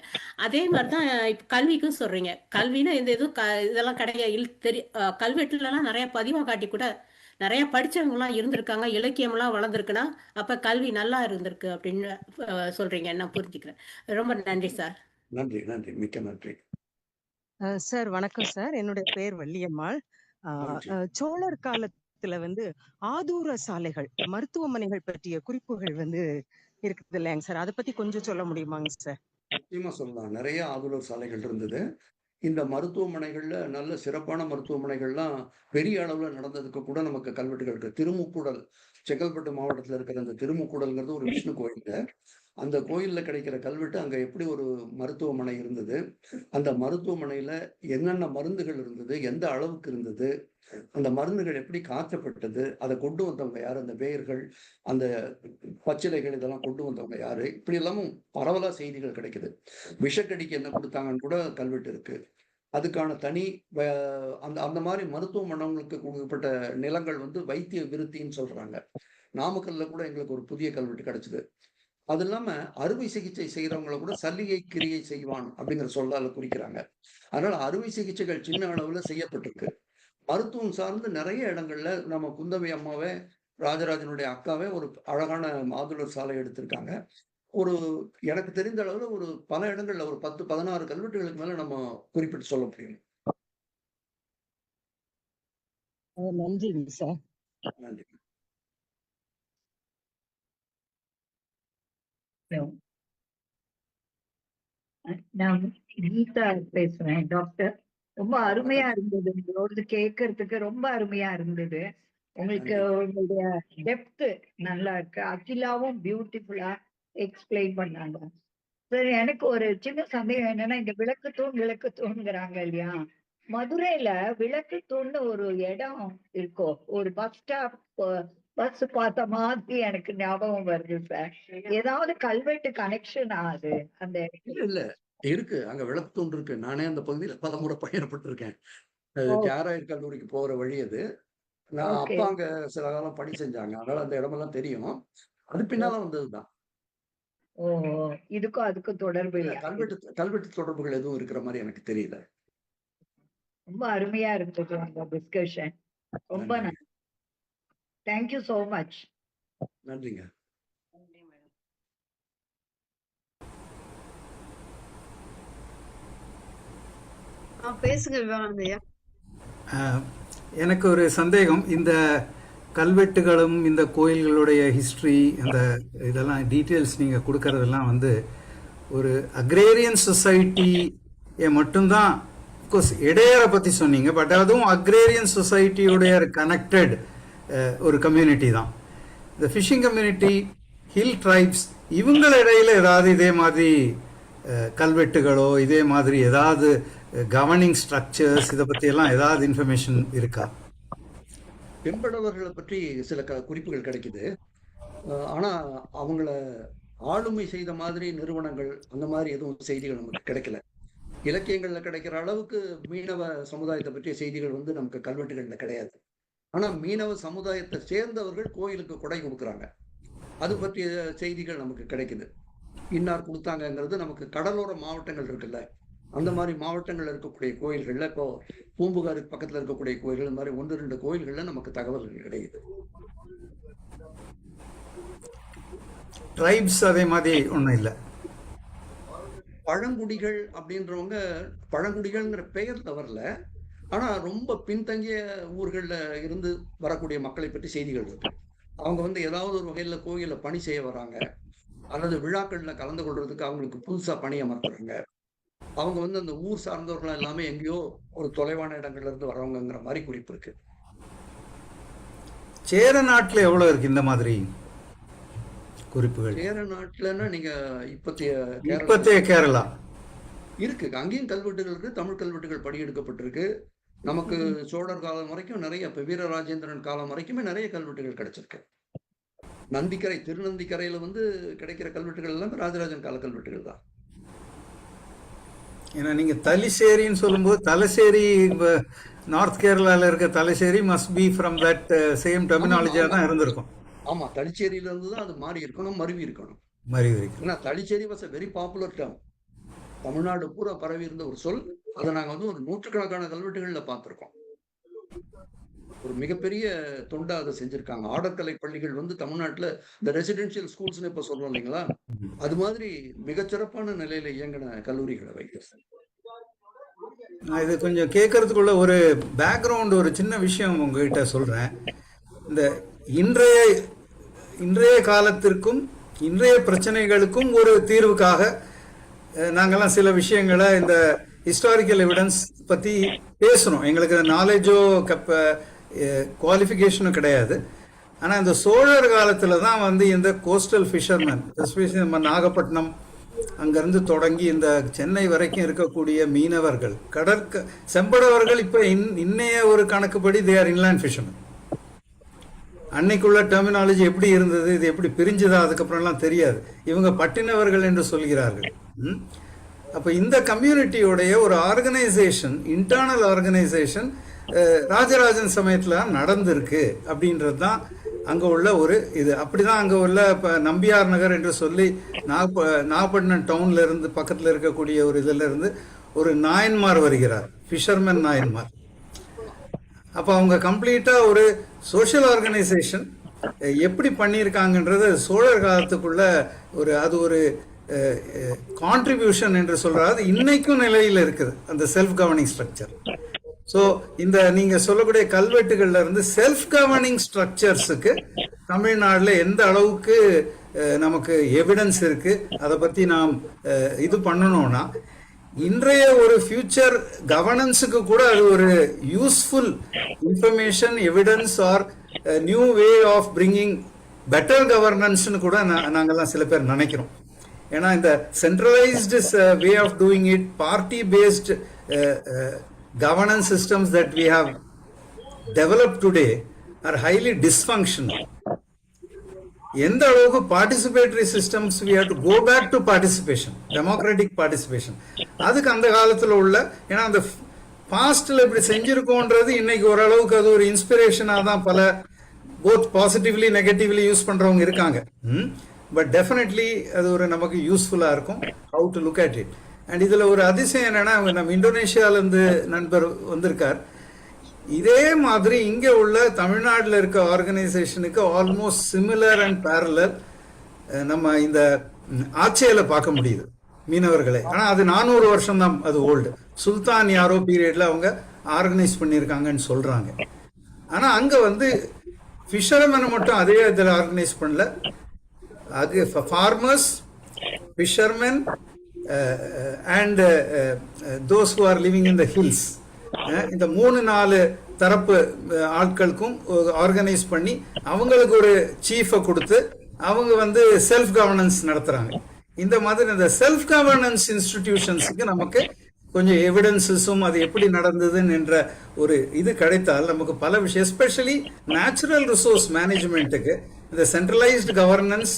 அதே மாதிரிதான் இப்ப கல்விக்கும் சொல்றீங்க. கல்வின்னா இந்த இதுவும் இதெல்லாம் கிடையாது. கல்வெட்டுல எல்லாம் நிறைய பதிவா காட்டி கூட நிறைய படிச்சவங்க எல்லாம் இருந்திருக்காங்க, இலக்கியம் எல்லாம் வளர்ந்துருக்குன்னா அப்ப கல்வி நல்லா இருந்திருக்கு அப்படின்னு சொல்றீங்க. நான் புரிஞ்சுக்கிறேன். ரொம்ப நன்றி சார். நன்றி நன்றி, மிக்க நன்றி சார். வணக்கம் சார், என்னுடைய பேர் வள்ளியம்மாள். சோழர் காலத்துல ஆதூர சாலைகள், மருத்துவமனைகள் பற்றிய குறிப்புகள் இருக்குது இல்லையாங்க சார், அதை பத்தி கொஞ்சம் சொல்ல முடியுமாங்க சார்? நிச்சயமா சொல்லலாம். நிறைய ஆதூர சாலைகள் இருந்தது. இந்த மருத்துவமனைகள்ல நல்ல சிறப்பான மருத்துவமனைகள்லாம் பெரிய அளவுல நடந்ததுக்கு கூட நமக்கு கல்வெட்டுகள் இருக்கு. திருமுக்கூடல், செங்கல்பட்டு மாவட்டத்துல இருக்கிற அந்த திருமுக்கூடல்ங்கிறது ஒரு விஷ்ணு கோயிலுங்க. அந்த கோயில்ல கிடைக்கிற கல்வெட்டு அங்க எப்படி ஒரு மருத்துவமனை இருந்தது, அந்த மருத்துவமனையில என்னென்ன மருந்துகள் இருந்தது, எந்த அளவுக்கு இருந்தது, அந்த மருந்துகள் எப்படி காய்ச்சப்பட்டது, அதை கொண்டு வந்தவங்க யாரு, அந்த வேர்கள், அந்த பச்சிலைகள் இதெல்லாம் கொண்டு வந்தவங்க யாரு, இப்படி எல்லாமும் பரவலா செய்திகள் கிடைக்குது. விஷக்கடிக்கு என்ன கொடுத்தாங்கன்னு கூட கல்வெட்டு இருக்கு. அதுக்கான தனி அந்த அந்த மாதிரி மருத்துவமனைகளுக்கு கொடுக்கப்பட்ட நிலங்கள் வைத்திய விருத்தின்னு சொல்றாங்க. நாமக்கல்ல கூட எங்களுக்கு ஒரு புதிய கல்வெட்டு கிடைச்சது. அது இல்லாம அறுவை சிகிச்சை செய்யறவங்களை கூட சல்லிகை கிரியை செய்வான் அப்படிங்கிற சொல்லால குறிக்கிறாங்க. அதனால அறுவை சிகிச்சைகள் சின்ன அளவுல செய்யப்பட்டிருக்கு. மருத்துவம் சார்ந்து நிறைய இடங்கள்ல நம்ம குந்தவை அம்மாவே, ராஜராஜனுடைய அக்காவே ஒரு அழகான ஆதுலர் சாலை எடுத்திருக்காங்க. எனக்கு தெரிந்த அளவுல பல இடங்கள்ல ஒரு 10, 16 கல்வெட்டுகளுக்கு மேல நம்ம குறிப்பிட்டு சொல்ல முடியும். நன்றிங்க சார். நன்றி. நான் கீதா பேசுறேன் டாக்டர். ரொம்ப அருமையா இருந்தது, உங்களோடது கேட்கறதுக்கு ரொம்ப அருமையா இருந்தது. உங்களுக்கு உங்களுடைய டெப்த் நல்லா இருக்கு. அகிலாவும் பியூட்டிஃபுல்லா எக்ஸ்பிளைன் பண்ணாங்க. சரி, எனக்கு ஒரு சின்ன சந்தேகம் என்னன்னா, இந்த விளக்கு தூண்ங்கிறாங்க இல்லையா? மதுரையில விளக்கு தூண்னு ஒரு இடம் இருக்கோ? ஒரு பஸ் ஸ்டாப் பஸ் பார்த்த மாதிரி எனக்கு ஞாபகம் வருது சார். ஏதாவது கல்வெட்டு கனெக்ஷன் ஆகுது அந்த இல்ல இல்ல இருக்கு. அங்க விளக்கு தூண் இருக்கு. நானே அந்த பகுதியில பலமுறை பயணப்பட்டிருக்கேன். ஓ, தியாகராயர் கல்லூரிக்கு போகிற வழி அது. நான் ஓகே. அப்பா அங்க சில காலம் பணி செஞ்சாங்க. அதனால அந்த இடமெல்லாம் தெரியும். அது பின்னால வந்ததுதான். ஓ, இதுக்கும் அதுக்கும் தொடர்பு இல்ல இல்லையா? கல்வெட்டு தொடர்புகள் எதுவும் இருக்கிற மாதிரி எனக்கு தெரியல. ரொம்ப அருமையா இருந்தது அந்த டிஸ்கஷன். ரொம்ப நன்றிங்க. நன்றி. Thank you so much. நன்றிங்க. நன்றி மேடம். பேசுங்க விவேகானந்த ஐயா. எனக்கு ஒரு சந்தேகம். இந்த கல்வெட்டுகளும் இந்த கோயில்களுடைய ஹிஸ்ட்ரி அந்த இதெல்லாம் டீட்டெயில்ஸ் நீங்கள் கொடுக்கறதெல்லாம் வந்து ஒரு அக்ரேரியன் சொசைட்டியை மட்டும்தான், கோர்ஸ் இடையரை பற்றி சொன்னீங்க, பட் அதுவும் அக்ரேரியன் சொசைட்டியோடைய கனெக்டட் ஒரு கம்யூனிட்டி தான். இந்த ஃபிஷிங் கம்யூனிட்டி, ஹில் ட்ரைப்ஸ், இவங்களிடையில் ஏதாவது இதே மாதிரி கல்வெட்டுகளோ இதே மாதிரி ஏதாவது கவர்னிங் ஸ்ட்ரக்சர்ஸ் இதை பற்றியெல்லாம் ஏதாவது இன்ஃபர்மேஷன் இருக்கா? தென்படவர்களை பற்றி சில குறிப்புகள் கிடைக்குது. ஆனா அவங்கள ஆளுமை செய்த மாதிரி நிறுவனங்கள் அந்த மாதிரி எதுவும் செய்திகள் நமக்கு கிடைக்கல. இலக்கியங்கள்ல கிடைக்கிற அளவுக்கு மீனவ சமுதாயத்தை பற்றிய செய்திகள் வந்து நமக்கு கல்வெட்டுகள்ல கிடையாது. ஆனா மீனவ சமுதாயத்தை சேர்ந்தவர்கள் கோயிலுக்கு கொடை கொடுக்குறாங்க, அது பற்றிய செய்திகள் நமக்கு கிடைக்குது. இன்னார் கொடுத்தாங்கிறது நமக்கு கடலோர மாவட்டங்கள் இருக்குல்ல, அந்த மாதிரி மாவட்டங்கள்ல இருக்கக்கூடிய கோயில்கள்ல, இப்போ பூம்புகாருக்கு பக்கத்துல இருக்கக்கூடிய கோயில்கள், இந்த மாதிரி 1-2 கோயில்கள்ல நமக்கு தகவல்கள் கிடைக்குது. ட்ரைப்ஸ் அதே மாதிரி ஒன்றும் இல்லை. பழங்குடிகள் அப்படின்றவங்க பழங்குடிகள்ங்கிற பெயர்ல வரல, ஆனா ரொம்ப பின்தங்கிய ஊர்கள்ல இருந்து வரக்கூடிய மக்களை பற்றி செய்திகள் இருக்கு. அவங்க வந்து ஏதாவது ஒரு வகையில கோயில பணி செய்ய வராங்க, அல்லது விழாக்கள்ல கலந்து கொள்றதுக்கு அவங்களுக்கு புதுசா பணி அமர்த்துறாங்க. அவங்க வந்து அந்த ஊர் சார்ந்தவர்கள் எல்லாமே எங்கேயோ ஒரு தொலைவான இடங்கள்ல இருந்து வரவங்கிற மாதிரி குறிப்பு இருக்கு. சேர நாட்டில் எவ்வளோ இருக்கு இந்த மாதிரி குறிப்புகள்? சேர நாட்டுலன்னா நீங்க இப்பத்திய கேரளா இருக்கு, அங்கேயும் கல்வெட்டுகள் இருக்கு, தமிழ் கல்வெட்டுகள் படியெடுக்கப்பட்டிருக்கு. நமக்கு சோழர் காலம் வரைக்கும் நிறைய, இப்ப வீரராஜேந்திரன் காலம் வரைக்குமே நிறைய கல்வெட்டுகள் கிடைச்சிருக்கு. நந்திக்கரை, திருநந்திக்கரையில வந்து கிடைக்கிற கல்வெட்டுகள் எல்லாம் ராஜராஜன் கால கல்வெட்டுகள் தான். ஏன்னா நீங்க தலிசேரின்னு சொல்லும்போது, தலசேரி நார்த் கேரளால இருக்க Thalassery must be from that same டெர்மினாலஜியா தான் இருந்திருக்கும். ஆமா, தளிச்சேரியில இருந்து தான் அது மாறி இருக்கணும், மருவி இருக்கணும். ஏன்னா Thalicheri was a very popular term. Tamil Nadu பூரா பரவி இருந்த ஒரு சொல். அதை நாங்க வந்து ஒரு நூற்றுக்கணக்கான கல்வெட்டுகள்ல பார்த்திருக்கோம். ஒரு மிகப்பெரிய தொண்டா அதை செஞ்சிருக்காங்க. ஆடற்கலை பள்ளிகள் வந்து தமிழ்நாட்டுல இந்த ரெசிடென்சியல் ஸ்கூல்ஸ்னு இப்ப சொல்றோம் இல்லைங்களா, அது மாதிரி மிகச்சிறப்பான நிலையில இயங்கின கல்லூரிகளை வைக்கிறது. நான் இது கொஞ்சம் கேட்கறதுக்குள்ள ஒரு பேக்ரவுண்ட், ஒரு சின்ன விஷயம் உங்ககிட்ட சொல்றேன். இந்த இன்றைய காலத்திற்கும் இன்றைய பிரச்சனைகளுக்கும் ஒரு தீர்வுக்காக நாங்கெல்லாம் சில விஷயங்களை இந்த ஹிஸ்டாரிக்கல் எவிடன்ஸ் பற்றி பேசுகிறோம். எங்களுக்கு நாலேஜோ குவாலிஃபிகேஷனும் கிடையாது. ஆனால் இந்த சோழர் காலத்தில் தான் வந்து இந்த கோஸ்டல் ஃபிஷர்மேன், எஸ்பெஷலி நம்ம நாகப்பட்டினம் அங்கேருந்து தொடங்கி இந்த சென்னை வரைக்கும் இருக்கக்கூடிய மீனவர்கள், செம்படவர்கள் இப்போ இன்னைய ஒரு கணக்குப்படி தே ஆர் இன்லேண்ட் ஃபிஷர்மேன். அன்னைக்குள்ள டெர்மினாலஜி எப்படி இருந்தது, இது எப்படி பிரிஞ்சுதா அதுக்கப்புறம்லாம் தெரியாது. இவங்க பட்டினவர்கள் என்று சொல்கிறார்கள். அப்போ இந்த கம்யூனிட்டியோடைய ஒரு ஆர்கனைசேஷன், இன்டர்னல் ஆர்கனைசேஷன் ராஜராஜன் சமயத்தில் நடந்திருக்கு அப்படின்றது தான் அங்கே உள்ள ஒரு இது. அப்படி தான் அங்கே உள்ள இப்போ நம்பியார் நகர் என்று சொல்லி நாகப்பட்டினம் டவுன்ல இருந்து பக்கத்தில் இருக்கக்கூடிய ஒரு இதில் இருந்து ஒரு நாயன்மார் வருகிறார், ஃபிஷர்மேன் நாயன்மார். அப்போ அவங்க கம்ப்ளீட்டாக ஒரு சோஷியல் ஆர்கனைசேஷன் எப்படி பண்ணியிருக்காங்கன்றது சோழர் காலத்துக்குள்ள ஒரு அது ஒரு கான்ட்ரிபியூஷன் என்று சொல்றாரு. இன்னைக்கும் நிலையில் இருக்குது அந்த செல்ஃப் கவர்னிங் ஸ்ட்ரக்சர். ஸோ இந்த நீங்க சொல்லக்கூடிய கல்வெட்டுகள்ல இருந்து செல்ஃப் கவர்னிங் ஸ்ட்ரக்சர்ஸுக்கு தமிழ்நாட்டில் எந்த அளவுக்கு நமக்கு எவிடன்ஸ் இருக்கு, அதை பத்தி நாம் இது பண்ணணும்னா இன்றைய ஒரு ஃபியூச்சர் கவர்னன்ஸுக்கு கூட அது ஒரு useful information, evidence or new way of bringing better கவர்னன்ஸ்னு கூட நாங்கெல்லாம் சில பேர் நினைக்கிறோம். ஏன்னா இந்த centralised way of doing it, party based governance systems that we have developed today are highly dysfunctional. எந்த அளவுக்கு participatory systems we have to go back to participation, democratic participation. அதுக்கு அந்த காலத்தில் உள்ள, ஏன்னா அந்த பாஸ்ட்ல இப்படி செஞ்சிருக்கோன்றது இன்னைக்கு ஓரளவுக்கு அது ஒரு இன்ஸ்பிரேஷனாக தான் பல போத் பாசிட்டிவ்லி நெகட்டிவ்லி யூஸ் பண்றவங்க இருக்காங்க. பட் டெஃபினெட்லி அது ஒரு நமக்கு யூஸ்ஃபுல்லா இருக்கும் how to look at it. And இதுல ஒரு அதிசயம் என்னன்னா, நம்ம இந்தோனேஷியால இருந்து நண்பர் வந்திருக்கார். இதே மாதிரி இங்க உள்ள தமிழ்நாட்டில் இருக்க ஆர்கனைசேஷனுக்கு ஆல்மோஸ்ட் சிமிலர் அண்ட் பேரலல் நம்ம இந்த ஆட்சியில பார்க்க முடியுது மீனவர்களை. ஆனா அது 400 வருஷம் தான் அது ஓல்டு. சுல்தான் யாரோ பீரியட்ல அவங்க ஆர்கனைஸ் பண்ணியிருக்காங்கன்னு சொல்றாங்க. ஆனா அங்க வந்து ஃபிஷர்மேனை மட்டும் அதே இதில் ஆர்கனைஸ் பண்ணல. அது farmers, fisherman and those who are living in the hills, இந்த 3-4 தரப்பு ஆட்களுக்கும் ஆர்கனைஸ் பண்ணி அவங்களுக்கு ஒரு சீஃபை கொடுத்து அவங்க வந்து செல்ஃப் கவர்னன்ஸ் நடத்துறாங்க. இந்த மாதிரி இந்த செல்ஃப் கவர்னன்ஸ் இன்ஸ்டிடியூஷன்ஸுக்கு நமக்கு கொஞ்சம் எவிடன்சஸும் அது எப்படி நடந்ததுன்னு என்ற ஒரு இது கிடைத்தால் நமக்கு பல விஷயம், எஸ்பெஷலி நேச்சுரல் ரிசோர்ஸ் மேனேஜ்மெண்ட்டுக்கு இந்த centralised governance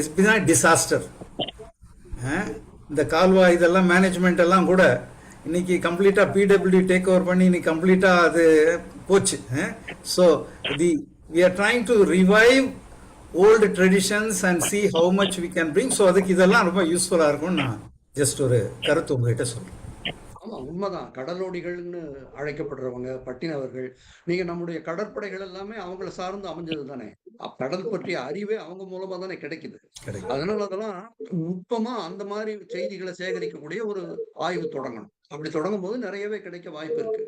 is been disaster. இந்த கால்வாய் இதெல்லாம் மேனேஜ்மெண்ட் எல்லாம் கூட இன்னைக்கு கம்ப்ளீட்டா பிடபிள்யூ டேக் ஓவர் பண்ணி இன்னைக்கு கம்ப்ளீட்டா அது போச்சு. So we are trying to revive old traditions and see how much we can bring. So அதுக்கு இதெல்லாம் ரொம்ப யூஸ்ஃபுல்லா இருக்கும்னு நான் ஜஸ்ட் ஒரு கருத்து உங்ககிட்ட சொல்றேன். ஆமா, உண்மைதான். கடலோடிகள்னு அழைக்கப்படுறவங்க பட்டினவர்கள், நீங்க நம்முடைய கடற்படைகள் எல்லாமே அவங்கள சார்ந்து அமைஞ்சது தானே. கடல் பற்றிய அறிவே அவங்க மூலமா தானே கிடைக்குது. அதனால அதெல்லாம் நுட்பமா அந்த மாதிரி செய்திகளை சேகரிக்கக்கூடிய ஒரு ஆய்வு தொடங்கணும். அப்படி தொடங்கும் போது நிறையவே கிடைக்க வாய்ப்பு இருக்கு.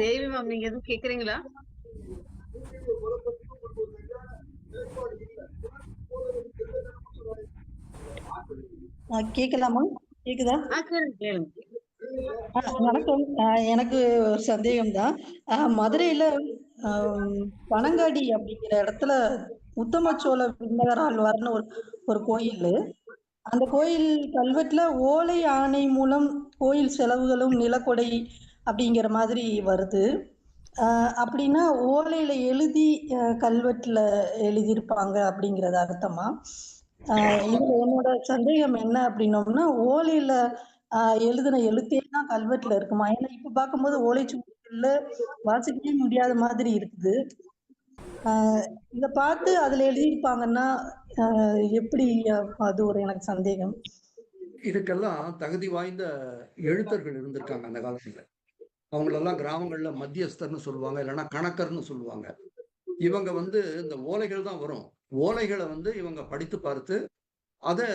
தேவி மேம், நீங்க எதுவும் கேக்குறீங்களா? கேட்கலாமா? கேக்குதா? கேளுங்க. வணக்கம். எனக்கு ஒரு சந்தேகம்தான். மதுரையில பனங்காடி அப்படிங்கிற இடத்துல உத்தமச்சோழ விண்ணகர் ஆழ்வார்னு ஒரு கோயில். அந்த கோயில் கல்வெட்டுல ஓலை ஆணை மூலம் கோயில் செலவுகளும் நிலக்கொடை அப்படிங்கிற மாதிரி வருது. அப்படின்னா ஓலையில எழுதி கல்வெட்டுல எழுதியிருப்பாங்க அப்படிங்கறது அர்த்தமா? இதுல என்னோட சந்தேகம் என்ன அப்படின்னோம்னா, ஓலையில எழுதின எழுத்தே தான் கல்வெட்டுல இருக்குமா? ஏன்னா இப்ப பார்க்கும்போது ஓலைச்சுவடிகள்ல வாசிக்கவே முடியாத மாதிரி இருக்குது. இத பார்த்து அதுல எழுதியிருப்பாங்கன்னா எப்படி? அது ஒரு எனக்கு சந்தேகம். இதுக்கெல்லாம் தகுதி வாய்ந்த எழுத்தர்கள் இருந்திருக்காங்க அந்த காலத்துல. அவங்களெல்லாம் கிராமங்கள்ல மத்தியஸ்தர்னு சொல்லுவாங்க, இல்லைன்னா கணக்கர்னு சொல்லுவாங்க. இவங்க வந்து இந்த ஓலைகள் தான் வரும். ஓலைகளை வந்து இவங்க படித்து பார்த்து அதை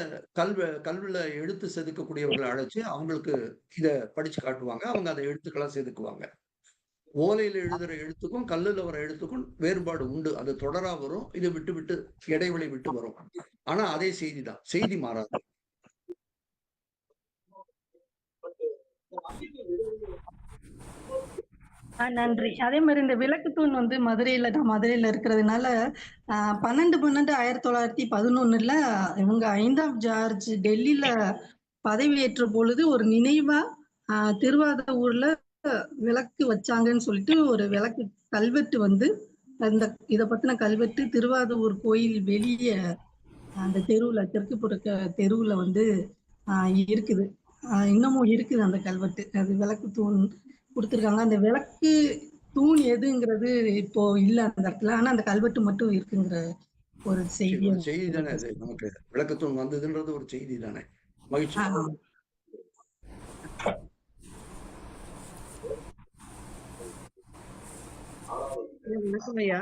கல்வில எழுத்து செதுக்கக்கூடியவர்களை அழைச்சு அவங்களுக்கு இதை படிச்சு காட்டுவாங்க. அவங்க அதை எழுத்துக்களா செதுக்குவாங்க. ஓலையில எழுதுற எழுத்துக்கும் கல்லுல வர எழுத்துக்கும் வேறுபாடு உண்டு. அது தொடரா வரும், இது விட்டு விட்டு இடைவெளி விட்டு வரும். ஆனா அதே செய்தி தான், செய்தி மாறாது. நன்றி. அதே மாதிரி இந்த விளக்கு தூண் வந்து நான் மதுரையில இருக்கிறதுனால 12/12/1911 இவங்க 5ஆம் ஜார்ஜ் டெல்லியில பதவியேற்ற பொழுது ஒரு நினைவா திருவாதூர்ல விளக்கு வச்சாங்கன்னு சொல்லிட்டு ஒரு விளக்கு கல்வெட்டு வந்து இத பத்தின கல்வெட்டு திருவாதூர் கோயில் வெளியே அந்த தெருவுல தெற்குப்புற தெருவுல வந்து இருக்குது. இன்னமும் இருக்குது அந்த கல்வெட்டு. அது விளக்கு தூண் கொடுத்துருக்காங்க. அந்த விளக்கு தூண் எதுங்கிறது இப்போ இல்ல அந்த இடத்துல. ஆனா அந்த கல்வெட்டு மட்டும் இருக்குங்கிற ஒரு செய்தி தானே. அது நமக்கு விளக்கு தூண் வந்ததுன்றது ஒரு செய்தி தானே. மகிழ்ச்சி. வணக்கம் ஐயா.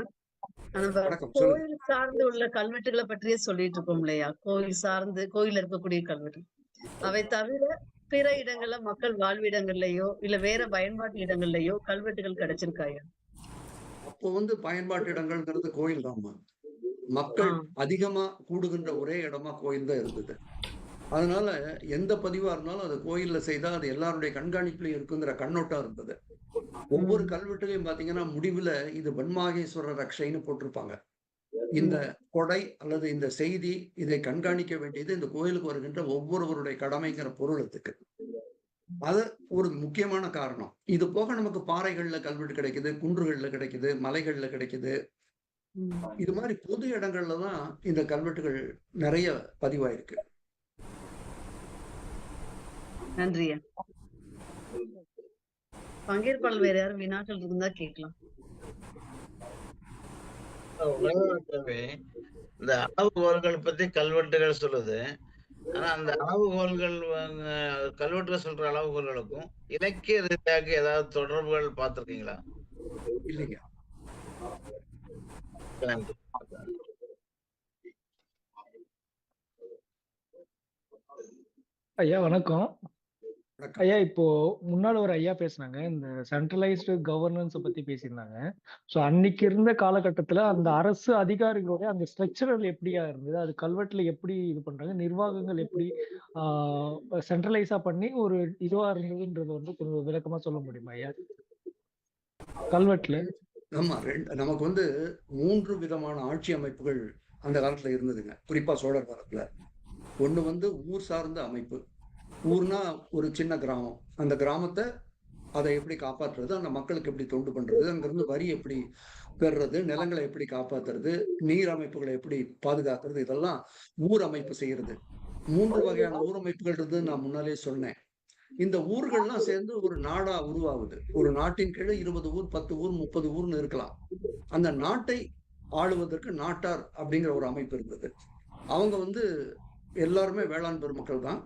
கோயில் சார்ந்து உள்ள கல்வெட்டுகளை பற்றியே சொல்லிட்டு இருக்கோம் இல்லையா? கோயில் சார்ந்து கோயில இருக்கக்கூடிய கல்வெட்டு, அவை தவிர பிற இடங்கள்ல மக்கள் வாழ்விடங்கள்லயோ இல்ல வேற பயன்பாட்டு இடங்கள்லயோ கல்வெட்டுகள் கிடைச்சிருக்காயா? அப்போ வந்து பயன்பாட்டு இடங்கள்ங்கிறது கோயில் தான். மக்கள் அதிகமா கூடுகின்ற ஒரே இடமா கோயில் தான் இருந்தது. அதனால எந்த பதிவா இருந்தாலும் அது கோயில்ல செய்தா அது எல்லாருடைய கண்காணிப்புலயும் இருக்குங்கிற கண்ணோட்டம் இருந்தது. ஒவ்வொரு கல்வெட்டுலையும் பாத்தீங்கன்னா முடிவுல இது பன்மாகேஸ்வர ரக்ஷைன்னு போட்டிருப்பாங்க. இந்த கொடை அல்லது இந்த செய்தி இதை கண்காணிக்க வேண்டியது இந்த கோயிலுக்கு வருகின்ற ஒவ்வொருவருடைய கடமைங்கிற பொருளத்துக்கு. அது ஒரு முக்கியமான காரணம். இது போக நமக்கு பாறைகள்ல கல்வெட்டு கிடைக்குது, குன்றுகள்ல கிடைக்குது, மலைகள்ல கிடைக்குது. இது மாதிரி பொது இடங்கள்ல தான் இந்த கல்வெட்டுகள் நிறைய பதிவாயிருக்கு. நன்றியா. பங்கேற்பாளர் வேற யாரும் வினாக்கள் இருந்தா கேட்கலாம். உலகமே இந்த அளவுகோல்கள் பத்தி கல்வெட்டுகள் சொல்லுது. ஆனா அந்த அளவுகோல்கள் கல்வெட்டுல சொல்ற அளவுகோல்களுக்கும் இலக்கிய ரீதியாக ஏதாவது தொடர்புகள் பார்த்திருக்கீங்களா? இல்லைங்க. நன்றி. ஐயா வணக்கம். ஐயா இப்போ முன்னாடி ஒரு ஐயா பேசினாங்க, இந்த சென்ட்ரலைஸ்டு கவர்னன்ஸை பத்தி பேசியிருந்தாங்க. ஸோ அன்னைக்கு இருந்த காலகட்டத்துல அந்த அரசு அதிகாரிகளோட அந்த ஸ்ட்ரக்சரல் எப்படியா இருந்தது, அது கல்வெட்டுல எப்படி இது பண்றாங்க, நிர்வாகங்கள் எப்படி சென்ட்ரலைஸா பண்ணி ஒரு இதுவா இருந்ததுன்றது வந்து கொஞ்சம் விளக்கமா சொல்ல முடியுமா ஐயா கல்வெட்டுல? ஆமா, நமக்கு வந்து 3 விதமான ஆட்சி அமைப்புகள் அந்த காலத்துல இருந்ததுங்க. குறிப்பா சோழர் காலத்துல. ஒண்ணு வந்து ஊர் சார்ந்த அமைப்பு. ஊர்னா ஒரு சின்ன கிராமம். அந்த கிராமத்தை அதை எப்படி காப்பாற்றுறது, அந்த மக்களுக்கு எப்படி தொண்டு பண்றது, அங்கிருந்து வரி எப்படி பெறுறது, நிலங்களை எப்படி காப்பாத்துறது, நீர் அமைப்புகளை எப்படி பாதுகாக்கிறது, இதெல்லாம் ஊர் அமைப்பு செய்யறது. 3 வகையான ஊர் அமைப்புகள் இருந்து நான் முன்னாலே சொன்னேன். இந்த ஊர்கள்லாம் சேர்ந்து ஒரு நாடா உருவாகுது. ஒரு நாட்டின் கீழே 20 ஊர், 10 ஊர், 30 ஊர்னு இருக்கலாம். அந்த நாட்டை ஆளுவதற்கு நாட்டார் அப்படிங்கிற ஒரு அமைப்பு இருந்தது. அவங்க வந்து எல்லாருமே வேளாண் பெருமக்கள் தான்.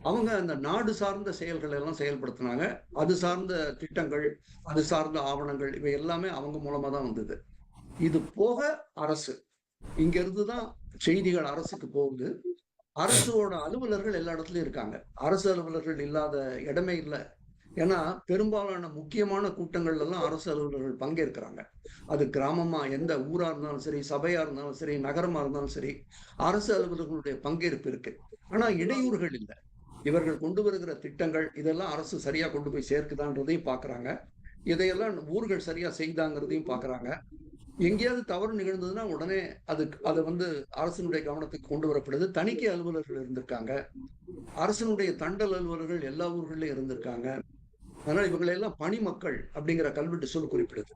அவங்க அந்த நாடு சார்ந்த செயல்களை எல்லாம் செயல்படுத்தினாங்க. அது சார்ந்த திட்டங்கள், அது சார்ந்த ஆவணங்கள், இவை எல்லாமே அவங்க மூலமா தான் வந்தது. இது போக அரசு, இங்க இருந்துதான் செய்திகள் அரசுக்கு போகுது. அரசோட அலுவலர்கள் எல்லா இடத்துலயும் இருக்காங்க. அரசு அலுவலர்கள் இல்லாத இடமே இல்லை. ஏன்னா பெரும்பாலான முக்கியமான கூட்டங்கள்ல எல்லாம் அரசு அலுவலர்கள் பங்கேற்கிறாங்க. அது கிராமமா எந்த ஊரா இருந்தாலும் சரி, சபையா இருந்தாலும் சரி, நகரமா இருந்தாலும் சரி, அரசு அலுவலர்களுடைய பங்கேற்பு இருக்கு. ஆனா இடையூறுகள் இல்லை. இவர்கள் கொண்டு வருகிற திட்டங்கள் இதெல்லாம் அரசு சரியா கொண்டு போய் சேர்க்குதான்றதையும் பாக்குறாங்க. இதையெல்லாம் ஊர்கள் சரியா செய்தாங்கிறதையும் பாக்குறாங்க. எங்கேயாவது தவறு நிகழ்ந்ததுன்னா உடனே அதை வந்து அரசனுடைய கவனத்துக்கு கொண்டு வரப்படுது. தணிக்கை அலுவலர்கள் இருந்திருக்காங்க. அரசனுடைய தண்டல் அலுவலர்கள் எல்லா ஊர்களையும் இருந்திருக்காங்க. அதனால இவங்களை எல்லாம் பணி மக்கள் அப்படிங்கிற கல்வெட்டு சொல் குறிப்பிடுது.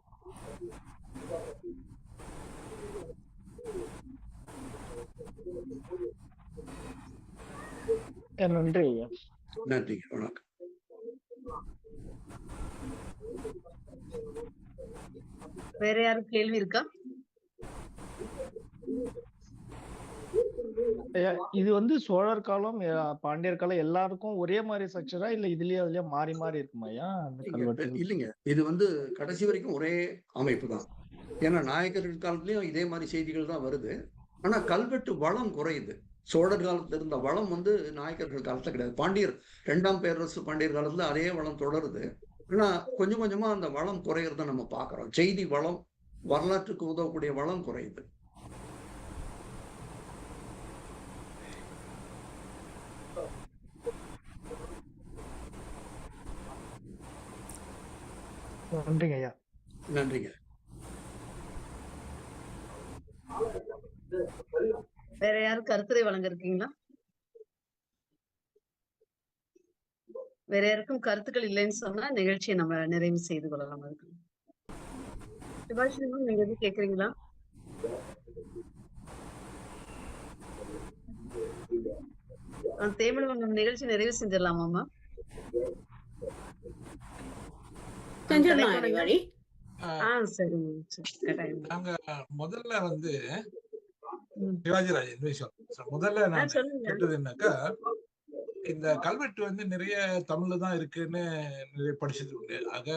நன்றி ஐயா. நன்றிங்க, வணக்கம். வேற யாரும் கேள்வி இருக்கா? இது வந்து சோழர் காலம், பாண்டியர் காலம் எல்லாருக்கும் ஒரே மாதிரி ஸ்ட்ரக்சரா இல்ல இதுலயே அதுலயே மாறி மாறி இருக்குமா ஐயா அந்த கல்வெட்டு? இல்லைங்க, இது வந்து கடைசி வரைக்கும் ஒரே அமைப்பு தான். ஏன்னா நாயக்கர்கள் காலத்துலயும் இதே மாதிரி செய்திகள் தான் வருது. ஆனா கல்வெட்டு வளம் குறையுது. சோழர் காலத்துல இருந்த வளம் வந்து நாயக்கர்கள் காலத்துல கிடையாது. பாண்டியர் 2ஆம் பேரரசு பாண்டியர் காலத்துல அதே வளம் தொடருது. ஆனா கொஞ்சம் கொஞ்சமா அந்த வளம் குறையறத நம்ம பாக்குறோம். செய்தி வளம், வரலாற்றுக்கு உதவக்கூடிய வளம் குறையுது. நன்றிங்க ஐயா. நன்றிங்க. வேற யாரும் கருத்துரை வழங்க இருக்கீங்களா? வேற யாருக்கும் கருத்துக்கள் இல்லைன்னு சொன்னா நிகழ்ச்சியை நம்ம நிறைவு செய்து கொள்ளலாம். அதுக்கு சுபாஷினி, நீங்க எதுவும் கேக்குறீங்களா? தேமலவங்கம் நிகழ்ச்சி நிறைவு செஞ்சிடலாமாமா? நாங்க முதல்ல வந்து சிவாஜிராஜன் முதல்ல நான் கேட்டது என்னக்கா, இந்த கல்வெட்டு வந்து நிறைய தமிழ்ல தான் இருக்குன்னு நிறைய படிச்சது உண்டு. ஆக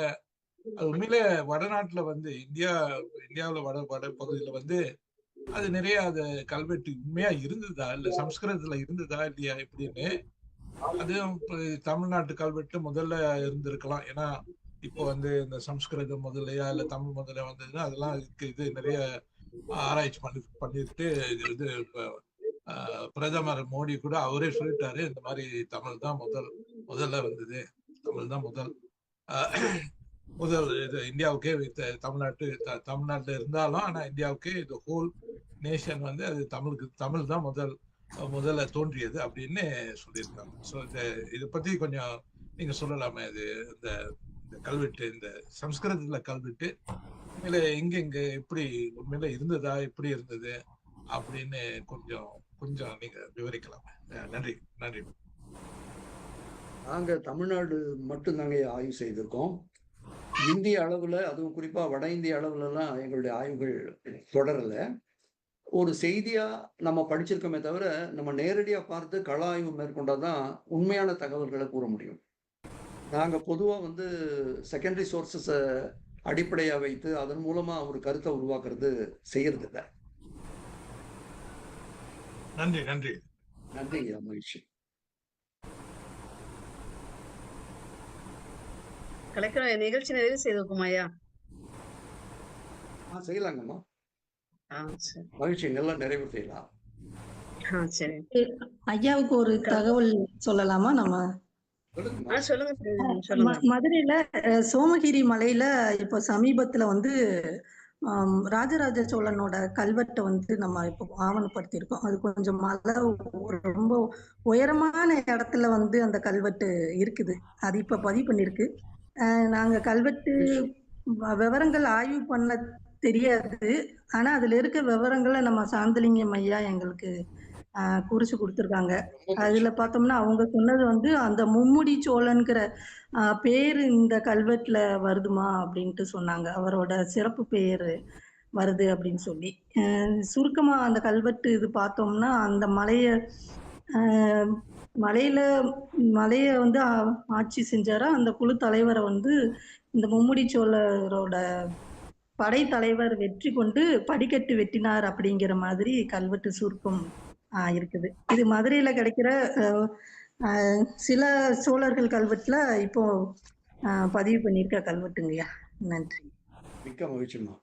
அது உண்மையிலே வடநாட்டுல வந்து இந்தியாவுல வட பகுதியில வந்து அது நிறைய அது கல்வெட்டு உண்மையா இருந்ததா இல்ல சம்ஸ்கிருதத்துல இருந்ததா இல்லையா எப்படின்னு. அது தமிழ்நாட்டு கல்வெட்டு முதல்ல இருந்திருக்கலாம். ஏன்னா இப்போ வந்து இந்த சம்ஸ்கிருதம் முதலையா இல்ல தமிழ் முதல்ல வந்ததுன்னா அதெல்லாம் இது நிறைய ஆராய்ச்சி பண்ணிட்டு இது பிரதமர் மோடி கூட அவரே சொல்லிட்டாரு, இந்த மாதிரி தமிழ் தான் முதல்ல வந்தது, தமிழ் தான் முதல் இது இந்தியாவுக்கே தமிழ்நாட்டில் இருந்தாலும், ஆனா இந்தியாவுக்கே இது ஹோல் நேஷன் வந்து அது தமிழ் தான் முதல்ல தோன்றியது அப்படின்னு சொல்லியிருக்காங்க. ஸோ இதை பத்தி கொஞ்சம் நீங்க சொல்லலாமே, இது இந்த கல்வெட்டு, இந்த சம்ஸ்கிருதத்துல கல்வெட்டு உண்மையில எங்க எப்படி உண்மையில இருந்ததா, எப்படி இருந்தது அப்படின்னு கொஞ்சம் நீங்க விவரிக்கலாமே. நன்றி. நாங்க தமிழ்நாடு மட்டும்தாங்க ஆய்வு செய்திருக்கோம். இந்திய அளவுல, அதுவும் குறிப்பா வட இந்திய அளவுல எல்லாம் எங்களுடைய ஆய்வுகள் தொடரல. ஒரு செய்தியா நம்ம படிச்சிருக்கோமே தவிர, நம்ம நேரடியா பார்த்து கள ஆய்வு மேற்கொண்டாதான் உண்மையான தகவல்களை கூற முடியும். நாங்க பொதுவா வந்து செகண்டரி சோர்சஸ அடிப்படையா வைத்து அதன் மூலமா ஒரு கருத்தை உருவாக்குறது செய்யறது இல்லை. நன்றி. மகிழ்ச்சி. கலைஞர் நிகழ்ச்சி நிறைவு செய்திருக்கோம் ஐயா. செய்யலாங்கம்மா. சரி. மகிழ்ச்சி. நல்லா நிறைவு செய்யலாம். சரி. ஐயாவுக்கு ஒரு தகவல் சொல்லலாமா? நம்ம சொல்லுங்க. மதுரையில சோமகிரி மலையில இப்ப சமீபத்துல வந்து ராஜராஜ சோழனோட கல்வெட்டை வந்து நம்ம இப்போ ஆவணப்படுத்தியிருக்கோம். அது கொஞ்சம் மலை ரொம்ப உயரமான இடத்துல வந்து அந்த கல்வெட்டு இருக்குது. அது இப்ப பதிவு பண்ணிருக்கு. நாங்க கல்வெட்டு விவரங்கள் ஆய்வு பண்ண தெரியாது. ஆனா அதுல இருக்க விவரங்களை நம்ம சாந்தலிங்கம் ஐயா எங்களுக்கு குறிச்சு கொடுத்துருக்காங்க. அதுல பார்த்தோம்னா அவங்க சொன்னது வந்து அந்த மும்முடி சோழன்கிற பேரு இந்த கல்வெட்டுல வருதுமா அப்படின்ட்டு சொன்னாங்க. அவரோட சிறப்பு பேரு வருது அப்படின்னு சொல்லி. சுருக்கமா அந்த கல்வெட்டு இது பார்த்தோம்னா, அந்த மலைய வந்து ஆட்சி செஞ்சாரா அந்த குழு தலைவரை வந்து இந்த மும்முடி சோழரோட படைத்தலைவர் வெற்றி கொண்டு படிக்கட்டு வெட்டினார் அப்படிங்கிற மாதிரி கல்வெட்டு சுருக்கம் இருக்குது. இது மதுரையில கிடைக்கிற சில சோழர்கள் கல்வெட்டுல இப்போ பதிவு பண்ணியிருக்க கல்வெட்டுங்கய்யா. நன்றி. மிக்க மகிழ்ச்சிமா.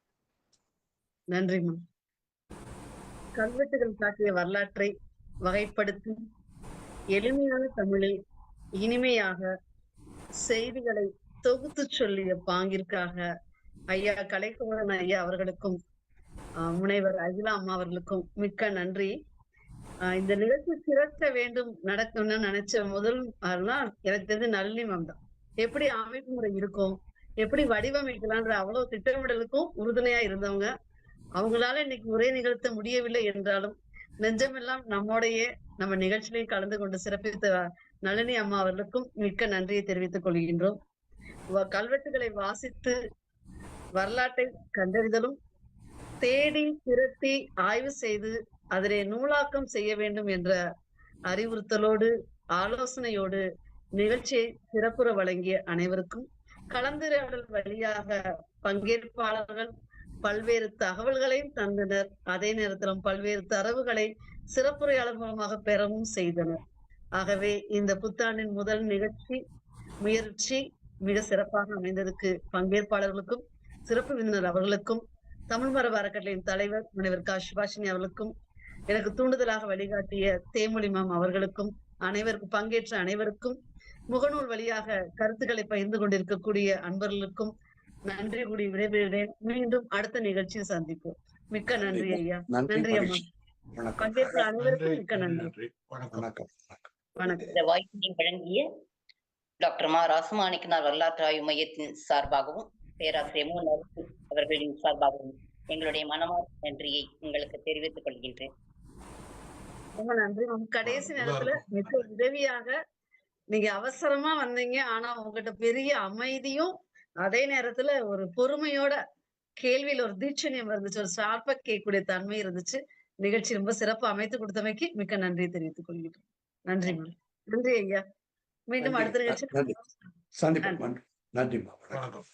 நன்றிம்மா. கல்வெட்டுகள் காட்டிய வரலாற்றை வகைப்படுத்தி எளிமையான தமிழில் இனிமையாக செய்திகளை தொகுத்து சொல்லிய பாங்கிற்காக ஐயா கலைக்கோவலன் ஐயா அவர்களுக்கும் முனைவர் அகிலா அம்மா அவர்களுக்கும் மிக்க நன்றி. இந்த நிகழ்ச்சி சிறக்க வேண்டும், நடக்கும்னு நினைச்ச முதல் நாள் எனக்கு தெரிஞ்ச நளினி மேம் தான். எப்படி அமைப்பு முறை இருக்கும், எப்படி வடிவமைக்கலான்ற அவ்வளவு திட்டமிடலுக்கும் உறுதுணையா இருந்தவங்க. அவங்களால இன்னைக்கு உரை நிகழ்த்த முடியவில்லை என்றாலும் நெஞ்சமெல்லாம் நம்மோடையே நம்ம நிகழ்ச்சியிலையும் கலந்து கொண்டு சிறப்பித்த நளினி அம்மா அவர்களுக்கும் மிக்க நன்றியை தெரிவித்துக் கொள்கின்றோம். கல்வெட்டுகளை வாசித்து வரலாற்றை கண்டறிதலும், தேடி திரட்டி ஆய்வு செய்து அதனை நூலாக்கம் செய்ய வேண்டும் என்ற அறிவுறுத்தலோடு ஆலோசனையோடு நிகழ்ச்சியை சிறப்புற வழங்கிய அனைவருக்கும், கலந்துரையாடல் வழியாக பங்கேற்பாளர்கள் பல்வேறு தகவல்களையும் தந்தனர். அதே நேரத்திலும் பல்வேறு தரவுகளை சிறப்புரையாளர் மூலமாக பெறவும் செய்தனர். ஆகவே இந்த புத்தாண்டின் முதல் முயற்சி மிக சிறப்பாக அமைந்ததற்கு பங்கேற்பாளர்களுக்கும் சிறப்பு விருந்தினர் அவர்களுக்கும், தமிழ் மரபு அறக்கட்டளையின் தலைவர் முனைவர் கா சுபாஷினி அவர்களுக்கும், எனக்கு தூண்டுதலாக வழிகாட்டிய தேமொழி மேம் அவர்களுக்கும், அனைவருக்கும் பங்கேற்ற அனைவருக்கும், முகநூல் வழியாக கருத்துக்களை பகிர்ந்து கொண்டிருக்கக்கூடிய அன்பர்களுக்கும் நன்றி கூடி விடைபெறுகிறேன். மீண்டும் அடுத்த நிகழ்ச்சியில் சந்திப்போம். மிக்க நன்றி ஐயா. நன்றி அம்மா. பங்கேற்ற அனைவருக்கும் மிக்க நன்றி. வணக்கம். இந்த வாய்ப்பினை வழங்கிய டாக்டர் மா ராசமாணிக்கனார் வரலாற்று ஆய்வு மையத்தின் சார்பாகவும் பேராசிரியர் மு நரசு அவர்களின் சார்பாகவும் எங்களுடைய மனமார்ந்த நன்றியை உங்களுக்கு தெரிவித்துக் கொள்கின்றேன். ரொம்ப நன்றி. கடைசி நேரத்துல மிக உதவியாக நீங்க அவசரமா வந்தீங்க. ஆனா உங்ககிட்ட பெரிய அமைதியும் அதே நேரத்துல ஒரு பொறுமையோட கேள்வியில ஒரு தீட்சணியம் இருந்துச்சு, ஒரு ஷார்ப்பா கேட்கக்கூடிய தன்மை இருந்துச்சு. நிகழ்ச்சி ரொம்ப சிறப்பா அமைத்து கொடுத்தமைக்கு மிக்க நன்றியை தெரிவித்துக் கொள்கிறேன். நன்றி மேம். நன்றி ஐயா. மீண்டும் அடுத்த நிகழ்ச்சி சந்திப்போம். நன்றிம்மா. வணக்கம்.